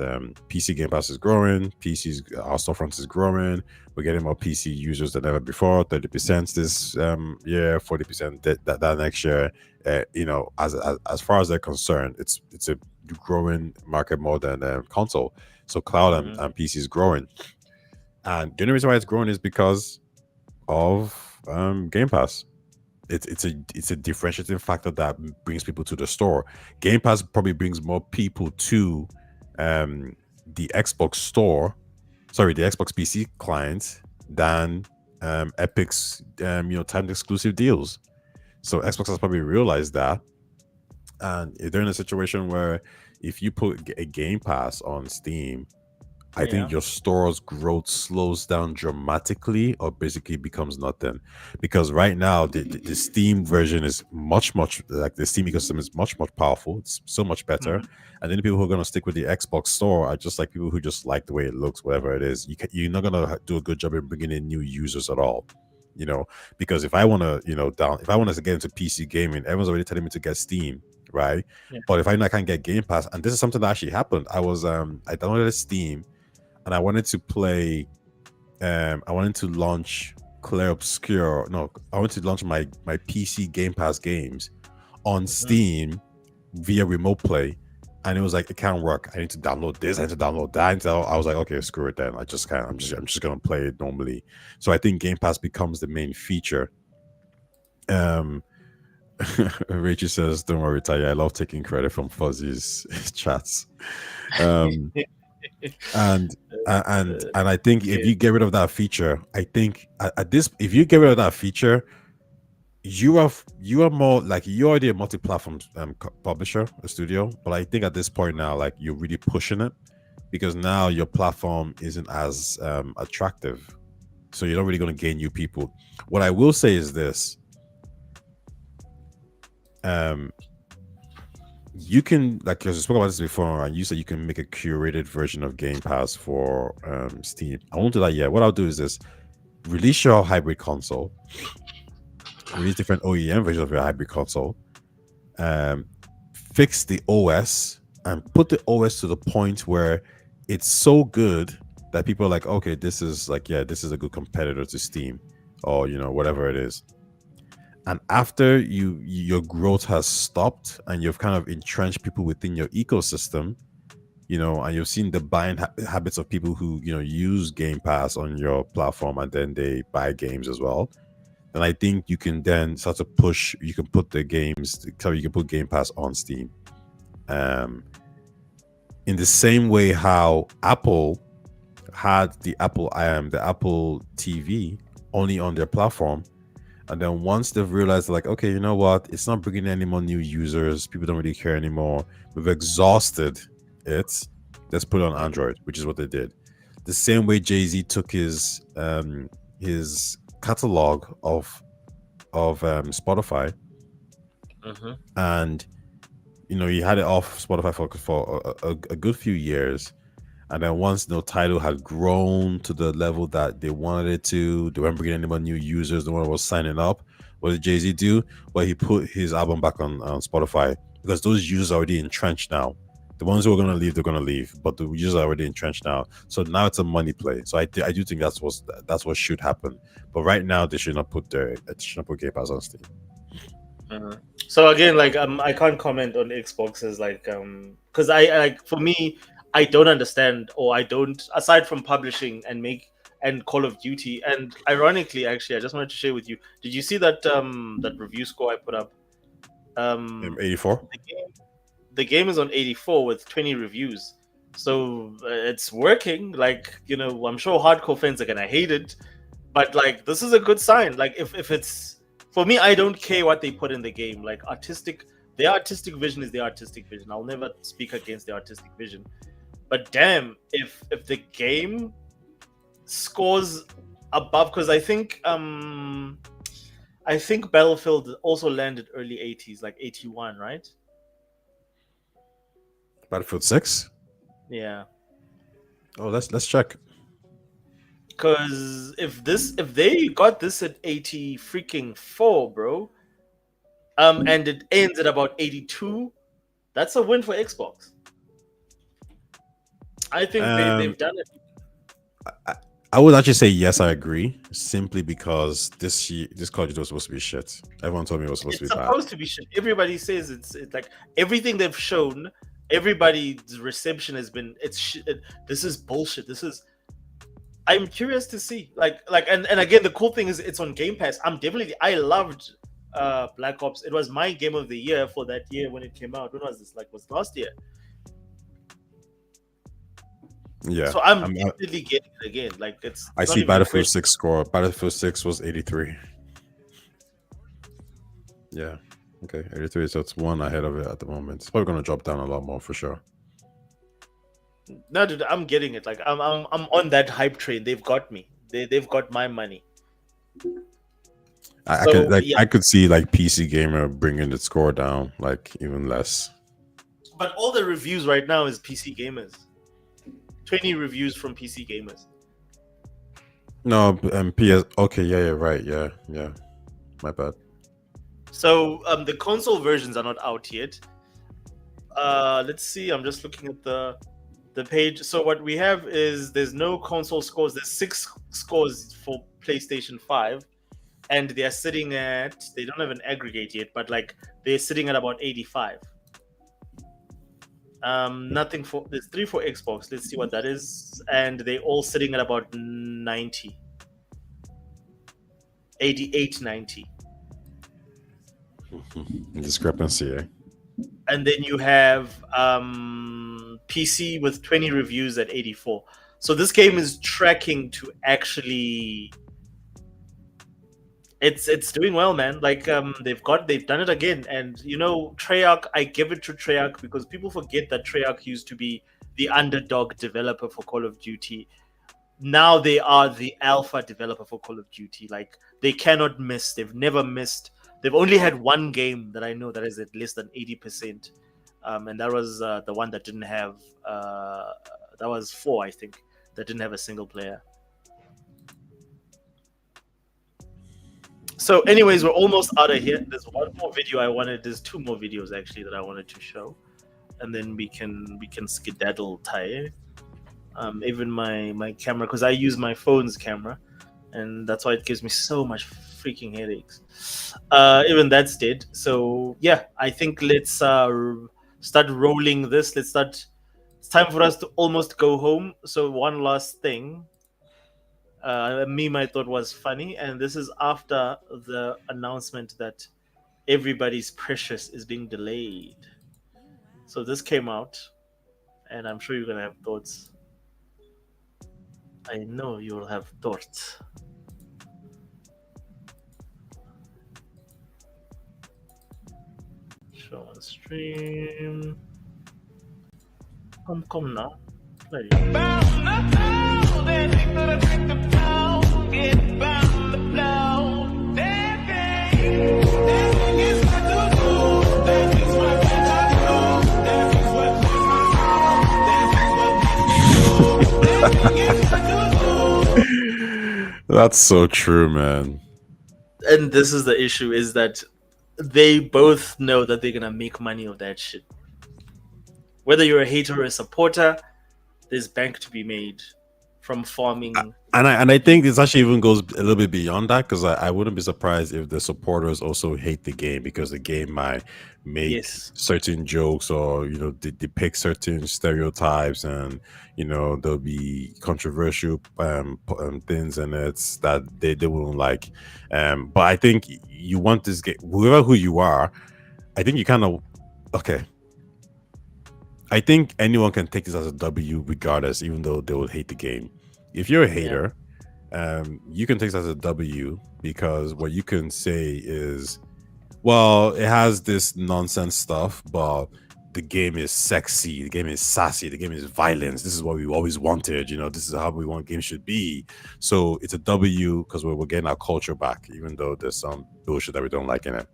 PC Game Pass is growing, our storefront is growing. We're getting more PC users than ever before. 30% this year, 40% that next year. As far as they're concerned, it's a growing market more than console. So cloud and PC is growing, and the only reason why it's growing is because of Game Pass. It's a differentiating factor that brings people to the store. Game Pass probably brings more people to the Xbox store, the Xbox PC client than Epic's timed exclusive deals. So Xbox has probably realized that, and they're in a situation where if you put a Game Pass on Steam, I think your store's growth slows down dramatically or basically becomes nothing. Because right now, the Steam version is much, like the Steam ecosystem is much powerful. It's so much better. And then the people who are going to stick with the Xbox store are just like people who just like the way it looks, whatever it is. You're not going to do a good job in bringing in new users at all. Because if I want to, if I want to get into PC gaming, everyone's already telling me to get Steam, right? But if I know I can't get Game Pass, and this is something that actually happened. I downloaded Steam, and I wanted to play. I wanted to launch Clair Obscur. No, I wanted to launch my PC Game Pass games on Steam via remote play, and it was like it can't work. I need to download this. I need to download that. And so I was like, okay, screw it then. I'm just gonna play it normally. So I think Game Pass becomes the main feature. Rachel says, "Don't worry, Taya. I love taking credit from Fuzzy's chats." And I think if you get rid of that feature, I think if you get rid of that feature, you are more like you're already a multi-platform publisher, a studio. But I think at this point now, like you're really pushing it because now your platform isn't as attractive, so you're not really going to gain new people. What I will say is this. You can, like, because we spoke about this before, and you said you can make a curated version of Game Pass for Steam. I won't do that yet. What I'll do is this: release your hybrid console, release different OEM versions of your hybrid console, fix the OS, and put the OS to the point where it's so good that people are like, okay, this is a good competitor to Steam, or whatever it is. And after your growth has stopped and you've kind of entrenched people within your ecosystem, and you've seen the buying habits of people who, use Game Pass on your platform and then they buy games as well, then I think you can then start to push, you can put Game Pass on Steam. In the same way how Apple had the Apple TV only on their platform. And then once they've realized, like, okay, you know what? It's not bringing any more new users. People don't really care anymore. We've exhausted it. Let's put it on Android, which is what they did. The same way Jay-Z took his catalog of Spotify, and he had it off Spotify for a good few years. And then once Tidal had grown to the level that they wanted it to, they weren't bringing any more new users, no one was signing up. What did Jay-Z do? Well, he put his album back on Spotify because those users are already entrenched now. The ones who are going to leave, they're going to leave, but the users are already entrenched now. So now it's a money play. So I do think that's what should happen. But right now, they should not put Game Pass on Steam. So again, like I can't comment on Xboxes, like because for me, I don't understand, or I don't, aside from publishing and Call of Duty. And ironically, actually, I just wanted to share with you. Did you see that that review score I put up? 84. The game is on 84 with 20 reviews, so it's working. Like I'm sure hardcore fans are gonna hate it, but like this is a good sign. Like if it's for me, I don't care what they put in the game. Like their artistic vision is their artistic vision. I'll never speak against their artistic vision. But damn, if the game scores above, because I think Battlefield also landed early 80s, like 81, right? Battlefield 6? Yeah. Oh, let's check. Because if they got this at 80 freaking 4, bro, and it ends at about 82, That's a win for Xbox. I think they've done it. I would actually say yes, I agree. Simply because this Call of Duty was supposed to be shit. Everyone told me it was supposed to be bad. It's supposed to be shit. Everybody says it's like everything they've shown. Everybody's reception has been it's shit. This is bullshit. This is. I'm curious to see and again the cool thing is it's on Game Pass. I loved Black Ops. It was my game of the year for that year when it came out. When was this? Was last year. Yeah. So I'm definitely getting it again. I see Battlefield 6 score. Battlefield 6 was 83. Yeah. Okay, 83. So it's one ahead of it at the moment. It's probably gonna drop down a lot more for sure. No, dude, I'm getting it. I'm on that hype train. They've got me. They've got my money. I could see PC Gamer bringing the score down even less. But all the reviews right now is PC Gamers. 20 reviews from PC Gamers. No, PS. Okay, yeah, right, yeah. My bad. So the console versions are not out yet. Let's see. I'm just looking at the page. So what we have is there's no console scores. There's 6 scores for PlayStation 5, and they are sitting at. They don't have an aggregate yet, but they're sitting at about 85. Nothing for there's 3 for Xbox. Let's see what that is, and they all sitting at about 90, 88, 90. Discrepancy, eh? And then you have PC with 20 reviews at 84. So this game is tracking to actually. It's doing well, man. They've done it again, and Treyarch. I give it to Treyarch because people forget that Treyarch used to be the underdog developer for Call of Duty. Now they are the alpha developer for Call of Duty. They cannot miss. They've never missed. They've only had one game that I know that is at less than 80%, and that was the one that didn't have. That was 4, I think, that didn't have a single player. So anyways, we're almost out of here. There's one more video there's 2 more videos actually that I wanted to show, and then we can skedaddle tie. Even my camera, because I use my phone's camera, and that's why it gives me so much freaking headaches. Even that's dead. So yeah, I think let's start rolling this. It's time for us to almost go home. So one last thing. A meme I thought was funny, and this is after the announcement that Everybody's Precious is being delayed. So this came out, and I'm sure you're gonna have thoughts. I know you'll have thoughts. Show on stream. Come now. Play. That's so true, man. And this is the issue, is that they both know that they're gonna make money of that shit. Whether you're a hater or a supporter, there's bank to be made from farming. And I think this actually even goes a little bit beyond that, because I wouldn't be surprised if the supporters also hate the game because the game might make certain jokes or depict certain stereotypes, and there'll be controversial things in it that they won't like. But I think you want this game, who you are. I think you kind of I think anyone can take this as a W regardless, even though they will hate the game. If you're a hater, you can take this as a W because what you can say is, well, it has this nonsense stuff, but the game is sexy, the game is sassy, the game is violence. This is what we always wanted. This is how we want games should be. So it's a W because we're getting our culture back, even though there's some bullshit that we don't like in it.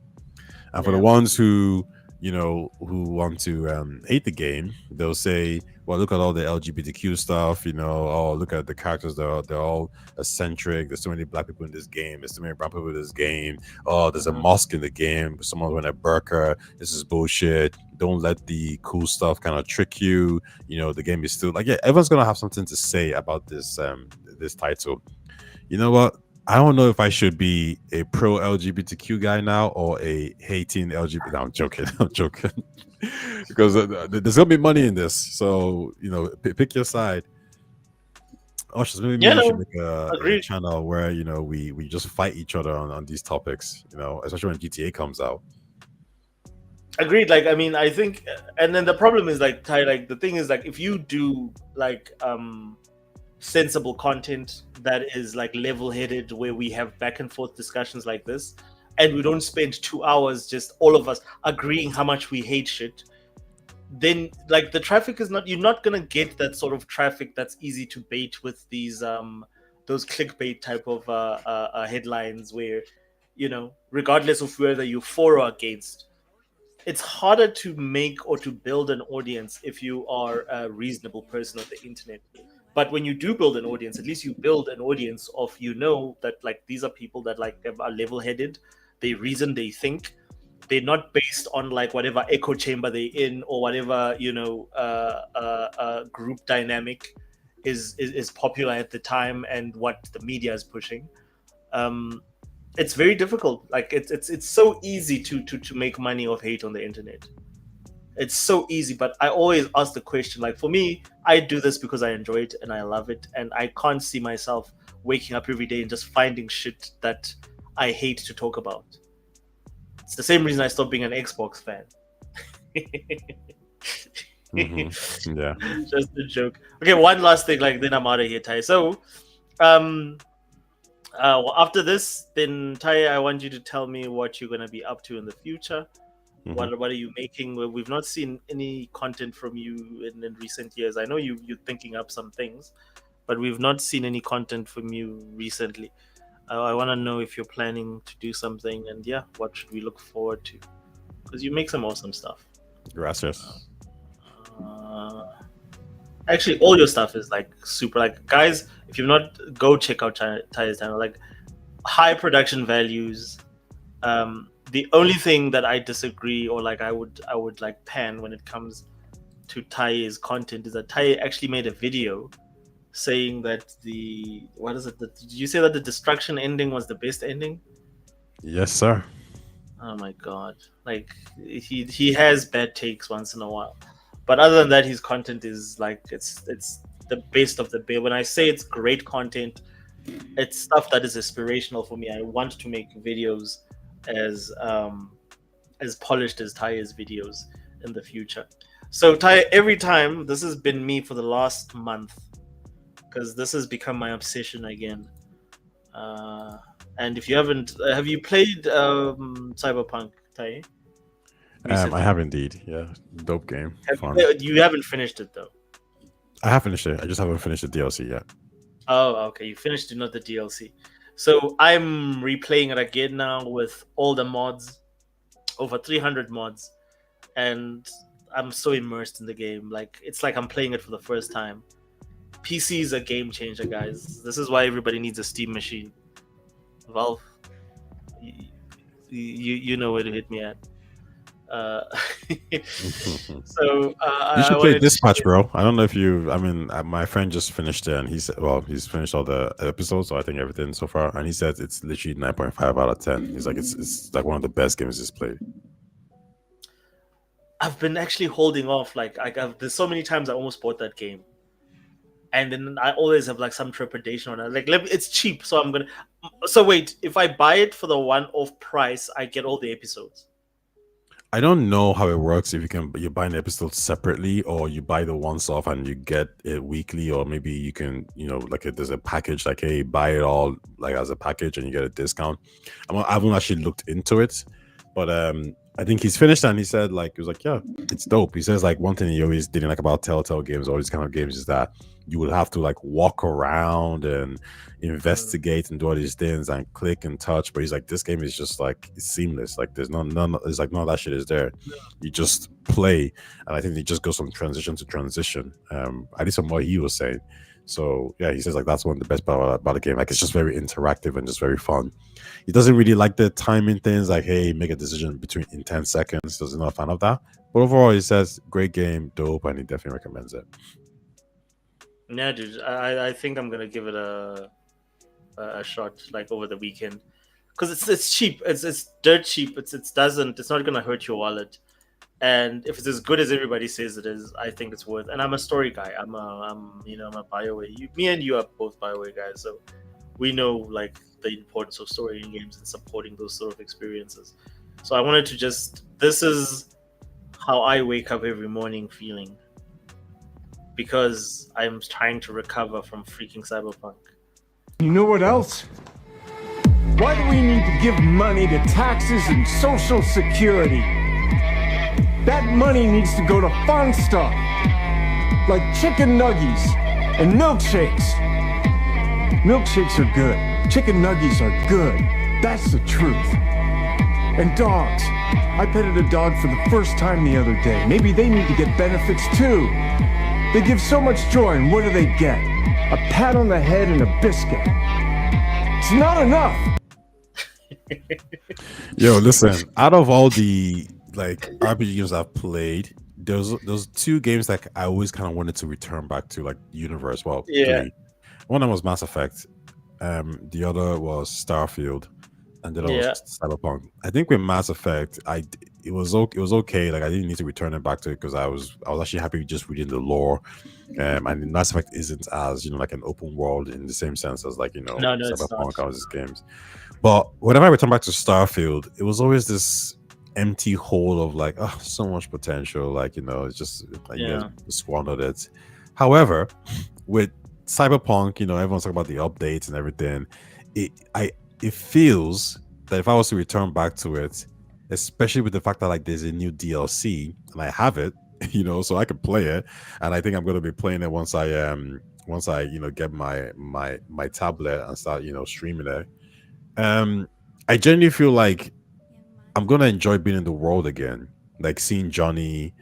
And for the ones who who want to hate the game, they'll say, well, look at all the LGBTQ stuff, oh, look at the characters, they're all eccentric, there's so many black people in this game, there's so many brown people in this game, oh, there's a mosque in the game, someone wearing a burqa, this is bullshit, don't let the cool stuff kind of trick you, the game is still like, yeah, everyone's gonna have something to say about this this title. You know what? I don't know if I should be a pro LGBTQ guy now or a hating LGBT. No, I'm joking. I'm joking. Because there's gonna be money in this, so pick your side. Oh, just maybe we should make a channel where we just fight each other on these topics. Especially when GTA comes out. Agreed. Like, I mean, I think, and then the problem is like, Ty, like the thing is like, if you do like sensible content that is like level-headed, where we have back and forth discussions like this, and we don't spend 2 hours just all of us agreeing how much we hate shit, then like the traffic is not, you're not gonna get that sort of traffic that's easy to bait with these those clickbait type of headlines where, regardless of whether you're for or against, it's harder to make or to build an audience if you are a reasonable person on the internet. But when you do build an audience, at least you build an audience of, that like these are people that like are level-headed, they reason, they think, they're not based on like whatever echo chamber they're in or whatever group dynamic is popular at the time and what the media is pushing. It's very difficult. Like it's so easy to make money off hate on the internet. It's so easy, but I always ask the question, like for me, I do this because I enjoy it and I love it, and I can't see myself waking up every day and just finding shit that I hate to talk about. It's the same reason I stopped being an Xbox fan. Yeah. Just a joke. Okay, one last thing, like then I'm out of here, Ty. So after this, then Ty, I want you to tell me what you're gonna be up to in the future. What are you making? We've not seen any content from you in recent years. I know you're thinking up some things, but we've not seen any content from you recently. I want to know if you're planning to do something, and yeah, what should we look forward to? Because you make some awesome stuff. Gracias. Actually, all your stuff is like super. Like, guys, if you've not, go check out Ty's channel. Like, high production values. The only thing that I disagree, or like I would like pan when it comes to Ty's content, is that Ty actually made a video saying that did you say that the destruction ending was the best ending? Yes, sir. Oh my god. Like he has bad takes once in a while. But other than that, his content is like it's the best of the best. When I say it's great content, it's stuff that is inspirational for me. I want to make videos as polished as Ty's videos in the future. So Ty, every time, this has been me for the last month, because this has become my obsession again. And if you haven't, have you played Cyberpunk, Ty? I have indeed. Yeah, dope game. You haven't finished it though. I have finished it. I just haven't finished the DLC yet. Oh, okay. You finished it, not the DLC. So I'm replaying it again now with all the mods, over 300 mods, and I'm so immersed in the game. Like it's like I'm playing it for the first time. PC is a game changer, guys. This is why everybody needs a Steam machine. Valve, you know where to hit me at. So you should play Dispatch, bro. I don't know if you. I mean, my friend just finished it, and he said, "Well, he's finished all the episodes, so I think everything so far." And he said it's literally 9.5 out of 10. He's like, it's like one of the best games he's played. I've been actually holding off. There's so many times I almost bought that game, and then I always have like some trepidation on it. Like, it's cheap, so I'm gonna. So wait, if I buy it for the one-off price, I get all the episodes. I don't know how it works, if you buy an episode separately, or you buy the once off and you get it weekly, or maybe you can, there's a package, like, hey, buy it all like as a package and you get a discount. I haven't actually looked into it, but I think he's finished, and he said like he was like, yeah, it's dope. He says like one thing he always didn't like about Telltale games, all these kind of games, is that you would have to like walk around and investigate and do all these things and click and touch. But he's like, this game is just like it's seamless. Like there's none. It's like none of that shit is there. You just play, and I think it just goes from transition to transition. At least from what he was saying. So yeah, he says like that's one of the best part about the game. Like it's just very interactive and just very fun. He doesn't really like the timing things, like hey, make a decision in 10 seconds. He's not a fan of that. But overall, he says great game, dope, and he definitely recommends it. Yeah, dude, I think I'm gonna give it a shot like over the weekend because it's cheap. It's dirt cheap. It's not gonna hurt your wallet. And if it's as good as everybody says it is, I think it's worth. And I'm a story guy. I'm a BioWare. Me and you are both BioWare guys, so we know like the importance of story in games and supporting those sort of experiences. So I wanted to this is how I wake up every morning feeling, because I'm trying to recover from freaking Cyberpunk. You know what else? Why do we need to give money to taxes and Social Security? That money needs to go to fun stuff, like chicken nuggies and milkshakes. Milkshakes are good. Chicken nuggies are good. That's the truth. And dogs. I petted a dog for the first time the other day. Maybe they need to get benefits too. They give so much joy, and what do they get? A pat on the head and a biscuit. It's not enough. Yo, listen, out of all the like RPG games I've played, those two games that I always kind of wanted to return back to, like universe. Well, yeah. Three. One of them was Mass Effect. The other was Starfield, and then was Cyberpunk. I think with Mass Effect, it was okay. Like I didn't need to return it back to it because I was actually happy with just reading the lore. And Mass Effect isn't as like an open world in the same sense as like Cyberpunk or these games. But whenever I return back to Starfield, it was always this empty hole of like, oh, so much potential. Like it's just like squandered it. However, with Cyberpunk, everyone's talking about the updates and everything. It feels that if I was to return back to it, especially with the fact that like there's a new DLC and I have it, so I can play it, and I think I'm going to be playing it once I get my tablet and start streaming it. I genuinely feel like I'm gonna enjoy being in the world again, like seeing Johnny,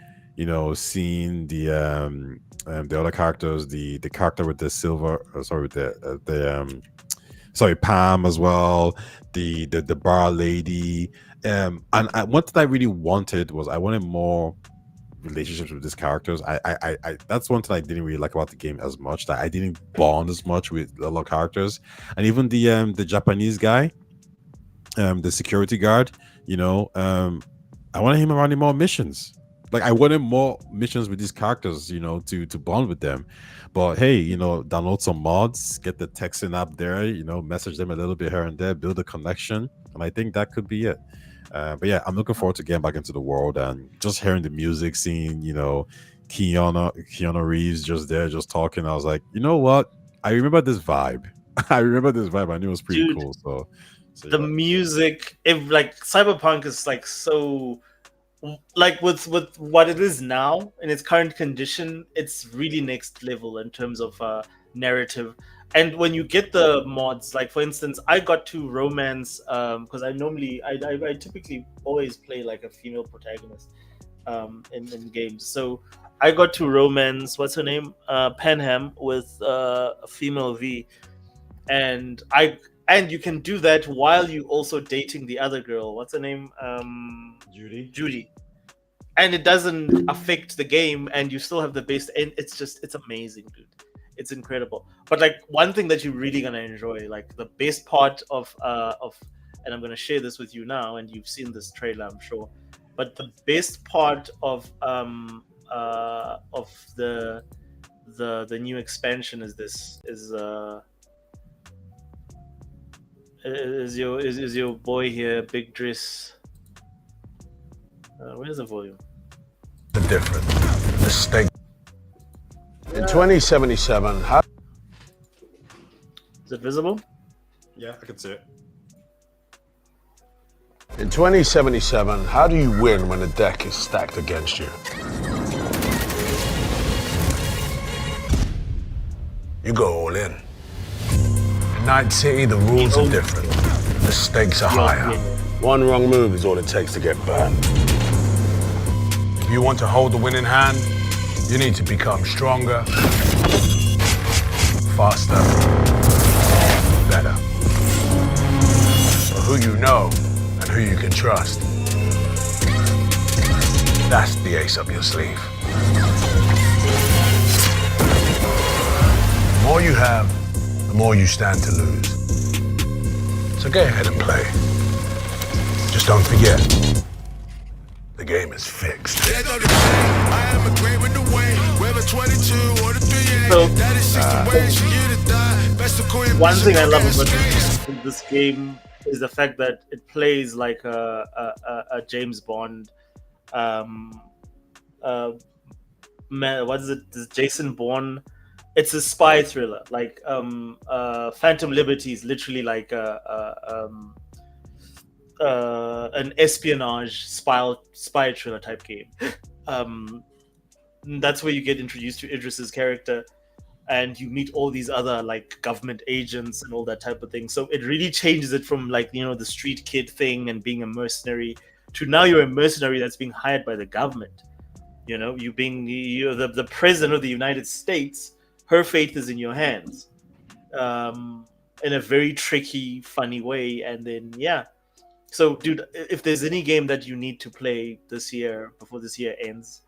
seeing the other characters, the character with the silver, Pam as well, the bar lady, and what I really wanted was I wanted more relationships with these characters. I that's one thing I didn't really like about the game as much, that I didn't bond as much with a lot of characters, and even the Japanese guy, the security guard, I wanted him around in more missions. Like I wanted more missions with these characters, to bond with them. But hey, download some mods, get the texting app there, message them a little bit here and there, build a connection, and I think that could be it. But yeah, I'm looking forward to getting back into the world and just hearing the music, seeing Keanu Reeves just there, just talking. I was like, you know what? I remember this vibe. I knew it was pretty cool. So the music, if like Cyberpunk is like so, like with what it is now in its current condition, it's really next level in terms of narrative. And when you get the mods, like for instance, I got to romance because I typically always play like a female protagonist in games. So I got to romance, what's her name, Panham, with a female V, and you can do that while you also dating the other girl. What's her name? Judy. And it doesn't affect the game, and you still have the base. And it's amazing, dude. It's incredible. But like one thing that you're really gonna enjoy, like the best part of, and I'm gonna share this with you now, and you've seen this trailer, I'm sure. But the best part of the new expansion is your boy here, Big Driss. Where's the volume? The difference. The stake. In 2077, how... Is it visible? Yeah, I can see it. In 2077, how do you win when the deck is stacked against you? You go all in. In Night City, the rules are different. The stakes are higher. One wrong move is all it takes to get burned. If you want to hold the winning hand, you need to become stronger, faster, better. For who you know and who you can trust. That's the ace up your sleeve. The more you have, the more you stand to lose. So go ahead and play. Just don't forget, the game is fixed. One thing I love about this game is the fact that it plays like a James Bond. What is it? This Jason Bourne. It's a spy thriller. Like Phantom Liberty is literally like an espionage spy thriller type game. That's where you get introduced to Idris's character, and you meet all these other like government agents and all that type of thing. So it really changes it from like, you know, the street kid thing and being a mercenary to now you're a mercenary that's being hired by the government. You know, you're the president of the United States. Her fate is in your hands, in a very tricky, funny way. And then so dude, if there's any game that you need to play this year before this year ends,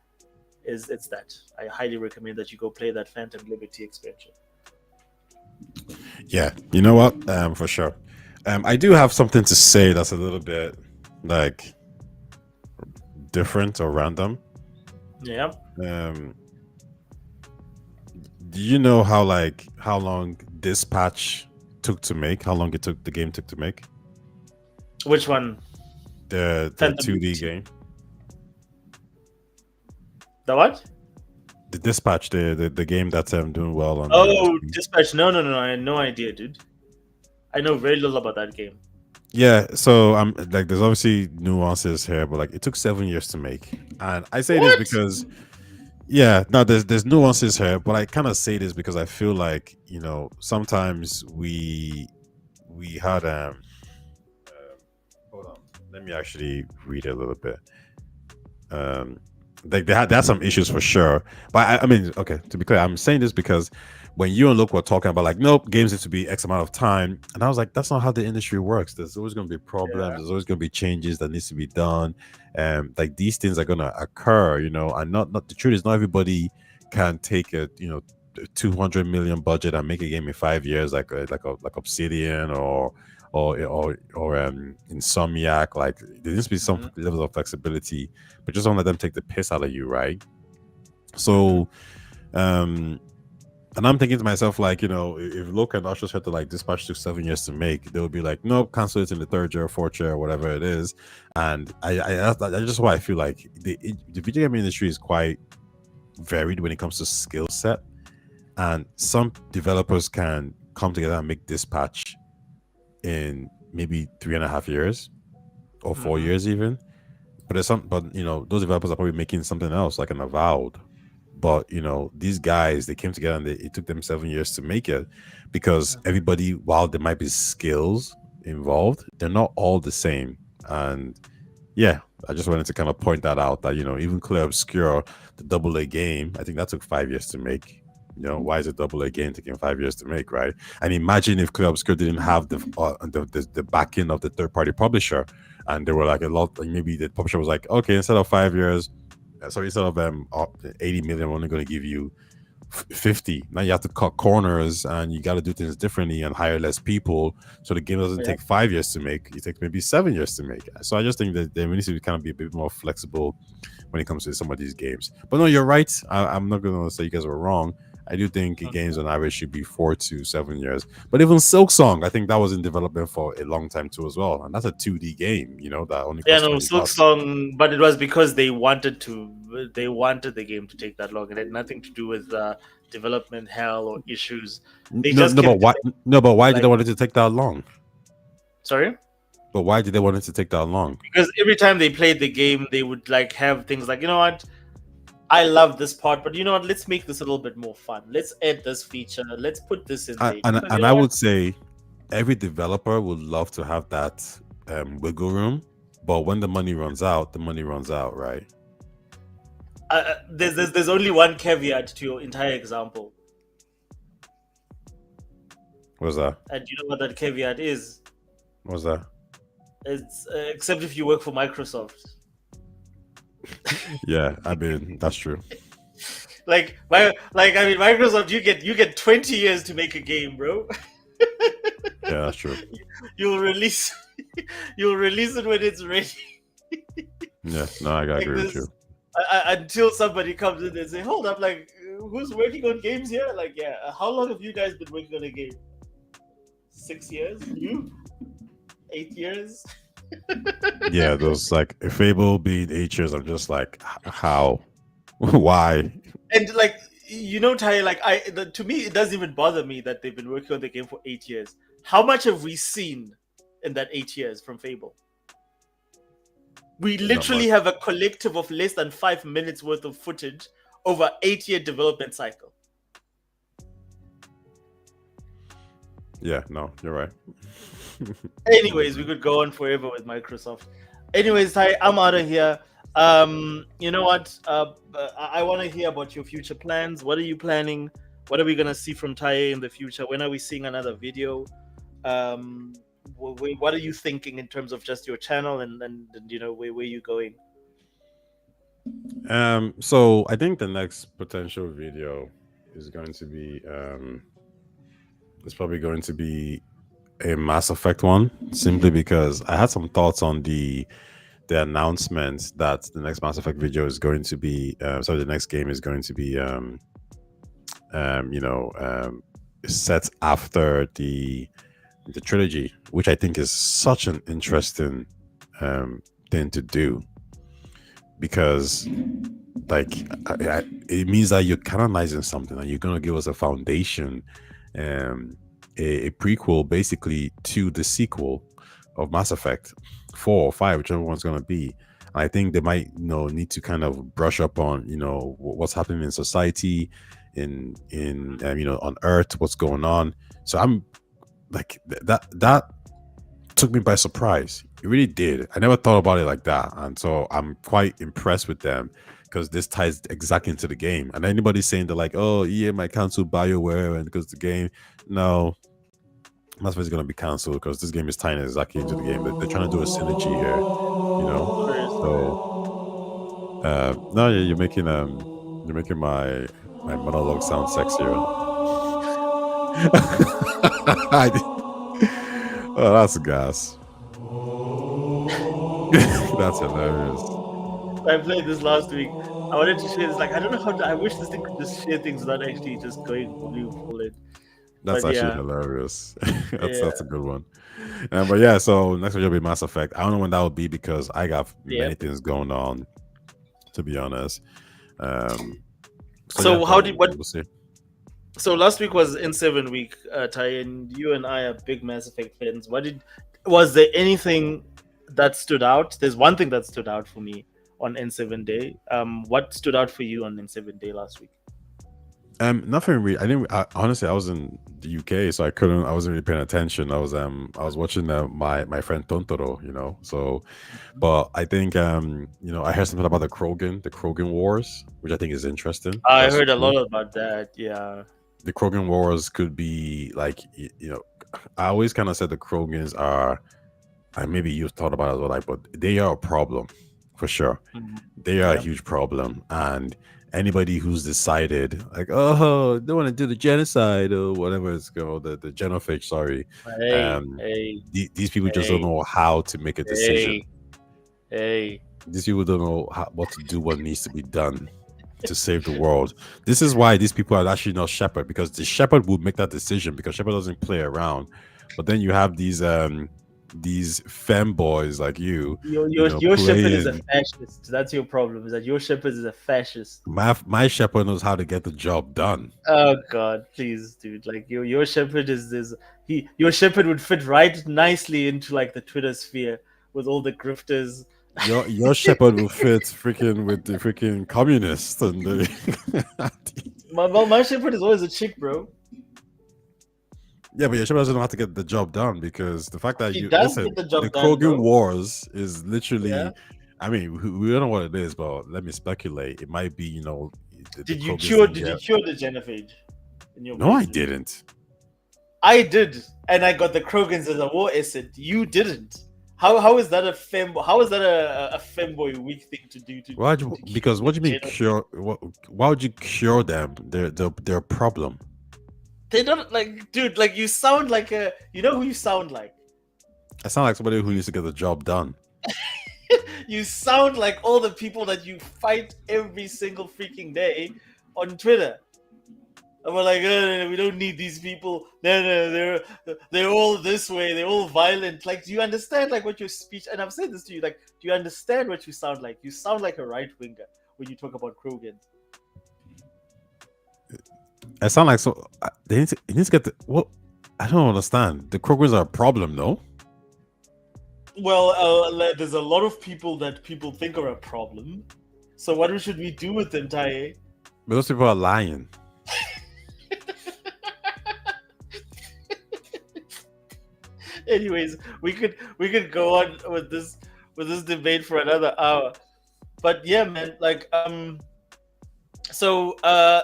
it's that. I highly recommend that you go play that Phantom Liberty expansion. Yeah, you know what? For sure. I do have something to say that's a little bit like different or random. Yeah. Do you know how long this patch took to make? How long the game took to make? Which one? The 2D game. The what? The Dispatch, the game that's doing well on. Dispatch. No. I had no idea, dude. I know very little about that game. Yeah, so I'm like, there's obviously nuances here, but like, it took 7 years to make, and I say this because, there's nuances here, but I kind of say this because I feel like, you know, sometimes we had hold on, let me actually read it a little bit. Like they had some issues for sure, but I mean, okay, to be clear, I'm saying this because when you and Luke were talking about like, nope, games need to be X amount of time, and I was like, that's not how the industry works. There's always going to be problems. There's always going to be changes that needs to be done, and like these things are going to occur, you know. And not the truth is, not everybody can take a 200 million budget and make a game in 5 years, like Obsidian or Insomniac. Like there needs to be some level of flexibility, but just don't let them take the piss out of you, right? So and I'm thinking to myself, like, you know, if Loka and Ushers had to like Dispatch took 7 years to make, they would be like, nope, cancel it in the third year, fourth year, whatever it is. And I just why I feel like the video game industry is quite varied when it comes to skill set, and some developers can come together and make Dispatch in maybe 3.5 years or 4 years even. But there's but you know, those developers are probably making something else like an Avowed. But you know, these guys, they came together and it took them 7 years to make it, because everybody, while there might be skills involved, they're not all the same. And yeah, I just wanted to kind of point that out, that, you know, even Clear Obscure, the AA game, I think that took 5 years to make. You know, why is a AA game taking 5 years to make, right? And imagine if Clear Obscure didn't have the backing of the third-party publisher, and there were like a lot, like maybe the publisher was like, okay, instead of 5 years, so instead of 80 million, we're only going to give you 50. Now you have to cut corners, and you got to do things differently and hire less people, so the game doesn't take 5 years to make, it takes maybe 7 years to make. So I just think that they need to kind of be a bit more flexible when it comes to some of these games. But no, you're right. I'm not going to say you guys were wrong. I do think games on average should be 4 to 7 years. But even Silk Song, I think that was in development for a long time too as well. And that's a 2D game, you know, that only Silk Song, but it was because they wanted the game to take that long. It had nothing to do with development hell or issues. But why did they want it to take that long? Sorry? But why did they want it to take that long? Because every time they played the game, they would like have things like, you know what, I love this part, but you know what, let's make this a little bit more fun. Let's add this feature. Let's put this in there. And I would say every developer would love to have that wiggle room, but when the money runs out, right? There's only one caveat to your entire example. What's that? And you know what that caveat is? What's that? It's except if you work for Microsoft. Yeah, I mean that's true. Microsoft, you get 20 years to make a game, bro. Yeah, that's true. You'll release it when it's ready. Yeah, no, I gotta agree with you. Until somebody comes in and say, "Hold up, like who's working on games here?" Like, yeah, how long have you guys been working on a game? 6 years? You? 8 years? Yeah, those like Fable being 8 years, I'm just like, how? Why? And like, you know, Ty, like to me, it doesn't even bother me that they've been working on the game for 8 years. How much have we seen in that 8 years from Fable? We literally have a collective of less than 5 minutes worth of footage over 8-year development cycle. Yeah, no, you're right. Anyways, we could go on forever with Microsoft. Anyways, Ty, I'm out of here. You know what? I want to hear about your future plans. What are you planning? What are we gonna see from Ty in the future? When are we seeing another video? What are you thinking in terms of just your channel and you know where you going? So I think the next potential video is going to be it's probably going to be a Mass Effect one, simply because I had some thoughts on the announcement that the next Mass Effect video is going to be the next game is going to be set after the trilogy, which I think is such an interesting thing to do, because like it means that you're canonizing something and you're going to give us a foundation, a prequel basically to the sequel of Mass Effect 4 or 5, whichever one's going to be. And I think they might need to kind of brush up on what's happening in society, in on Earth, what's going on. So I'm like that took me by surprise. It really did. I never thought about it like that, and so I'm quite impressed with them, because this ties exactly into the game. And anybody saying they're like, oh EA might cancel BioWare and because the game, no, Mass Effect is going to be canceled because this game is tying exactly into the game. But they're trying to do a synergy here, so no, you're making my monologue sound sexier. Oh, that's gas. That's hilarious. I played this last week. I wanted to share this. Like, I don't know how I wish this thing could just share things without actually just going full in. That's actually hilarious. That's a good one. But yeah, so next video will be Mass Effect. I don't know when that will be because I got many things going on, to be honest. So we'll see. So last week was N7 week, Ty, and you and I are big Mass Effect fans. Was there anything that stood out? There's one thing that stood out for me on N7 Day. What stood out for you on N7 Day last week? Nothing really. Honestly, I was in the UK, so I wasn't really paying attention. I was watching my friend Tontoro, so, but I think I heard something about the Krogan Wars, which I think is interesting. I heard a lot about that. Yeah, the Krogan Wars could be like, I always kind of said the Krogans are, and maybe you've thought about it as well, like, but they are a problem for sure. Mm-hmm. They are a huge problem, and anybody who's decided like, oh, they want to do the genocide or whatever it's called, the genophage, sorry. These people just don't know how to make a decision. These people don't know what to do, what needs to be done to save the world. This is why these people are actually not Shepard, because the Shepard would make that decision, because Shepard doesn't play around. But then you have these these femboys like you. Your shepherd is a playing. fascist. That's your problem. Is that your shepherd is a fascist? My shepherd knows how to get the job done. Oh God, please, dude! Like your shepherd is this. Your shepherd would fit right nicely into like the Twitter sphere with all the grifters. Your shepherd will fit freaking with the freaking communists and my shepherd is always a chick, bro. Yeah, but your shepherd doesn't know how to get the job done because the fact that He does get the job the done, Krogan bro. Wars is literally. Yeah. I mean, we don't know what it is, but let me speculate. It might be, Did you cure the genophage? No, I didn't. I did, and I got the Krogans as a war asset. You didn't. How is that a femboy weak thing to do? Because what do you mean cure? Why would you cure them? Their problem. They don't like, dude. Like you sound like a. You know who you sound like? I sound like somebody who needs to get the job done. You sound like all the people that you fight every single freaking day on Twitter. And we're like, we don't need these people. No, they're all this way. They're all violent. Like, do you understand like what your speech? And I've said this to you. Like, do you understand what you sound like? You sound like a right winger when you talk about Krogans. I sound like so. They need to get the. Well, I don't understand. The Krogans are a problem, no? Well, there's a lot of people that people think are a problem. So what should we do with them, Taye? But those people are lying. Anyways, we could go on with this debate for another hour. But yeah, man, like so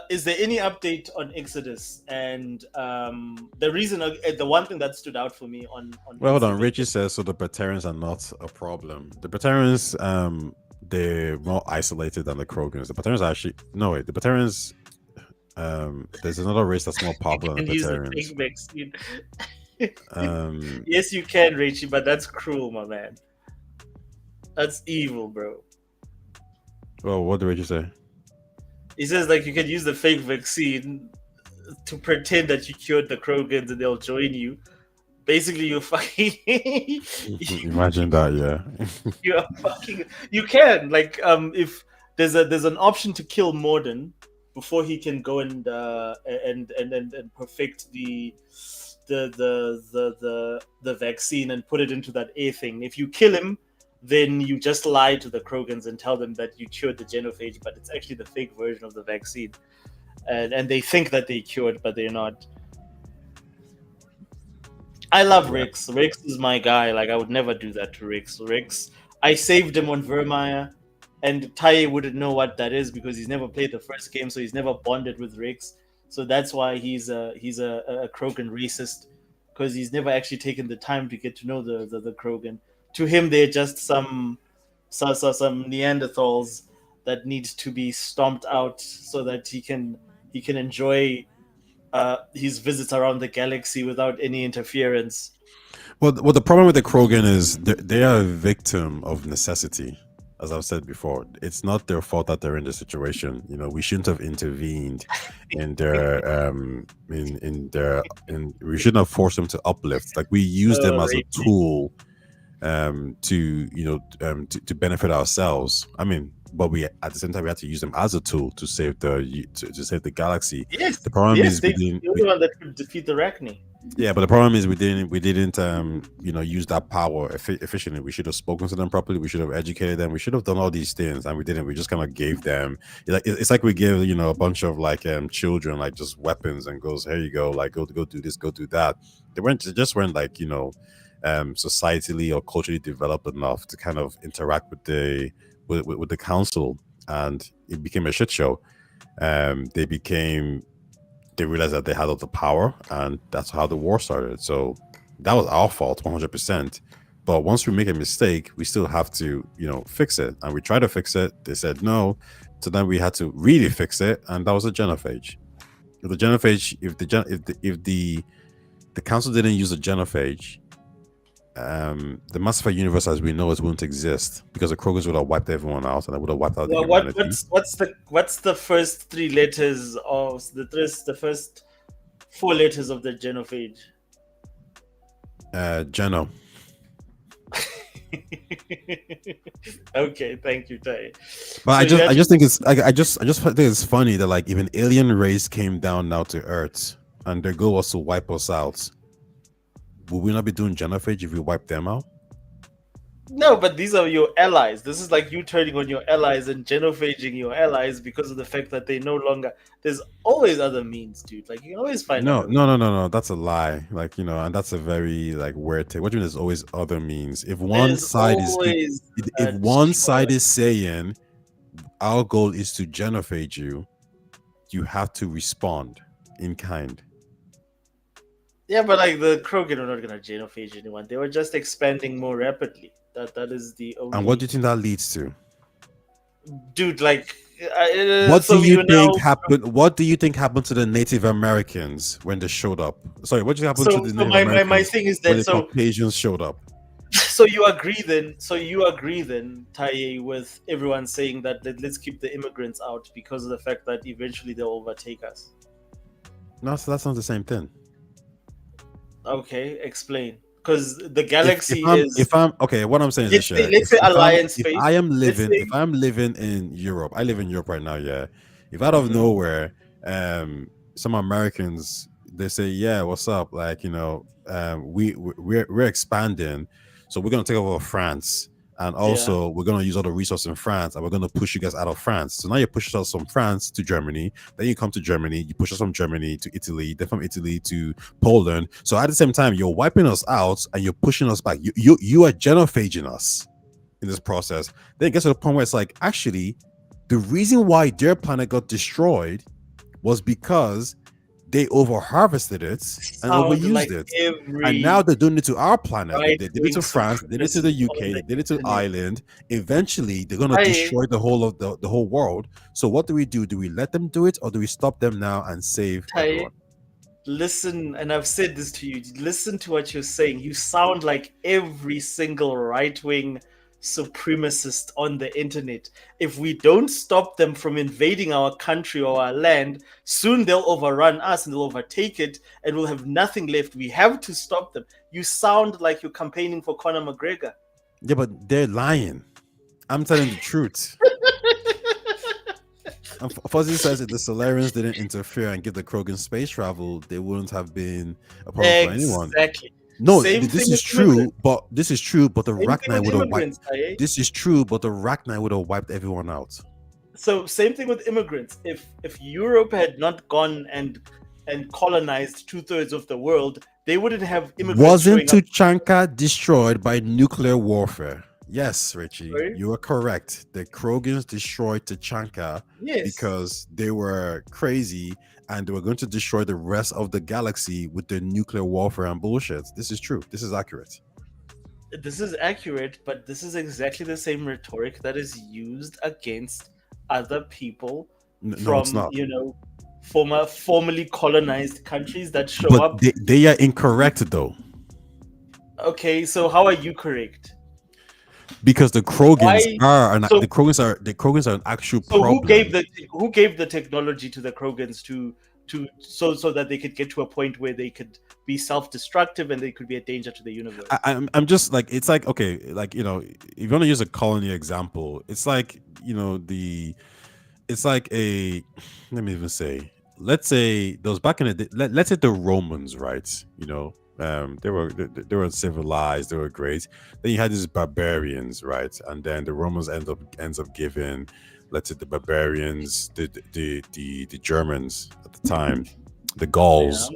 is there any update on Exodus? And the one thing that stood out for me on well, hold on. Richie says so the Praetorians are not a problem. The Praetorians they're more isolated than the Krogans. The Praetorians are actually the Praetorians there's another race that's more popular than the Praetorians. Yes, you can, Richie, but that's cruel, my man. That's evil, bro. Well, what did Richie say? He says like you can use the fake vaccine to pretend that you cured the Krogans and they'll join you. Basically, you're fucking. Imagine that, yeah. You are fucking. You can like if there's an option to kill Morden before he can go and perfect the vaccine and put it into that A thing. If you kill him, then you just lie to the Krogans and tell them that you cured the genophage, but it's actually the fake version of the vaccine. And they think that they cured, but they're not. I love Rix. Rix is my guy. Like, I would never do that to Rix. I saved him on Vermeer, and Taye wouldn't know what that is because he's never played the first game, so he's never bonded with Rix. So that's why he's a Krogan racist, because he's never actually taken the time to get to know the Krogan. To him, they're just some Neanderthals that need to be stomped out so that he can enjoy his visits around the galaxy without any interference. Well, the problem with the Krogan is they are a victim of necessity. As I've said before, it's not their fault that they're in this situation. We shouldn't have intervened in their we shouldn't have forced them to uplift. Like, we use them as a tool to benefit ourselves. I mean, but we at the same time we had to use them as a tool to save the galaxy. Yes, the problem is they're the only one that could defeat the Arachne. Yeah, but the problem is we didn't use that power efficiently. We should have spoken to them properly. We should have educated them. We should have done all these things, and we didn't. We just kind of gave them it's like we give a bunch of children like just weapons and goes, here you go, like go do this, go do that. They just weren't societally or culturally developed enough to kind of interact with the council, and it became a shit show. They realized that they had all the power, and that's how the war started. So that was our fault 100%. But once we make a mistake, we still have to fix it, and we tried to fix it. They said no, so then we had to really fix it, and that was a genophage. If the council didn't use a genophage, the Massified universe as we know it wouldn't exist, because the Krogans would have wiped everyone out, and they would have wiped out the humanity. What's the first three letters of the first 4 letters of the genophage? Geno. Okay, thank you, Tai. But I just think it's funny that like if an alien race came down now to Earth and their goal was to wipe us out, would we not be doing genophage if we wipe them out? No, but these are your allies. This is like you turning on your allies and genophaging your allies because of the fact that they no longer. There's always other means, dude. Like you can always find. No. That's a lie. Like and that's a very like weird take. What do you mean? There's always other means. If one side is saying our goal is to genophage you, you have to respond in kind. Yeah, but like the Krogan are not gonna genophage anyone. They were just expanding more rapidly. That is the only. And what do you think that leads to? Dude, like what do you think happened? What do you think happened to the Native Americans when they showed up? Sorry, what did happen to the Native Americans? My thing is that when the Caucasians showed up. So you agree then, Taye, with everyone saying that let's keep the immigrants out because of the fact that eventually they'll overtake us. No, so that's not the same thing. Okay, explain. Because the galaxy what I'm saying is let's say alliance space. If I'm living in Europe, I live in Europe right now. Yeah, if out of nowhere, some Americans they say, yeah, what's up? Like we're expanding, so we're gonna take over France, and also we're gonna use all the resources in France, and we're gonna push you guys out of France. So now you push us from France to Germany, then you come to Germany, you push us from Germany to Italy, then from Italy to Poland. So at the same time, you're wiping us out and you're pushing us back. You are genophaging us in this process. Then it gets to the point where it's like, actually, the reason why their planet got destroyed was because they over-harvested it and overused it. And now they're doing it to our planet. They did it to France, they did it to the UK, they did it to Ireland. Eventually, they're going to destroy the whole world. So what do? Do we let them do it, or do we stop them now and save everyone? Listen, and I've said this to you, listen to what you're saying. You sound like every single right-wing supremacist on the internet. If we don't stop them from invading our country or our land, soon they'll overrun us and they'll overtake it and we'll have nothing left. We have to stop them. You sound like you're campaigning for Conor McGregor. Yeah, but they're lying. I'm telling the truth. Fuzzy says if the Solarians didn't interfere and give the Krogan space travel, they wouldn't have been a problem for anyone. Exactly. No, this is true, but the Rachni would have wiped. This is true, but the Rachni would have wiped everyone out. So same thing with immigrants. If Europe had not gone and colonized 2/3 of the world, they wouldn't have immigrants. Wasn't Tuchanka destroyed by nuclear warfare? Yes, Richie, you are correct. The Krogans destroyed Tuchanka because they were crazy and they were going to destroy the rest of the galaxy with their nuclear warfare and bullshit. This is true. This is accurate. This is accurate, but this is exactly the same rhetoric that is used against other people from formerly colonized countries that show up. They are incorrect though. Okay, so how are you correct? Because the Krogans are an actual problem. Who gave the technology to the Krogans so that they could get to a point where they could be self-destructive and they could be a danger to the universe? I'm just like, it's like, okay, like, if you want to use a colony example, it's like, it's like let me even say, let's say those back in the day, let's say the Romans, right? They were civilized, they were great. Then you had these barbarians, right? And then the Romans ends up giving, let's say, the barbarians, the Germans at the time, the Gauls,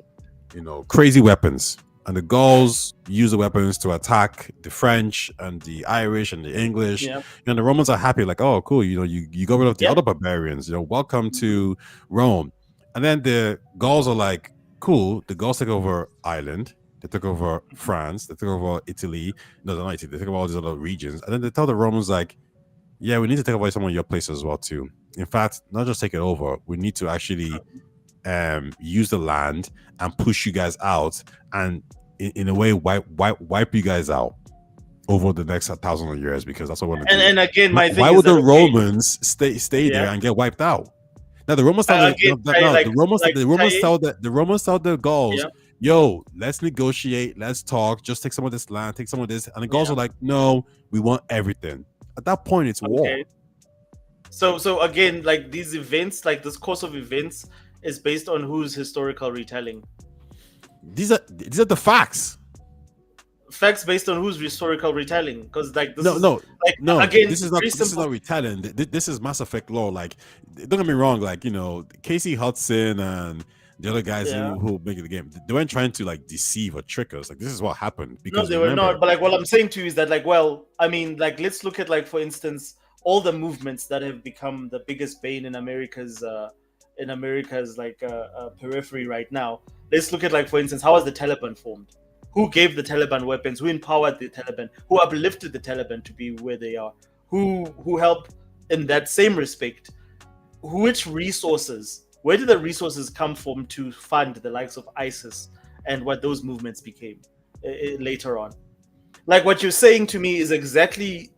crazy weapons. And the Gauls use the weapons to attack the French and the Irish and the English. Yeah. And the Romans are happy, like, oh, cool, you got rid of the other barbarians, welcome to Rome. And then the Gauls are like, cool, the Gauls take over Ireland. They took over France. They took over Italy. No, not Italy. They took over all these other regions. And then they tell the Romans, like, yeah, we need to take over some of your places as well, too. In fact, not just take it over. We need to actually use the land and push you guys out and, in a way, wipe you guys out over the next 1,000 years, because that's what we're going to do. And again, my thing why is would the Romans stay there and get wiped out? Now the Romans tell the Gauls, yo, let's negotiate, let's talk, just take some of this land, take some of this. And the Gauls are like, no, we want everything. At that point, it's war. So again, like these events, like this course of events is based on whose historical retelling? These are the facts. Facts based on whose historical retelling? Because like this no. Again, this is not retelling. This is Mass Effect lore. Like, don't get me wrong. Like, you know, Casey Hudson and the other guys who make the game, they weren't trying to like deceive or trick us. Like, this is what happened. Because no, they were not. But like, what I'm saying to you is that, like, well, I mean, like, let's look at, like, for instance, all the movements that have become the biggest bane in America's like periphery right now. Let's look at, like, for instance, how was the Taliban formed? Who gave the Taliban weapons? Who empowered the Taliban? Who uplifted the Taliban to be where they are? Who helped in that same respect? Which resources? Where did the resources come from to fund the likes of ISIS and what those movements became later on? Like, what you're saying to me is exactly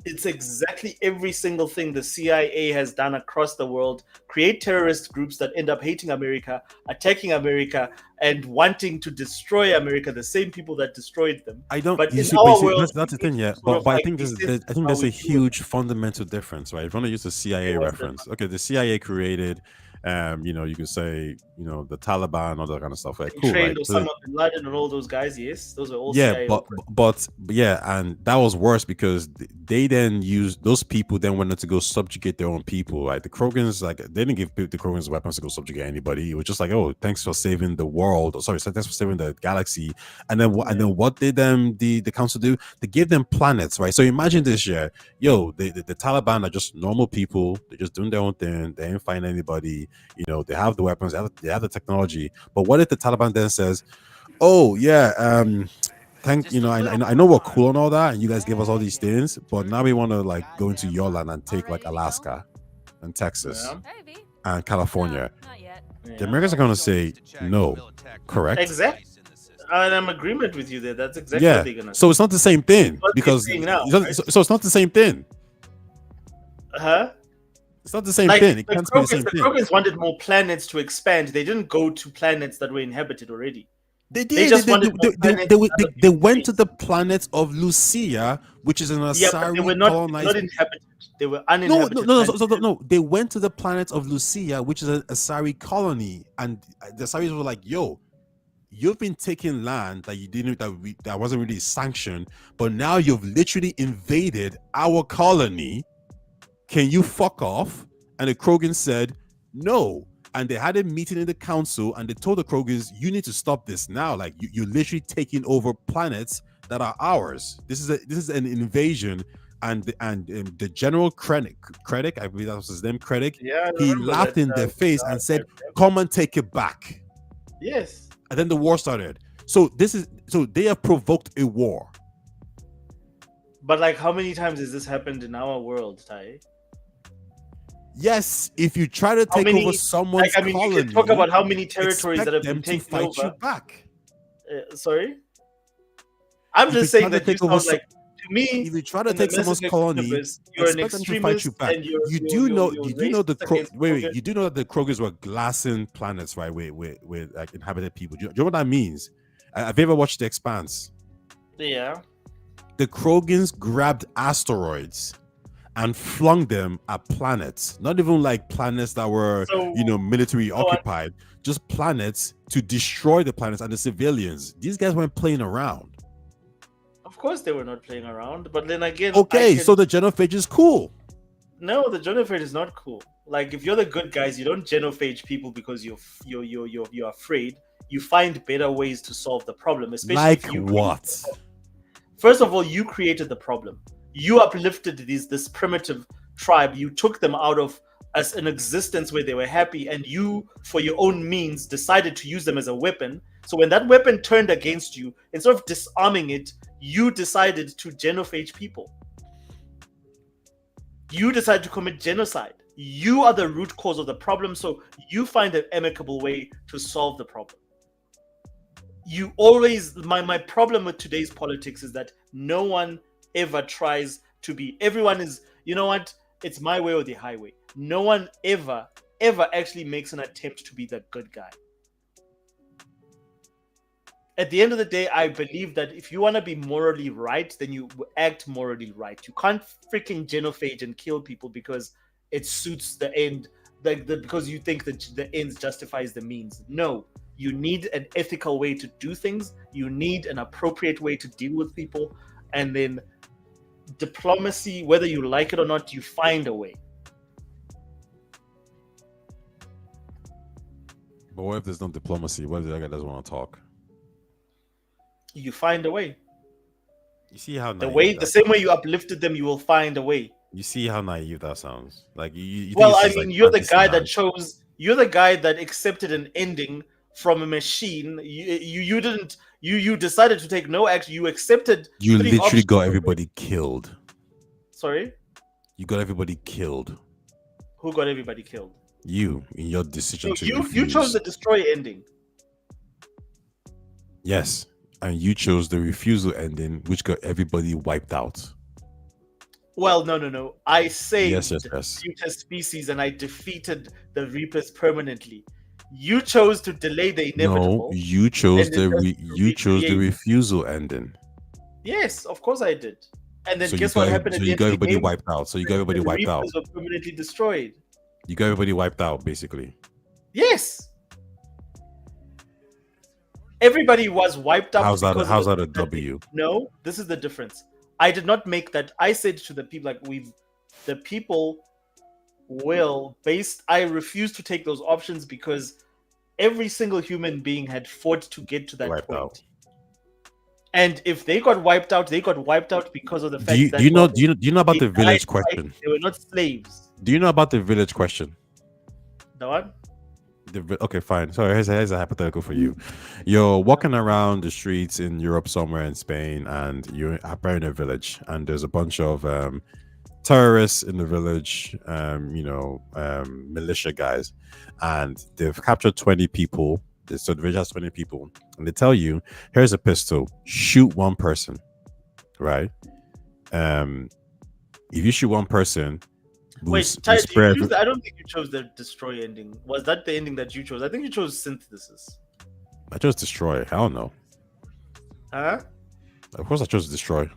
every single thing the CIA has done across the world: create terrorist groups that end up hating America, attacking America, and wanting to destroy America. The same people that destroyed them. I don't. But that's the thing, yeah. But I think there's a huge fundamental difference, right? If you want to use the CIA reference, okay, the CIA created. You know, you could say, you know, the Taliban, all that kind of stuff. Like, cool, trained right? Osama bin Laden and all those guys. Yes, those are all CIA. CIA but yeah, and that was worse because they then used those people. Then wanted to go subjugate their own people. Right? The Krogans, like, they didn't give the Krogans weapons to go subjugate anybody. It was just like, oh, thanks for saving the world. Oh, sorry, thanks for saving the galaxy. And then what did the council do? They gave them planets, right? So imagine this, yeah, yo, the Taliban are just normal people. They're just doing their own thing. They ain't fighting anybody. You know, they have the weapons, they have the technology. But what if the Taliban then says, oh yeah, I know we're cool and all that, and you guys give us all these things, but now we want to like go into your land and take like Alaska and Texas and California. The Americans are going to say no, correct? Exactly. And I'm in agreement with you there. That's exactly what they're gonna say. So it's not the same thing because so it's not the same thing. Huh? It's not the same thing. It can't be the same thing. The Krogans wanted more planets to expand. They didn't go to planets that were inhabited already. They did. They went to the planet of Lucia, which is an Asari they were not inhabited. They were uninhabited. No. They went to the planet of Lucia, which is an Asari colony, and the Asaris were like, "Yo, you've been taking land that you didn't that wasn't really sanctioned, but now you've literally invaded our colony. Can you fuck off?" And the Krogans said no. And they had a meeting in the council, and they told the Krogans, you need to stop this now. Like, you're literally taking over planets that are ours. This is an invasion. And the general Krennic, I believe that was his name, Krennic, he laughed in their face and said, come and take it back. Yes. And then the war started. So they have provoked a war. But like, how many times has this happened in our world, Tai? Yes, if you try to take over someone's colony, you can talk about how many territories that have been taken over. You back. Sorry, I'm just saying that you sound like, to me, if you try to take someone's colony, you're an extremist. You back. You do know that the Krogans were glassing planets, right? With like inhabited people. Do you know what that means? Have you ever watched The Expanse? Yeah. The Krogans grabbed asteroids and flung them at planets, not even like planets that were military occupied, just planets to destroy the planets and the civilians. These guys weren't playing around. Of course they were not playing around, but then again, so the genophage is cool. No, the genophage is not cool. Like, if you're the good guys, you don't genophage people because you're afraid. You find better ways to solve the problem, especially like what? First of all, you created the problem. You uplifted this primitive tribe. You took them out of an existence where they were happy, and you, for your own means, decided to use them as a weapon. So when that weapon turned against you, instead of disarming it, you decided to genophage people. You decided to commit genocide. You are the root cause of the problem, so you find an amicable way to solve the problem. You always, my problem with today's politics is that no one ever tries to be, everyone is, you know what, it's my way or the highway. No one ever actually makes an attempt to be the good guy. at the end of the day, I believe that if you want to be morally right, then you act morally right. You can't freaking genophage and kill people because it suits the end, because you think that the ends justifies the means. No, you need an ethical way to do things. You need an appropriate way to deal with people, and then diplomacy, whether you like it or not, you find a way. But what if there's no diplomacy? What if the other guy doesn't want to talk? You find a way. You see how the same way you uplifted them, you will find a way. You see how naive that sounds. Like you well, I mean, you're the guy that chose. You're the guy that accepted an ending from a machine. You didn't. You decided to take no action. You accepted. You literally got everybody killed. Sorry. You got everybody killed. Who got everybody killed? You, in your decision to refuse. You chose the destroy ending. Yes, and you chose the refusal ending, which got everybody wiped out. Well, no. I saved yes. mutant species and I defeated the Reapers permanently. You chose to delay the inevitable. No, you chose the refusal ending. Yes, of course I did. And then so guess what happened at the end of the game? So you got everybody wiped out. So you got everybody wiped out. The Reapers were permanently destroyed. You got everybody wiped out, basically. Yes. Everybody was wiped out. How's that a W? No, this is the difference. I did not make that. I said to the people, the people will I refuse to take those options because every single human being had fought to get to that point. Out. And if they got wiped out, because of the fact that do you know about the village question? They were not slaves. Do you know about the village question? The what? Okay, fine. So here's a hypothetical for you. You're walking around the streets in Europe somewhere in Spain, and you're in a village, and there's a bunch of terrorists in the village, militia guys, and they've captured 20 people. So the village has 20 people, and they tell you, here's a pistol, shoot one person, right? If you shoot one person, wait, I don't think you chose the destroy ending. Was that the ending that you chose? I think you chose synthesis. I chose destroy. I don't know. Huh? Of course I chose destroy.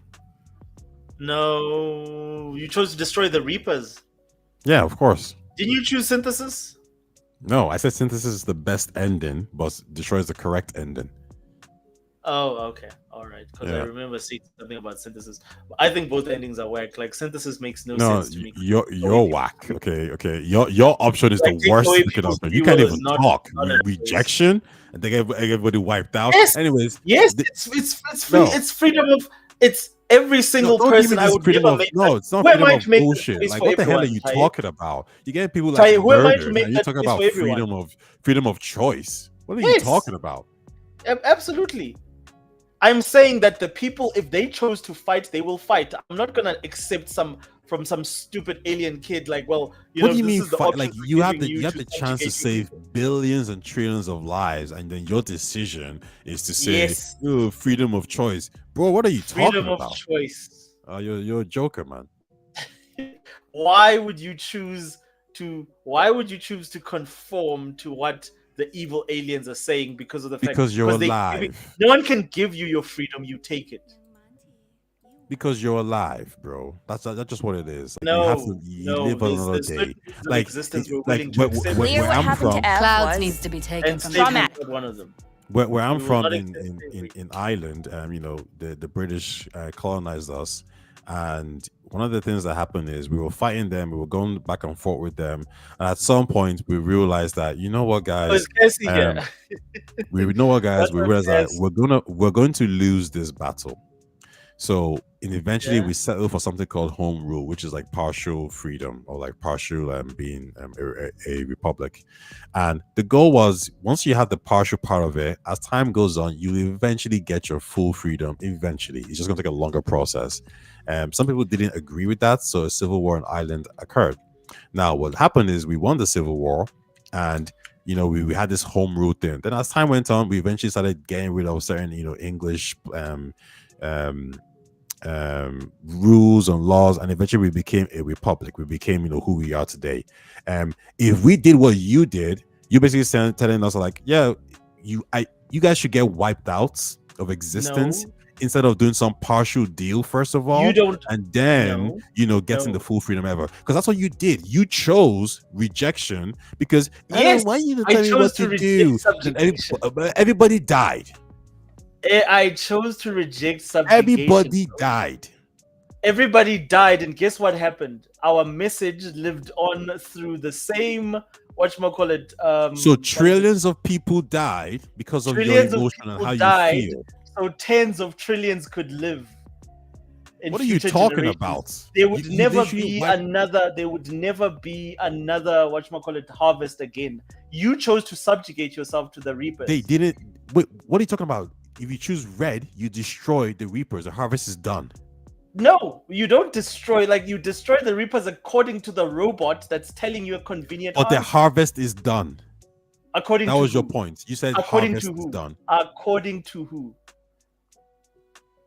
No, you chose to destroy the Reapers. Yeah, of course. Didn't you choose synthesis? No, I said synthesis is the best ending, but destroy is the correct ending. Oh, okay. All right. Because I remember seeing something about synthesis. I think both endings are whack. Like, synthesis makes no sense to me. You're whack. Okay. Your option is the worst option. You can't even talk. Rejection, and they get everybody wiped out. Yes. Anyways. Yes, it's free. No. It's freedom of. It's every single person I would give a no, it's not freedom of bullshit. Like, what the hell are you talking about? You get people like murdered, and you talk about freedom of choice. What are you talking about? Absolutely. I'm saying that the people, if they chose to fight, they will fight. I'm not gonna accept from some stupid alien kid. Like, well, what do you mean fight? Like, you have the chance to save billions and trillions of lives, and then your decision is to say, oh, freedom of choice, bro. What are you talking about? Freedom of choice. You're a joker, man. Why would you choose to conform to what the evil aliens are saying because of the fact because you're alive? No one can give you your freedom. You take it. Because you're alive, bro. That's just what it is. Like, you live another day. Like, where I'm from, clouds needs to be taken from one of them. Where I'm from in Ireland, the British colonized us, and one of the things that happened is we were fighting them, we were going back and forth with them, and at some point we realized that, you know what, guys, we realized that we're going to lose this battle. So eventually we settled for something called home rule, which is like partial freedom, or like partial being a republic. And the goal was, once you have the partial part of it, as time goes on, you eventually get your full freedom. Eventually, it's just going to take a longer process. Some people didn't agree with that, so a civil war in Ireland occurred. Now, what happened is we won the civil war, and we had this home rule thing. Then as time went on, we eventually started getting rid of certain English rules and laws, and eventually we became a republic. We became who we are today. If we did what you did, you basically telling us like, yeah, you guys should get wiped out of existence instead of doing some partial deal first of all, You don't, and then getting the full freedom ever, because that's what you did. You chose rejection because why you tell me what to do? Everybody died. I chose to reject subjugation. Everybody died. Everybody died, and guess what happened? Our message lived on through the same so trillions of people died because of your emotion and how you feel. So tens of trillions could live. What are you talking about? There would never be another. There would never be another harvest again. You chose to subjugate yourself to the reapers. They didn't. Wait, what are you talking about? If you choose red, you destroy the reapers. The harvest is done. No, you don't destroy. Like, you destroy the reapers according to the robot that's telling you a convenient. But the harvest is done. According that to was who? your point. You said according harvest to who? is done. According to who?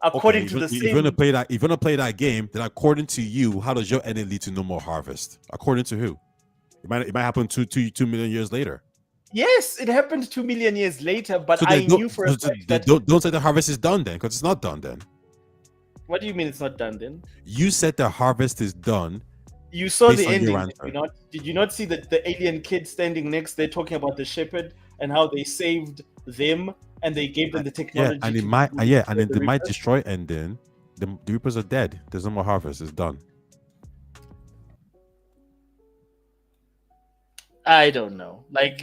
According to the same. If you're gonna play that game, then according to you, how does your ending lead to no more harvest? According to who? It might happen 2 million years later. Yes, it happened 2 million years later, but I knew for a fact that. Don't say the harvest is done then, because it's not done then. What do you mean it's not done then? You said the harvest is done. You saw the ending. Did you not see the alien kid standing next there talking about the shepherd and how they saved them and they gave them the technology? Yeah, and it might destroy ending. The reapers are dead. There's no more harvest. It's done. I don't know. Like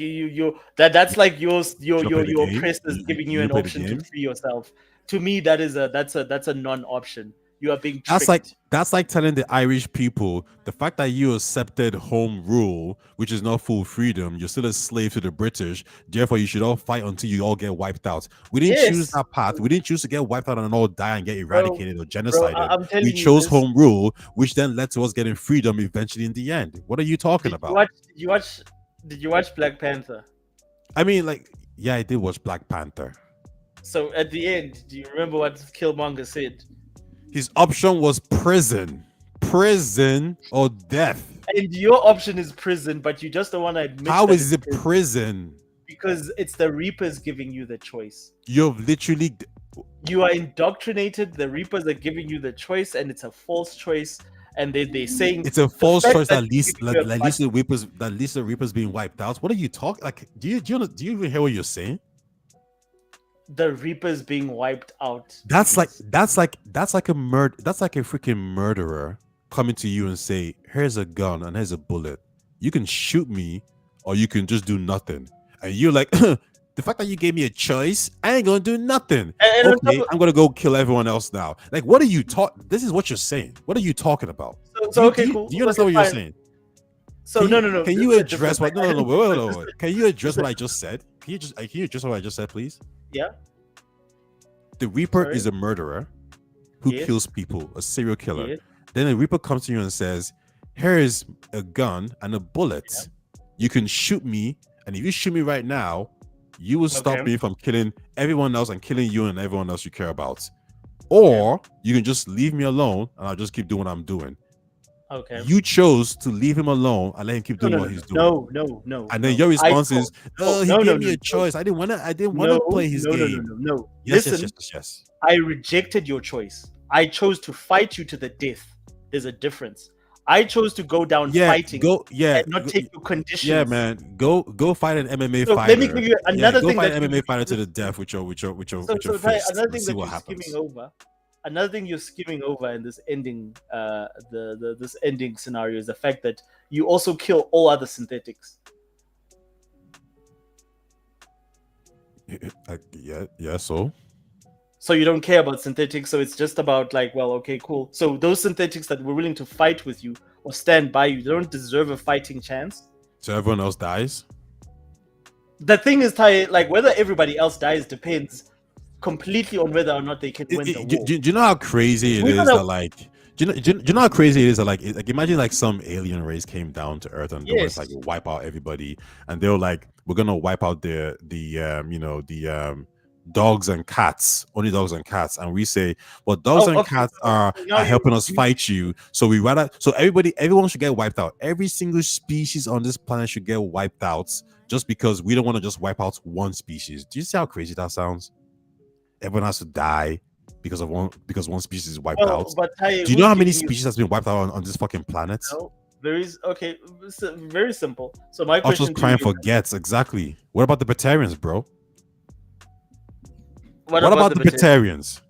that's like your oppressors giving you an option to free yourself. To me, that's a non-option. You are being tricked. That's like telling the Irish people the fact that you accepted home rule, which is not full freedom, you're still a slave to the British. Therefore, you should all fight until you all get wiped out. We didn't choose that path. We didn't choose to get wiped out and all die and get eradicated or genocided. We chose home rule, which then led to us getting freedom eventually in the end. What are you talking about? Did you watch Black Panther? I mean, I did watch Black Panther. So at the end, do you remember what Killmonger said? His option was prison or death. And your option is prison, but you just don't want to admit. How is it prison? Because it's the Reapers giving you the choice. You are indoctrinated. The Reapers are giving you the choice, and it's a false choice. And they're saying it's a false choice. At least the Reapers being wiped out. What are you talking? Like, do you even hear what you're saying? The Reapers being wiped out. That's like a murder. That's like a freaking murderer coming to you and say, "Here's a gun and here's a bullet. You can shoot me, or you can just do nothing." And you're like, "The fact that you gave me a choice, I ain't gonna do nothing. Okay, I'm gonna go kill everyone else now." Like, what are you talking? This is what you're saying. What are you talking about? So okay, cool. Do you understand what you're saying? So no. Can you address what? No. Wait. Can you address what I just said? Can you address what I just said, please? Yeah. The Reaper is a murderer who kills people, a serial killer. Yes. Then the Reaper comes to you and says, "Here is a gun and a bullet. Yeah. You can shoot me, and if you shoot me right now, you will stop me from killing everyone else and killing you and everyone else you care about. Or you can just leave me alone, and I'll just keep doing what I'm doing." Okay. You chose to leave him alone and let him keep doing what he's doing. No. And then your response is, he gave me a choice. I didn't want to play his game. No. Yes, Listen, yes. I rejected your choice. I chose to fight you to the death. There's a difference. I chose to go down fighting and not take your conditions. Yeah, man. Go fight an MMA fighter. Let me give you another thing. Go fight an MMA fighter to the death with your fist. Another thing that you're skimming over. Another thing you're skimming over in this ending, this ending scenario is the fact that you also kill all other synthetics. So you don't care about synthetics. So it's just about okay, cool. So those synthetics that were willing to fight with you or stand by you, they don't deserve a fighting chance. So everyone else dies. The thing is, Ty, whether everybody else dies depends completely on whether or not they can win the war. Do you know how crazy it is that do you know how crazy it is that imagine some alien race came down to Earth and they was wipe out everybody, and they were like, we're gonna wipe out the dogs and cats, only dogs and cats, and we say, well, dogs and cats are helping us fight you, so everyone should get wiped out. Every single species on this planet should get wiped out just because we don't want to just wipe out one species. Do you see how crazy that sounds? Everyone has to die because one species is wiped out. But do you know how many species has been wiped out on this fucking planet? No, very simple. So my question also crying for gets exactly. What about the Batarians, bro? What about the Batarians?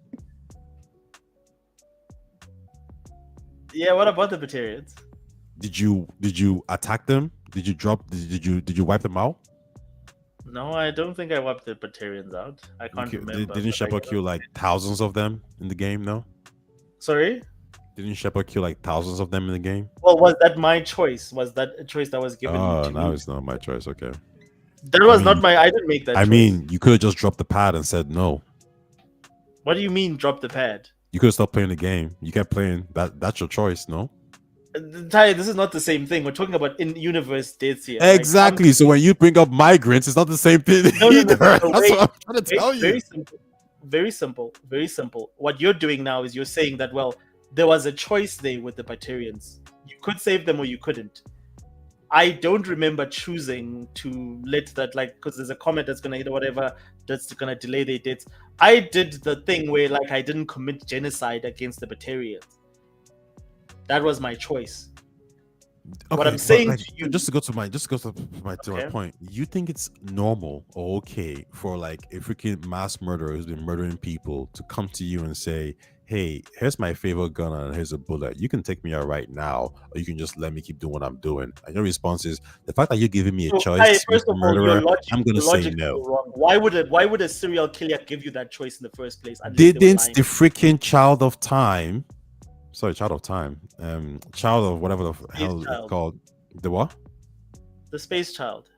Yeah, what about the Batarians? Did you attack them? Did you wipe them out? No, I don't think I wiped the Batarians out. I can't remember. Didn't Shepard kill like thousands of them in the game? No. Sorry. Didn't Shepard kill like thousands of them in the game? Well, was that my choice? Was that a choice that was given to me? Oh, now it's not my choice. Okay. That was not my. I didn't make that. I mean, you could have just dropped the pad and said no. What do you mean, drop the pad? You could have stopped playing the game. You kept playing. That's your choice, no? Ty, this is not the same thing. We're talking about in-universe deaths here. Exactly. So when you bring up migrants, it's not the same thing either. That's what I'm trying to tell you. Very simple. What you're doing now is you're saying that, well, there was a choice there with the Batarians. You could save them or you couldn't. I don't remember choosing to let that, because there's a comet that's gonna hit or whatever that's gonna delay their deaths. I did the thing where I didn't commit genocide against the Batarians. That was my choice. Okay, what I'm saying to you, just to go to my point, you think it's normal or okay for a freaking mass murderer who's been murdering people to come to you and say, hey, here's my favorite gun and here's a bullet. You can take me out right now, or you can just let me keep doing what I'm doing. And your response is, the fact that you're giving me a choice, first of murderer, all, I'm gonna say no. Why would a serial killer give you that choice in the first place? Didn't the freaking child of time, child of whatever the hell it's called, the what? The space child.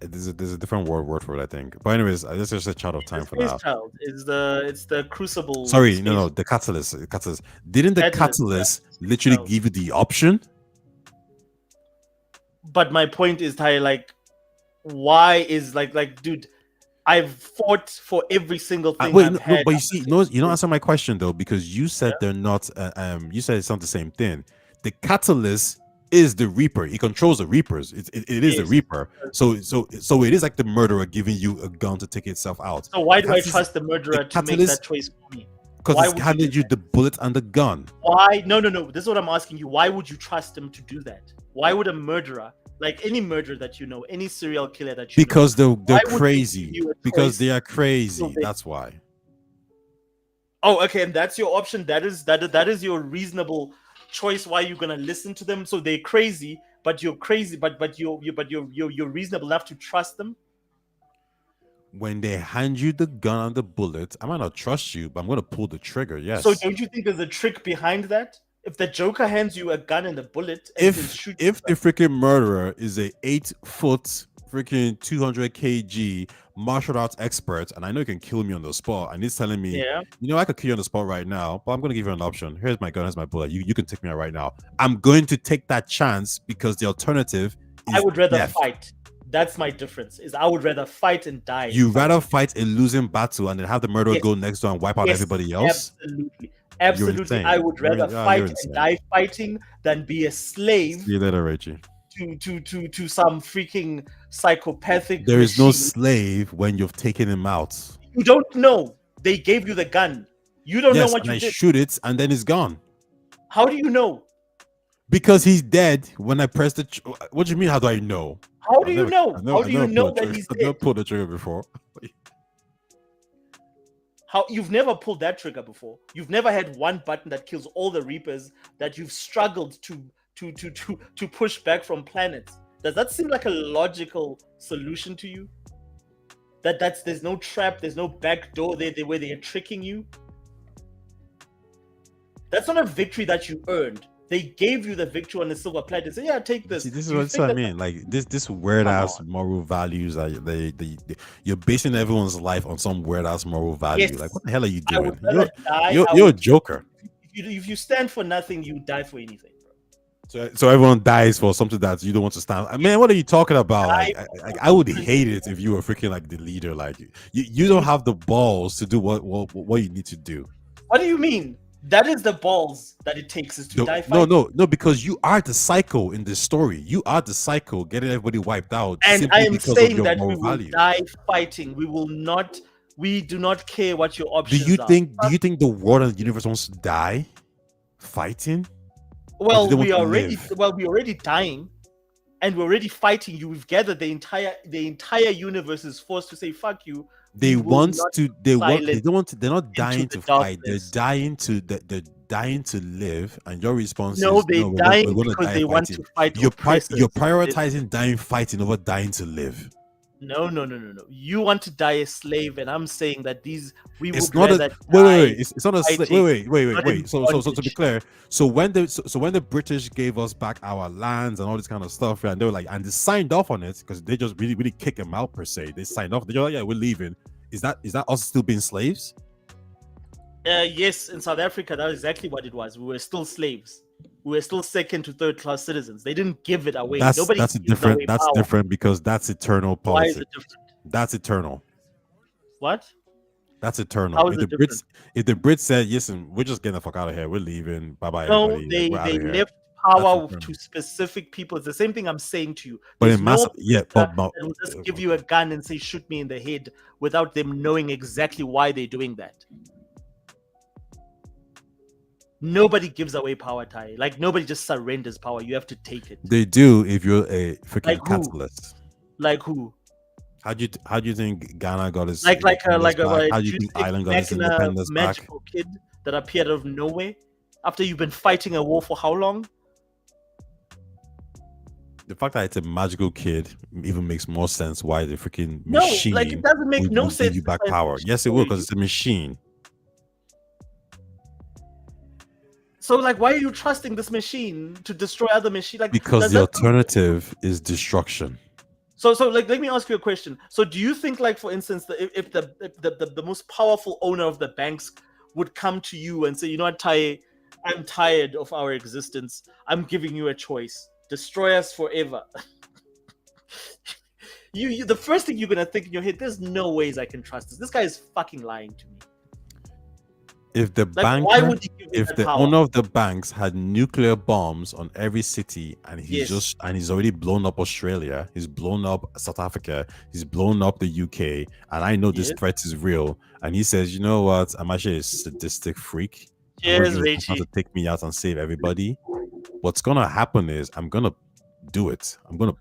There's a different word for it, I think. But anyways, this is a child of time for now. Space child is the crucible. Sorry, no, the catalyst. Didn't the catalyst literally give you the option? But my point is, Ty, why is dude, I've fought for every single thing. But you see, you don't answer my question though, because you said they're not. You said it's not the same thing. The catalyst is the Reaper. He controls the Reapers. It is the Reaper. So it is like the murderer giving you a gun to take itself out. So why do I trust the murderer to make that choice for me? Because it's handed you the bullet and the gun. Why? No. This is what I'm asking you. Why would you trust him to do that? Why would a murderer, any murderer that you know, any serial killer that you know, because they're crazy. Because they are crazy. That's why. Oh, okay, and that's your option. That is your reasonable choice. Why you're gonna listen to them? So they're crazy, but you're crazy, but you're reasonable enough to trust them. When they hand you the gun and the bullet, I might not trust you, but I'm gonna pull the trigger. Yes. So don't you think there's a trick behind that? If the Joker hands you a gun and a bullet, and if the freaking murderer is a 8-foot freaking 200 kg martial arts expert, and I know he can kill me on the spot, and he's telling me, I could kill you on the spot right now, but I'm going to give you an option. Here's my gun, here's my bullet. You can take me out right now. I'm going to take that chance because the alternative is I would rather death. fight. That's my difference. Is I would rather fight and die. You rather fight a losing battle and then have the murderer go next door and wipe out everybody else? Absolutely. I would rather fight and die fighting than be a slave. See you later, Rachie. To some freaking psychopathic. There is no slave when you've taken him out. You don't know. They gave you the gun. You don't know what you did. I shoot it and then it's gone. How do you know? Because he's dead when I press the. What do you mean? How do I know? How do you know? How do you know that he's dead? I've never pulled the trigger before. How you've never pulled that trigger before? You've never had one button that kills all the Reapers that you've struggled to push back from planets. Does that seem like a logical solution to you? There's no trap, there's no back door there where they're tricking you. That's not a victory that you earned. They gave you the victory on the silver platter. Say, yeah, take this. See, this is what I mean. This weird ass moral values that you're basing everyone's life on some weird ass moral value. Yes. Like, what the hell are you doing? You're a joker. If you stand for nothing, you die for anything, bro. So everyone dies for something that you don't want to stand. Man, what are you talking about? I would hate it if you were freaking like the leader. Like you don't have the balls to do what you need to do. What do you mean? That is the balls that it takes is to die fighting. No, because you are the psycho in this story. You are the psycho getting everybody wiped out. And I am saying that we will die fighting. We do not care what your options are. Do you think the world and the universe wants to die fighting? Well, we're already dying, and we're already fighting you. We've gathered the entire universe is forced to say "fuck you." They're not dying to fight. They're dying to live, and your response is they're dying because they want to fight. You're prioritizing dying fighting over dying to live. No. You want to die a slave, and I'm saying that wait. It's not a slave. Wait. So to be clear, so when the British gave us back our lands and all this kind of stuff, and they were like, and they signed off on it because they just really kick them out per se. They signed off. They're like, yeah, we're leaving. Is that us still being slaves? Yes, in South Africa, that's exactly what it was. We were still slaves. We were still second to third class citizens. They didn't give it away. That's different because that's eternal politics. Why is it different? That's eternal. What? That's eternal. If the Brits said, "Listen, we're just getting the fuck out of here. We're leaving. Bye bye." No, they left power to specific people. It's the same thing I'm saying to you. But in mass, but will just give you a gun and say, "Shoot me in the head," without them knowing exactly why they're doing that. Nobody gives away power, Ty. Like nobody just surrenders power. You have to take it. They do if you're a freaking capitalist. Like who? How do you think Ghana got his how do you think Ireland got his independence back? Magical kid that appeared out of nowhere after you've been fighting a war for how long? The fact that it's a magical kid even makes more sense. Why the freaking machine? No, like it doesn't make no sense. Give you back power. Yes, it will because it's a machine. So, like, why are you trusting this machine to destroy other machines? Like, because the alternative is destruction. So, like, let me ask you a question. So, do you think, like, for instance, if the most powerful owner of the banks would come to you and say, "You know what, Ty, I'm tired of our existence. I'm giving you a choice: destroy us forever." you, the first thing you're gonna think in your head, there's no ways I can trust this. This guy is fucking lying to me. If the owner of the banks had nuclear bombs on every city and he's already blown up Australia, he's blown up South Africa, he's blown up the UK, and I know this threat is real, and he says, "You know what? I'm actually a sadistic freak. Cheers, Richie. To take me out and save everybody." What's gonna happen is I'm gonna do it. I'm gonna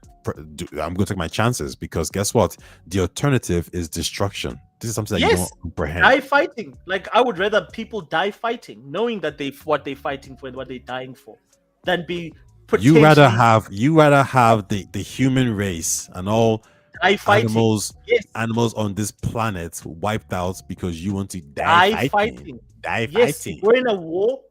take my chances because guess what? The alternative is destruction. This is something that you don't comprehend. Die fighting. Like I would rather people die fighting, knowing that what they're fighting for and what they're dying for, than be. You rather have the human race and all animals on this planet wiped out because you want to die fighting. Die fighting. We're in a war.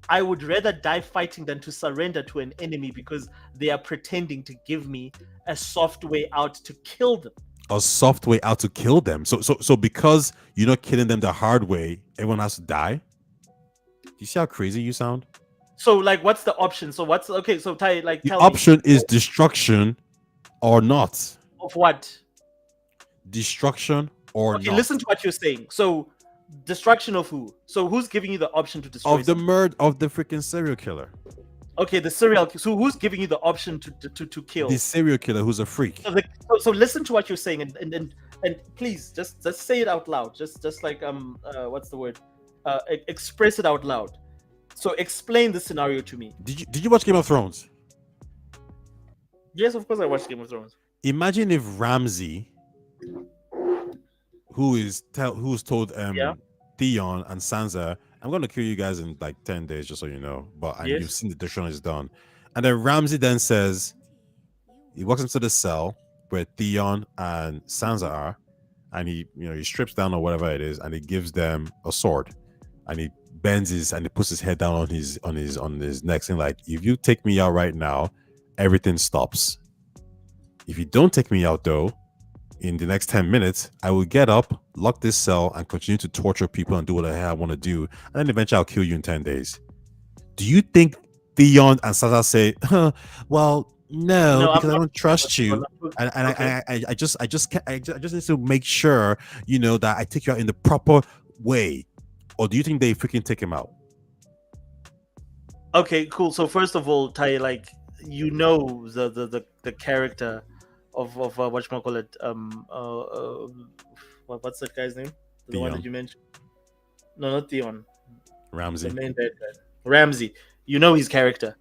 I would rather die fighting than to surrender to an enemy because they are pretending to give me a soft way out to kill them. A soft way out to kill them. So because you're not killing them the hard way, everyone has to die. Do you see how crazy you sound? So like, what's the option? So what's okay? So Ty, like, the option is destruction or not. Of what? Destruction or not. Okay, listen to what you're saying. So destruction of who? So who's giving you the option to destroy? Of the murder of the freaking serial killer. Okay, the serial. So who's giving you the option to kill? The serial killer who's a freak. So listen to what you're saying and please just say it out loud. Just like what's the word? Express it out loud. So explain the scenario to me. Did you watch Game of Thrones? Yes, of course I watched Game of Thrones. Imagine if Ramsay, who's told Theon and Sansa, "I'm going to kill you guys in like 10 days, just so you know." But you've seen the destruction is done. And then Ramsay then says, he walks into the cell where Theon and Sansa are, and he strips down or whatever it is, and he gives them a sword, and he bends and he puts his head down on his neck, saying like, "If you take me out right now, everything stops. If you don't take me out though, in the next 10 minutes, I will get up, lock this cell, and continue to torture people and do what the hell I want to do. And then eventually I'll kill you in 10 days. Do you think Theon and Sansa say, well, no, because I don't trust you, and Okay. I just need to make sure, that I take you out in the proper way. Or do you think they freaking take him out? Okay, cool. So first of all, Tai, like, the character of whatchamacallit, what's that guy's name? The one that you mentioned. No, not Theon. Ramsay. The main bad guy. Ramsay. You know his character.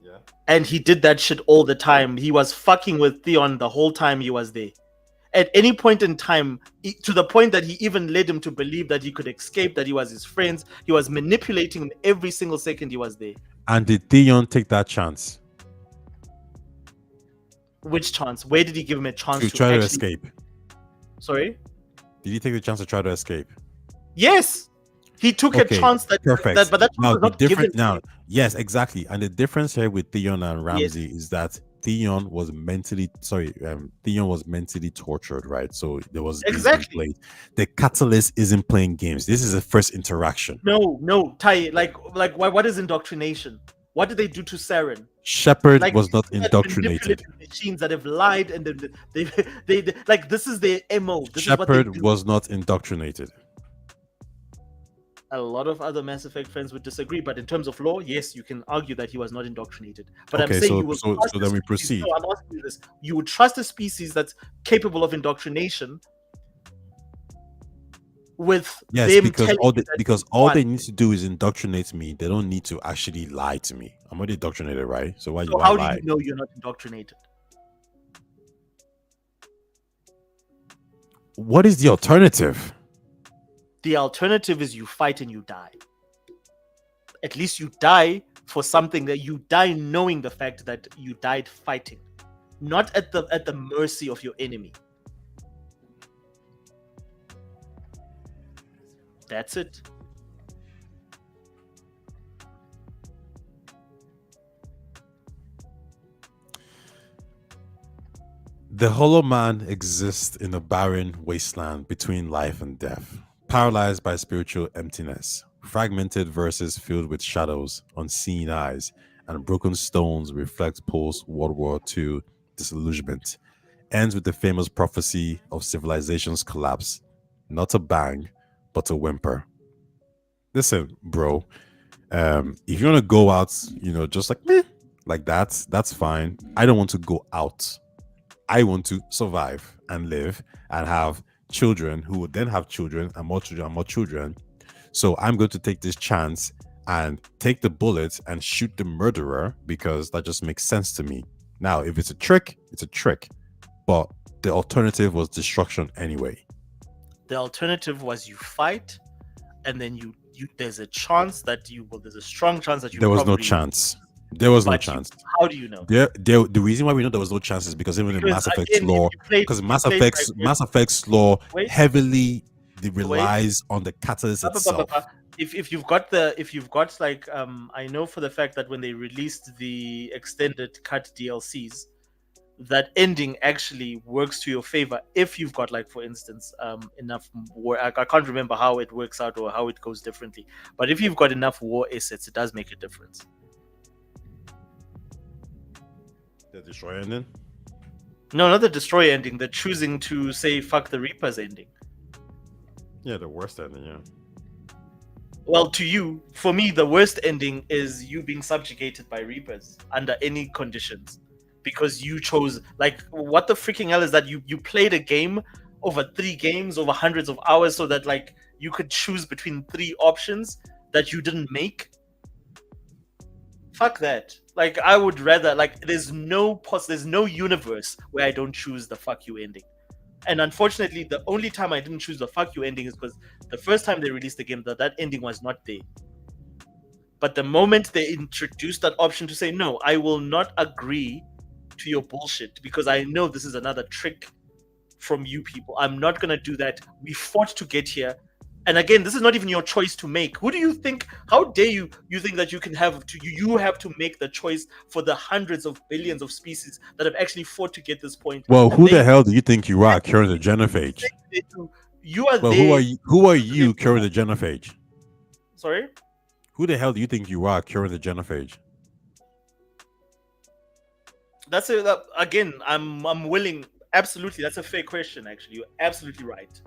Yeah. And he did that shit all the time. He was fucking with Theon the whole time he was there. At any point in time, to the point that he even led him to believe that he could escape, that he was his friends. He was manipulating him every single second he was there. And did Theon take that chance? Which chance? Where did he give him a chance to try to escape? Sorry? Did he take the chance to try to escape? Yes. He took a chance that perfect. but that now, was not the given. difference now, yes, exactly. And the difference here with Theon and Ramsay is that Theon was mentally tortured, right? So there was exactly the catalyst isn't playing games. This is the first interaction. No, Tai, like what is indoctrination? What did they do to Saren? Shepard was not indoctrinated. Machines that have lied and they like, this is their MO. Shepard was not indoctrinated. A lot of other Mass Effect fans would disagree, but in terms of law, yes, you can argue that he was not indoctrinated. But okay, I'm saying so then we proceed. No, I'm asking you this: you would trust a species that's capable of indoctrination with them because all they need to do is indoctrinate me. They don't need to actually lie to me. I'm already indoctrinated, right? So why how lie? do you know you're not indoctrinated? What is the alternative? The alternative is you fight and you die. At least you die for something, that you die knowing the fact that you died fighting, not at the mercy of your enemy. That's it. The Hollow Man exists in a barren wasteland between life and death, paralyzed by spiritual emptiness, fragmented verses filled with shadows, unseen eyes, and broken stones reflect post-World War II disillusionment. Ends with the famous prophecy of civilization's collapse. Not a bang, but a whimper. Listen, bro, if you want to go out, just like meh, like that's fine. I don't want to go out. I want to survive and live and have children who would then have children and more children and more children. So I'm going to take this chance and take the bullet and shoot the murderer because that just makes sense to me. Now, if it's a trick, it's a trick. But the alternative was destruction anyway. The alternative was you fight, and then you there's a chance that there's a strong chance that you. There was no chance. There was no chance. How do you know? The reason why we know there was no chance is because even in Mass Effect's lore, because Mass Effect's lore heavily relies on the catalyst itself. If you've got like I know for the fact that when they released the extended cut DLCs, that ending actually works to your favor if you've got, like, for instance, enough war. I can't remember how it works out or how it goes differently, but if you've got enough war assets, it does make a difference. The destroy ending? No, not the destroy ending. The choosing to say fuck the Reapers ending. Yeah, the worst ending, yeah. Well, to you, for me, the worst ending is you being subjugated by Reapers under any conditions. Because you chose, like, what the freaking hell is that? You played a game over 3 games, over hundreds of hours, so that, like, you could choose between 3 options that you didn't make. Fuck that. Like, I would rather, like, there's no universe where I don't choose the fuck you ending. And unfortunately, the only time I didn't choose the fuck you ending is because the first time they released the game, that ending was not there. But the moment they introduced that option to say, no, I will not agree to your bullshit because I know this is another trick from you people. I'm not going to do that. We fought to get here. And again, this is not even your choice to make. Who do you think, how dare you think that you have to make the choice for the hundreds of billions of species that have actually fought to get this point? Well, who the hell do you think you are carrying the genophage? You are who are you carrying the genophage? Sorry? Who the hell do you think you are carrying the genophage? Again, I'm willing. Absolutely, that's a fair question. Actually, you're absolutely right.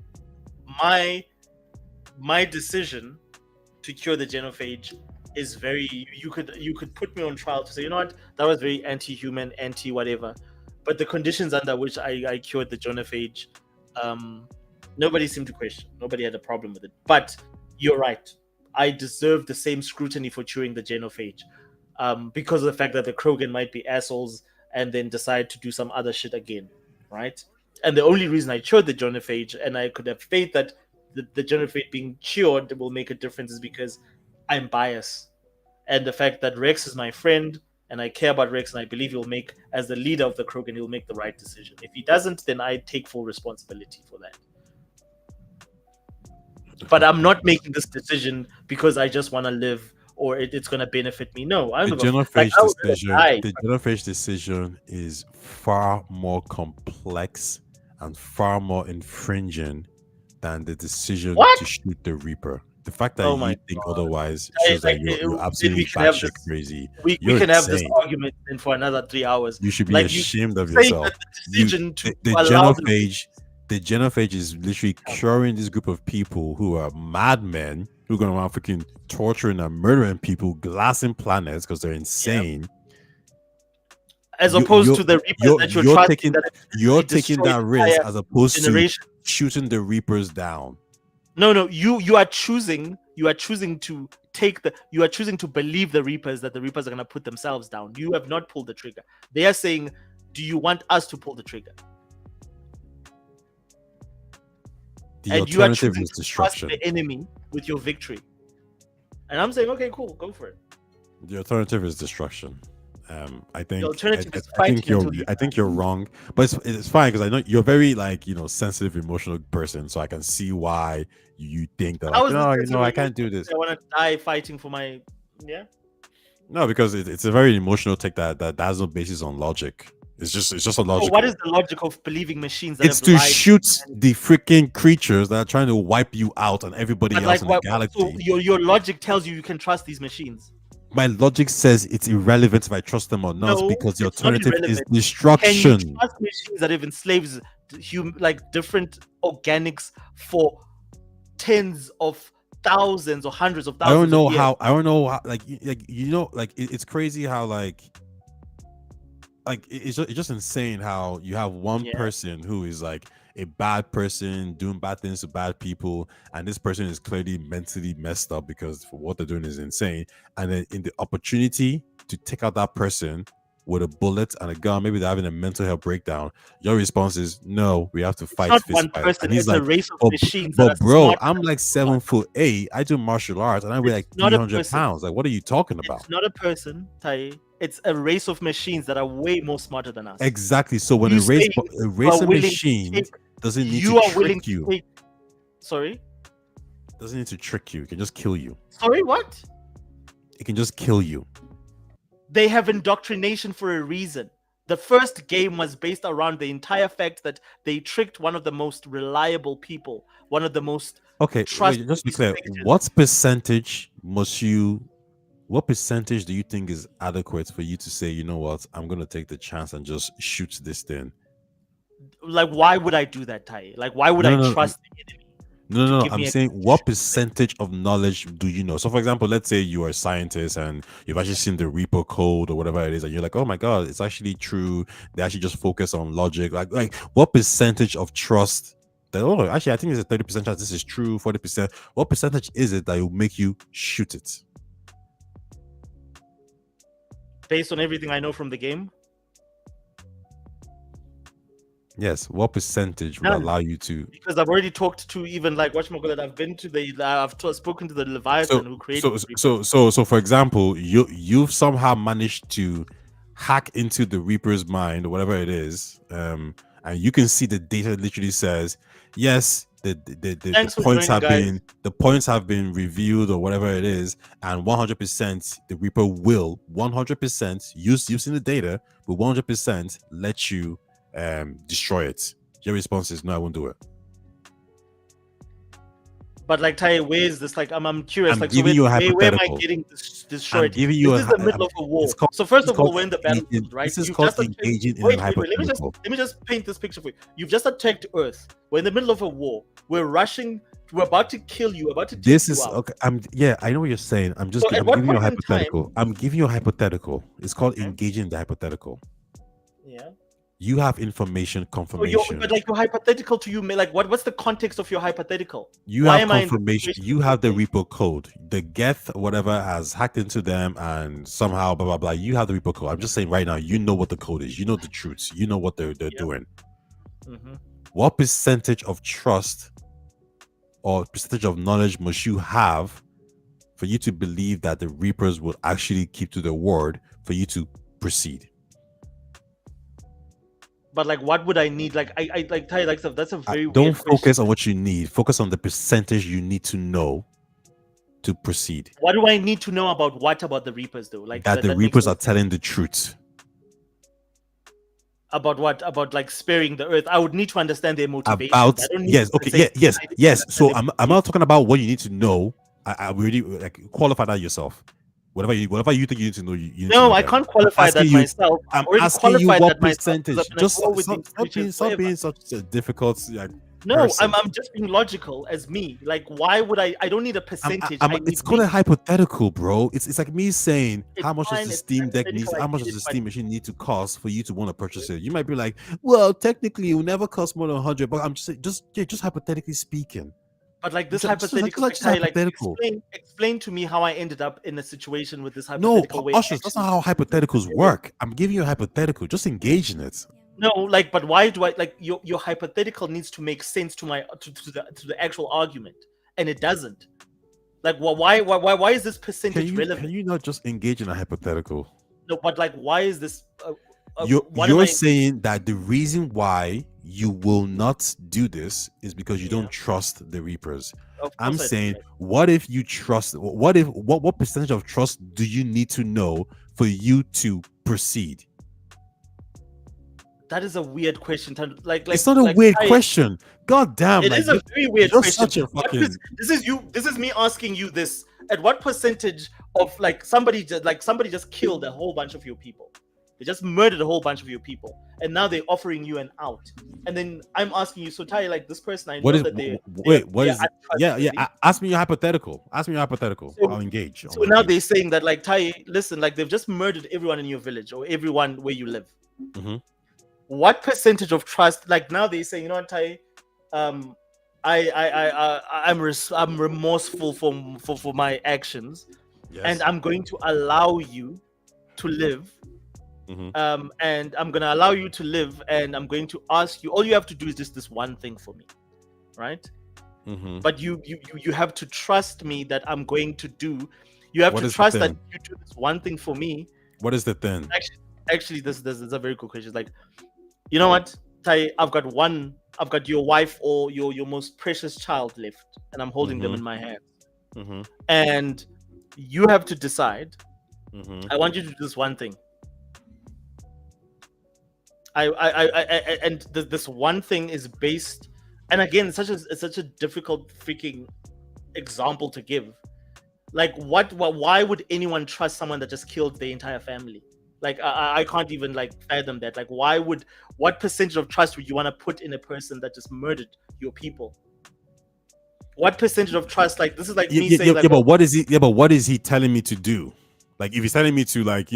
My decision to cure the genophage is very. You could put me on trial to say, you know what, that was very anti-human, anti-whatever. But the conditions under which I cured the genophage, nobody seemed to question. Nobody had a problem with it. But you're right. I deserve the same scrutiny for curing the genophage, because of the fact that the Krogan might be assholes and then decide to do some other shit again, right? And the only reason I cured the genophage, and I could have faith that the genophage being cured will make a difference, is because I'm biased. And the fact that Rex is my friend, and I care about Rex, and I believe he'll make, as the leader of the Krogan, he'll make the right decision. If he doesn't, then I take full responsibility for that. But I'm not making this decision because I just want to live, or it's going to benefit me. No, I'm the genophage decision is far more complex and far more infringing than the decision to shoot the Reaper. The fact that you think otherwise shows that you're absolutely batshit crazy. We can have this argument then for another 3 hours. You should be ashamed of yourself. The genophage is literally curing this group of people who are madmen who are going around freaking torturing and murdering people, glassing planets because they're insane. As opposed to the Reapers that you're taking, you're taking that risk as opposed to shooting the Reapers down. No, you are choosing to believe the Reapers, that the Reapers are going to put themselves down. You have not pulled the trigger. They are saying, do you want us to pull the trigger? The alternative is destruction. The enemy with your victory. And I'm saying, okay, cool, go for it. The alternative is destruction. I think you're wrong, but it's fine because I know you're very sensitive, emotional person, so I can see why you think that. I can't do this. I want to die fighting for my No, because it's a very emotional take that has no basis on logic. It's just a logic. What is the logic of believing machines? It's to shoot the freaking creatures that are trying to wipe you out and everybody else in the galaxy. So your logic tells you can trust these machines. My logic says it's irrelevant if I trust them or not, because the alternative is destruction. Can you trust machines that have enslaved different organics for tens of thousands or hundreds of thousands? I don't know how. It's crazy how it's just insane how you have one person who is like a bad person doing bad things to bad people, and this person is clearly mentally messed up because what they're doing is insane, and then in the opportunity to take out that person with a bullet and a gun, maybe they're having a mental health breakdown, your response is no, we have to fight. It's not one person, it's a race of machines. But bro, I'm like 7'8", I do martial arts and I weigh like 300 pounds. Like, what are you talking about? It's not a person, Tai. It's a race of machines that are way more smarter than us. Exactly. So when a race of machines doesn't need to trick you. Sorry? Doesn't need to trick you. It can just kill you. Sorry, what? It can just kill you. They have indoctrination for a reason. The first game was based around the entire fact that they tricked one of the most reliable people, one of the most trusted. Just be clear. What percentage do you think is adequate for you to say, you know what, I'm going to take the chance and just shoot this thing? Like, why would I do that, Tai? Like, why would I trust the enemy? No. I'm saying, what percentage of knowledge do you know? So, for example, let's say you are a scientist and you've actually seen the Reaper code or whatever it is, and you're like, oh my God, it's actually true. They actually just focus on logic. Like what percentage of trust that, actually, I think it's a 30% chance this is true, 40%. What percentage is it that will make you shoot it? Based on everything I know from the game? Yes, what percentage would allow you to? Because I've already talked to even that I've been to I've spoken to the Leviathan who created. So for example, you've somehow managed to hack into the Reaper's mind or whatever it is, and you can see the data literally says yes, the points have been reviewed or whatever it is, and 100% the Reaper will 100% you've seen the data, but 100% let you destroy it. Your response is no, I won't do it. But like, Ty, where is this? Like, I'm curious. I'm like, giving so you a where am I hypothetical. getting this short? I'm giving you This is the middle of a war. So first of all, we're in the battlefield, right? This is You've called just attacked- engaging in wait, a wait, wait, hypothetical. let me just paint this picture for you. You've just attacked Earth. We're in the middle of a war. We're rushing. We're about to kill you. About to take This you is out. okay. I know what you're saying. I'm So at I'm what giving you a point in time- hypothetical. I'm giving you a hypothetical. It's called engaging the hypothetical. Yeah. You have information So confirmation. but like, your hypothetical to you, like, what's the context of your hypothetical? You Why have am I in this confirmation. situation? You have the repo code. The Geth, whatever, has hacked into them and somehow blah blah blah. You have the repo code. I'm just saying right now. You know what the code is. You know the truths. You know what they're doing. Mhm. What percentage of trust or percentage of knowledge must you have for you to believe that the Reapers will actually keep to their word for you to proceed? But like, what would I need? Like, I like, Ty, like, that's a very Don't weird focus question. on what you need. Focus on the percentage you need to know to proceed. What do I need to know about the Reapers, though? Like That the makes Reapers no are sense. telling the truth. About what? About like sparing the Earth? I would need to understand their motivation. About I don't need yes, to okay, say- yes. So I'm not talking about what you need to know. I already like qualify that yourself. Whatever you think you need to know, you need to No, know I that. can't qualify that myself. I'm already asking you qualified what that myself, 'cause percentage. I've been at Just war with these stop creatures being forever. such a difficult No, person. I'm just being logical as me. Like, why would I don't need a percentage. I need It's called a data. hypothetical, bro. It's like me saying how much fine, does the it's Steam Deck hypothetical, need? I How much get does it, the but- Steam machine need to cost for you to want to purchase it? You might be like, well, technically, it will never cost more than 100. But I'm just saying, just hypothetically speaking. But like this Just hypothetical, like Ty, like, hypothetical. explain to me how I ended up in a situation with this No, hypothetical way. Ushers, that's not how hypotheticals work. I'm giving you a hypothetical. Just engage in it. No, like, but why do I like your hypothetical needs to make sense to my to the actual argument, and it doesn't. Like, why is this percentage relevant? Can you not just engage in a hypothetical? No, but like, why is this? what am You're I- saying that the reason why you will not do this is because you don't trust the Reapers. Of I'm course I do, saying, right? what if you trust? What percentage of trust do you need to know for you to proceed? That is a weird question. Like It's not a weird I- question. God damn, It like, is a very weird you're question. such a What fucking- this is you. This is me asking you this. At what percentage of like somebody just killed a whole bunch of your people? They just murdered a whole bunch of your people, and now they're offering you an out. And then I'm asking you, so Ty, like this person, I know What is that they wait? What they're is it? Yeah. untrustworthy. Ask me your hypothetical. Ask me your hypothetical. So- I'll engage. So now they're saying that, like, Ty, listen, like they've just murdered everyone in your village or everyone where you live. Mhm. What percentage of trust? Like now they say, you know what, Ty, I'm remorseful for my actions, and I'm going to allow you to live. Mhm. And I'm gonna allow you to live, and I'm going to ask you. All you have to do is just this one thing for me, right? Mhm. But you have to trust me that I'm going to do. You have What to is the trust that thing? you do this one thing for me. What is the thing? Actually, this is a very good question. Like, you know what, Ty? I've got your wife or your most precious child left, and I'm holding them Mhm. in my hands. Mm-hmm. And you have to decide. Mm-hmm. I want you to do this one thing. This one thing is based, and again, it's such a difficult freaking example to give. Like, why would anyone trust someone that just killed their entire family? Like, I can't even like fathom that. Like, what percentage of trust would you want to put in a person that just murdered your people? What percentage of trust? Like, this is like me saying, like, but what is he? Yeah, but what is he telling me to do? Like, if he's telling me to, like,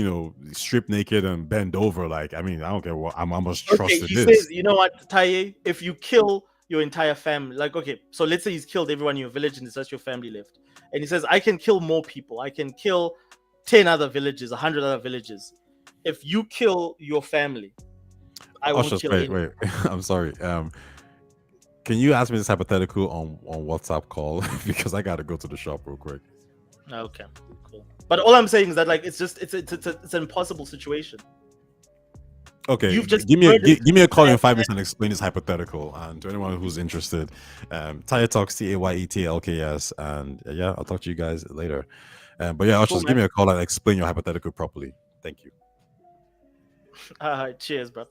strip naked and bend over, like, I mean, I don't care what I'm almost trusted he this. says, you know what, Taye, if you kill your entire family, like, okay, so let's say he's killed everyone in your village and it's just your family left, and he says, I can kill more people. I can kill 10 other villages, 100 other villages. If you kill your family, I won't kill anyone. Wait. I'm sorry. Can you ask me this hypothetical on WhatsApp call because I gotta go to the shop real quick. Okay, cool. But all I'm saying is that, like, it's an impossible situation. Okay, You've just give me a call in murdered- 5 minutes and explain this hypothetical. And to anyone who's interested, Taya Talks, TAYETLKS, and yeah, I'll talk to you guys later. But yeah, just give me a call and explain your hypothetical properly. Thank you. Cheers, bro.